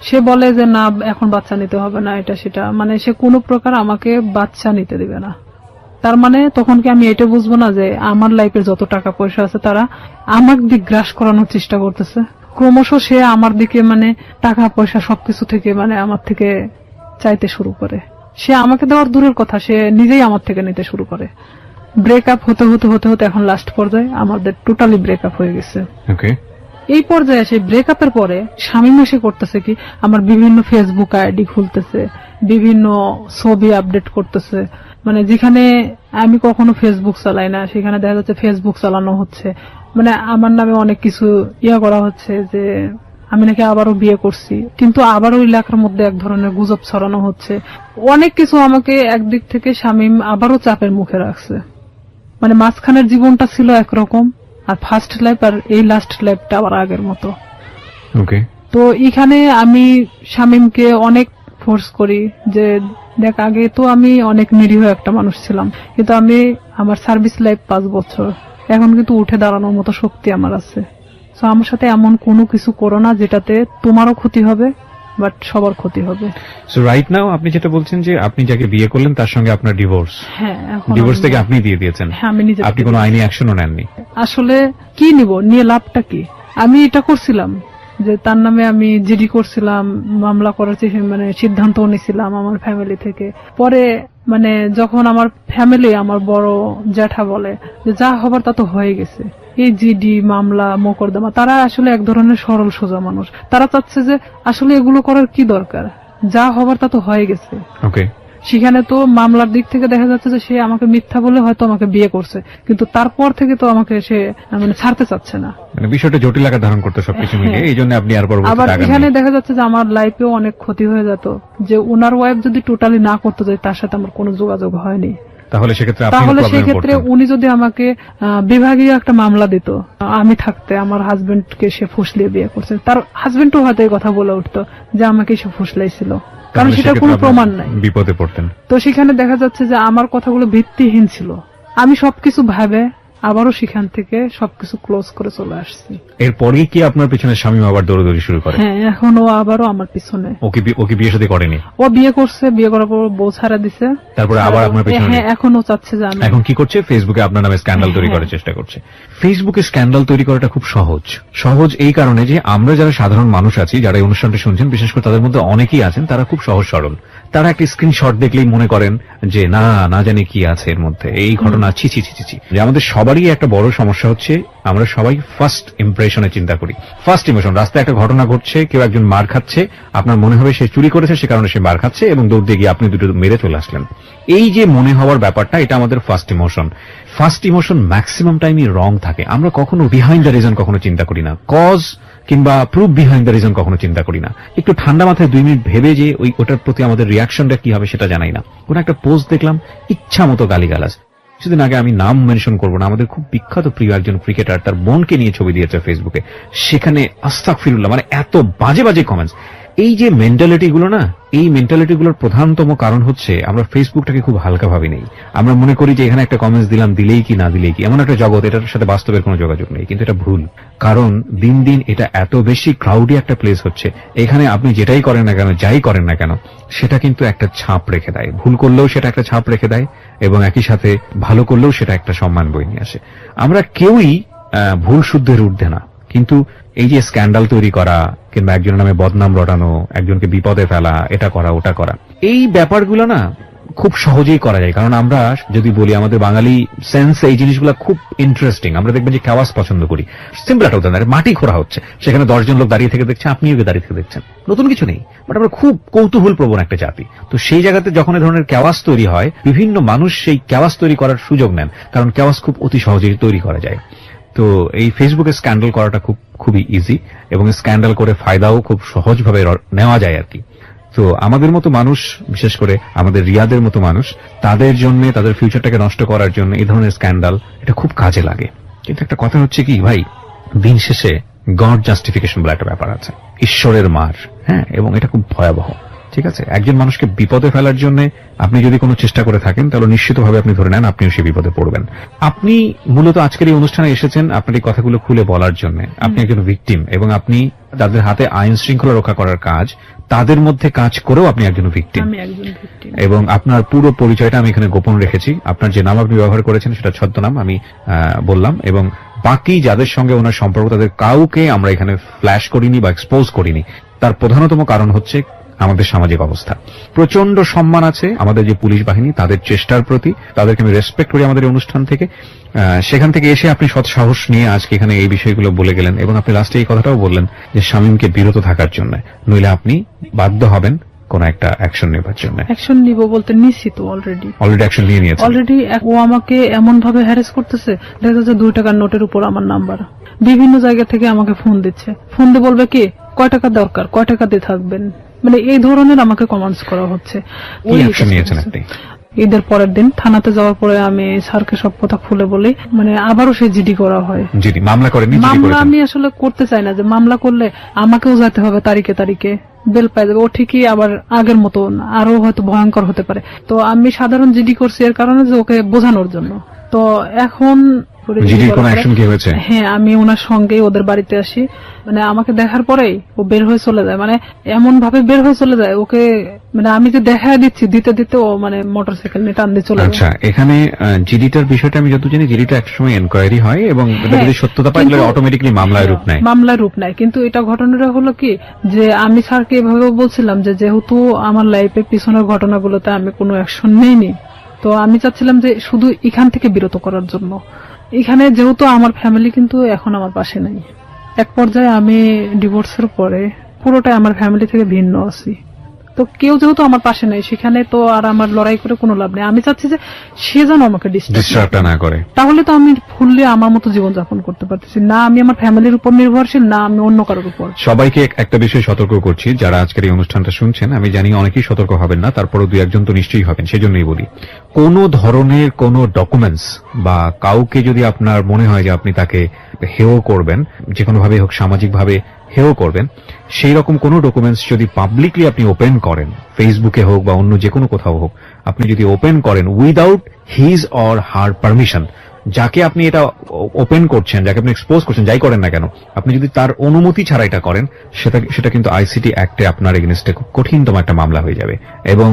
সে বলে যে না এখন বাচ্চা নিতে হবে না, এটা সেটা, মানে সে কোনো প্রকার আমাকে বাচ্চা নিতে দিবে না। তার মানে তখন কি আমি এটা বুঝবো না যে আমার লাইফের যত টাকা পয়সা আছে তারা আমার দিক গ্রাস করানোর চেষ্টা করতেছে? ক্রমশ সে আমার দিকে মানে টাকা পয়সা সবকিছু থেকে মানে আমার থেকে চাইতে শুরু করে। সে আমাকে দেওয়ার দূরের কথা, সে নিজেই আমার থেকে নিতে শুরু করে। ব্রেকআপ হতে হতে হতে হতে এখন লাস্ট পর্যায়ে আমাদের টোটালি ব্রেকআপ হয়ে গেছে। ওকে, এই পর্যায়ে সেই ব্রেকআপের পরে স্বামী এসে করতেছে কি, আমার বিভিন্ন ফেসবুক আইডি খুলতেছে, বিভিন্ন ছবি আপডেট করতেছে, মানে যেখানে আমি কখনো ফেসবুক চালাই না সেখানে দেখা যাচ্ছে ফেসবুক চালানো হচ্ছে। মানে আমার নামে অনেক কিছু করা হচ্ছে যে আমি নাকি আবারও বিয়ে করছি, কিন্তু আবারও এলাকার মধ্যে এক ধরনের গুজব ছড়ানো হচ্ছে। অনেক কিছু আমাকে একদিক থেকে শামীম আবারও চাপের মুখে রাখছে। মানে মাঝখানের জীবনটা ছিল একরকম, আর ফার্স্ট লাইফ আর এই লাস্ট লাইফটা আবার আগের মতো। ওকে, তো এখানে আমি শামীমকে অনেক ফোর্স করি যে দেখ, আগে তো আমি অনেক নিরীহ একটা মানুষ ছিলাম, কিন্তু আমি আমার সার্ভিস লাইফ 5 বছর, এখন কিন্তু উঠে দাঁড়ানোর মতো শক্তি আমার আছে। তো আমার সাথে এমন কোনো কিছু করো না যেটাতে তোমারও ক্ষতি হবে বাট সবার ক্ষতি হবে। সো রাইট নাও আপনি যেটা বলছেন যে আপনি যাকে বিয়ে করলেন তার সঙ্গে আপনার ডিভোর্স, হ্যাঁ, এখন ডিভোর্স থেকে আপনি দিয়ে দিয়েছেন। হ্যাঁ, আমি নিজে আপনি কোনো আইনি অ্যাকশনও নেননি? আসলে কি নিব, নিয়ে লাভটা কি? আমি এটা করছিলাম, যে তার নামে আমি জিডি করছিলাম, মামলা করার মানে সিদ্ধান্ত নিয়েছিলাম আমার ফ্যামিলি থেকে। পরে মানে যখন আমার ফ্যামিলি, আমার বড় জ্যাঠা বলে যে যা হবার তা তো হয়ে গেছে, এই জিডি মামলা মোকদ্দমা, তারা আসলে এক ধরনের সরল সোজা মানুষ, তারা চাচ্ছে যে আসলে এগুলো করার কি দরকার, যা হবার তা তো হয়ে গেছে। ওকে, সেখানে তো মামলার দিক থেকে দেখা যাচ্ছে যে সে আমাকে মিথ্যা বলে হয়তো আমাকে বিয়ে করছে, কিন্তু তারপর থেকে তো আমাকে সে মানে ছাড়তে চাচ্ছে না। মানে বিষয়টা জটিল আকার ধারণ করতে সবকিছু মিলে, এই জন্য আপনি আর পরবর্তীতে আবার আগান এখানে নাই। দেখা যাচ্ছে যে আমার লাইফেও অনেক ক্ষতি হয়ে যেত, যে ওনার ওয়াইফ যদি টোটালি না করতে যায়, তার সাথে আমার কোনো যোগাযোগ হয়নি। তাহলে সেক্ষেত্রে তাহলে সেক্ষেত্রে উনি যদি আমাকে বিভাগীয় একটা মামলা দিত, আমি থাকতে আমার হাজবেন্ডকে সে ফুসলিয়ে বিয়ে করছে, তার হাজবেন্ডও হয়তো এই কথা বলে উঠতো যে আমাকে সে ফুসলাইছিল, কারণ সেটার কোনো প্রমাণ নাই, বিপদে পড়তেন। তো সেখানে দেখা যাচ্ছে যে আমার কথাগুলো ভিত্তিহীন ছিল। আমি সবকিছু ভাবে আবারও সেখান থেকে সবকিছু ক্লোজ করে চলে আসছি। এরপরে কি আপনার পিছনে স্বামী আবার দৌড়দৌড়ি শুরু করে? হ্যাঁ, এখন ও আবারও আমার পিছনে। ওকে বিয়ে শাদী করেনি? ও বিয়ে করছে, বিয়ে করার পর বউ ছাড়া দিছে, তারপরে আবার আপনার পিছনে? হ্যাঁ, এখন ও চাচ্ছে যে আমি। এখন কি করছে? ফেসবুকে আপনার নামে স্ক্যান্ডাল তৈরি করার চেষ্টা করছে। ফেসবুকে স্ক্যান্ডাল তৈরি করাটা খুব সহজ এই কারণে যে আমরা যারা সাধারণ মানুষ আছি, যারা এই অনুষ্ঠানটা শুনছেন, বিশেষ করে তাদের মধ্যে অনেকেই আছেন তারা খুব সহজ সরল। তারা একটা স্ক্রিনশট দেখলেই মনে করেন যে না জানি কি আছে এর মধ্যে, এই ঘটনা ছি। যে আমাদের সবারই একটা বড় সমস্যা হচ্ছে, আমরা সবাই ফার্স্ট ইমপ্রেশনে চিন্তা করি। ফার্স্ট ইমোশন, রাস্তায় একটা ঘটনা ঘটছে, কেউ একজন মার খাচ্ছে, আপনার মনে হবে সে চুরি করেছে, সে কারণে সে মার খাচ্ছে, এবং দৌড় দিয়ে গিয়ে আপনি দুটো মেরে চলে আসলেন। এই যে মনে হওয়ার ব্যাপারটা, এটা আমাদের first emotion. First emotion maximum টাইমই রং থাকে। আমরা কখনো বিহাইন্ড দ্য রিজন কখনো চিন্তা করি না, কজ কিংবা প্রুফ বিহাইন্ড দ্য রিজন কখনো চিন্তা করি না। একটু ঠান্ডা মাথায় 2 মিনিট ভেবে যে ওটার প্রতি আমাদের রিয়াকশনটা কি হবে সেটা জানাই না। কোন একটা পোস্ট দেখলাম, ইচ্ছা মতো গালিগালাজ। কিছুদিন আগে, আমি নাম মেনশন করবো না, আমাদের খুব বিখ্যাত প্রিয় একজন ক্রিকেটার তার বোনকে নিয়ে ছবি দিয়েছে ফেসবুকে, সেখানে আস্তাগফিরুল্লাহ, মানে এত বাজে কমেন্টস। এই যে মেন্টালিটি গুলো না, এই মেন্টালিটি গুলোর প্রধানতম কারণ হচ্ছে আমরা ফেসবুকটাকে খুব হালকা ভাবে নেই। আমরা মনে করি যে এখানে একটা কমেন্টস দিলাম, দিলেই কি না দিলেই কি, এমন একটা জগৎ, এটার সাথে বাস্তবের কোনো যোগাযোগ নেই। কিন্তু এটা ভুল, কারণ দিন দিন এটা এত বেশি ক্রাউডি একটা প্লেস হচ্ছে, এখানে আপনি যেটাই করেন না কেন, যাই করেন না কেন, সেটা কিন্তু একটা ছাপ রেখে দেয়। ভুল করলেও সেটা একটা ছাপ রেখে দেয়, এবং একই সাথে ভালো করলেও সেটা একটা সম্মান বয়ে নিয়ে আসে। আমরা কেউই ভুল শুদ্ধের ঊর্ধ্বে না, কিন্তু এই যে স্ক্যান্ডাল তৈরি করা কিংবা একজনের নামে বদনাম রটানো, একজনকে বিপদে ফেলা, এটা করা ওটা করা, এই ব্যাপারগুলো না খুব সহজেই করা যায়। কারণ আমরা যদি বলি, আমাদের বাঙালি সেন্স এই জিনিসগুলো খুব ইন্টারেস্টিং। আমরা দেখবেন যে খাওয়াস পছন্দ করি। সিম্পল একটা উদাহরণ, মাটি খোঁড়া হচ্ছে, সেখানে 10 জন লোক দাঁড়িয়ে থেকে দেখছে, আপনিও দাঁড়িয়ে থেকে দেখছেন, নতুন কিছু নেই, বাট আমরা খুব কৌতূহল প্রবণ একটা জাতি। তো সেই জায়গাতে যখন এই ধরনের ক্যাওয়াস তৈরি হয়, বিভিন্ন মানুষ সেই ক্যাওয়াস তৈরি করার সুযোগ নেন, কারণ ক্যাওয়াস খুব অতি সহজেই তৈরি করা যায়। তো এই ফেসবুকে স্ক্যান্ডাল করাটা খুবই ইজি, এবং স্ক্যান্ডাল করে ফায়দাও খুব সহজভাবে নেওয়া যায় আর কি। তো আমাদের মতো মানুষ, বিশেষ করে আমাদের রিয়াদের মতো মানুষ, তাদের জন্য, তাদের ফিউচারটাকে নষ্ট করার জন্য এই ধরনের স্ক্যান্ডাল এটা খুব কাজে লাগে। কিন্তু একটা কথা হচ্ছে কি ভাই, দিন শেষে গড জাস্টিফিকেশন বলে একটা ব্যাপার আছে, ঈশ্বরের মার। হ্যাঁ, এবং এটা খুব ভয়াবহ। ঠিক আছে, একজন মানুষকে বিপদে ফেলার জন্য আপনি যদি কোনো চেষ্টা করে থাকেন, তাহলে নিশ্চিতভাবে আপনি ধরে নেন আপনিও সেই বিপদে পড়বেন। আপনি মূলত আজকের এই অনুষ্ঠানে এসেছেন আপনার এই কথাগুলো খুলে বলার জন্য। আপনি একজন ভিকটিম, এবং আপনি যাদের হাতে আইন শৃঙ্খলা রক্ষা করার কাজ, তাদের মধ্যে কাজ করেও আপনি একজন ভিকটিম। এবং আপনার পুরো পরিচয়টা আমি এখানে গোপন রেখেছি। আপনার যে নাম আপনি ব্যবহার করেছেন সেটা ছদ্মনাম আমি বললাম, এবং বাকি যাদের সঙ্গে ওনার সম্পর্ক, তাদের কাউকে আমরা এখানে ফ্ল্যাশ করিনি বা এক্সপোজ করিনি। তার প্রধানতম কারণ হচ্ছে আমাদের সামাজিক অবস্থা। প্রচন্ড সম্মান আছে আমাদের যে পুলিশ বাহিনী, তাদের চেষ্টার প্রতি, তাদেরকে আমি রেসপেক্ট করি আমাদের এই অনুষ্ঠান থেকে। সেখান থেকে এসে আপনি সৎ সাহস নিয়ে আজকে এখানে এই বিষয়গুলো বলে গেলেন, এবং আপনি লাস্টে এই কথাটাও বললেন যে শামীমকে বিরত থাকার জন্য, নইলে আপনি বাধ্য হবেন কোন একটা অ্যাকশন নেবার জন্য। অ্যাকশন নিব বলতে নিছি তো, অলরেডি অ্যাকশন নিয়ে নিয়েছে। অলরেডি ও আমাকে এমন ভাবে হ্যারাস করতেছে, দেখা যাচ্ছে 2 টাকার নোটের উপর আমার নাম্বার, বিভিন্ন জায়গা থেকে আমাকে ফোন দিচ্ছে। ফোন দিয়ে বলবে কি, কয় টাকা দরকার, কয় টাকা দিয়ে থাকবেন, মানে এই ধরনের আমাকে কমেন্টস করা হচ্ছে। কি অ্যাকশন নিয়েছেন আপনি? ঈদের পরের দিন থানাতে যাওয়ার পরে আমি স্যারকে সব কথা খুলে বলি, মানে আবারও সেই জিডি করা হয়। জিডি মামলা করেনি? মামলা আমি আসলে করতে চাই না, যে মামলা করলে আমাকেও যেতে হবে তারিখে বেল পাই যাবে, ও ঠিকই আবার আগের মতো আরো হয়তো ভয়ঙ্কর হতে পারে। তো আমি সাধারণ জিডি করছি এর কারণে যে ওকে বোঝানোর জন্য। তো এখন করে জিডির কোনো অ্যাকশন কি হয়েছে? হ্যাঁ, আমি ওনার সঙ্গে ওদের বাড়িতে আসি, মানে আমাকে দেখার পরেই ও বের হয়ে চলে যায়, মানে এমন ভাবে বের হয়ে চলে যায়, ওকে মানে আমি যে দেখা দিচ্ছি দিতে দিতে ও মানে মোটরসাইকেল নিয়ে টান দিয়ে চলে যায়। আচ্ছা, এখানে জিডিটার বিষয়টা আমি যত জানি, জিডিটা একসময় এনকোয়ারি হয় এবং এটা যদি সত্যতা পায় তাহলে অটোমেটিক্যালি মামলায় রূপ নেয়। মামলার রূপ নেয়, কিন্তু এটা ঘটনাটা হলো কি যে আমি স্যারকে এভাবে বলছিলাম যে যেহেতু আমার লাইফে পিছনের ঘটনাগুলোতে আমি কোনো অ্যাকশন নেইনি, তো আমি চাচ্ছিলাম যে শুধু এখান থেকে বিরত করার জন্য। এখানে যেহেতু আমার ফ্যামিলি কিন্তু এখন আমার পাশে নাই, এক পর্যায়ে আমি ডিভোর্সের পরে পুরোটাই আমার ফ্যামিলি থেকে ভিন্ন আছি, তো কেউ যেহেতু আমার পাশে নাই সেখানে তো আর আমার লড়াই করে কোনো লাভ নেই। আমি চাচ্ছি যে সে যেন আমাকে ডিস্টার্বটা না করে, তাহলে তো আমি ফুললি আমার মতো জীবনযাপন করতে পারতেছি না, আমি আমার ফ্যামিলির উপর নির্ভরশীল না আমি অন্য কারোর উপর। সবাইকে একটা বিষয় সতর্ক করছি, যারা আজকের এই অনুষ্ঠানটা শুনছেন, আমি জানি অনেকেই সতর্ক হবেন না, তারপরও দুই একজন তো নিশ্চয়ই হবেন, সেজন্যই বলি কোন ধরনের কোন ডকুমেন্টস বা কাউকে যদি আপনার মনে হয় যে আপনি তাকে হেয় করবেন, যে কোনো ভাবে হোক সামাজিক ভাবে হেয় করবেন, সেই রকম কোন ডকুমেন্টস যদি পাবলিকলি আপনি ওপেন করেন, ফেসবুকে হোক বা অন্য যে কোনো কোথাও হোক, আপনি যদি ওপেন করেন without his or her permission, যাকে আপনি এটা ওপেন করছেন, যাকে আপনি এক্সপোজ করছেন, যাই করেন না কেন, আপনি যদি তার অনুমতি ছাড়া এটা করেন, সেটা কিন্তু আইসিটি অ্যাক্টে আপনার এগেইনস্টে খুব কঠিনতম একটা মামলা হয়ে যাবে। এবং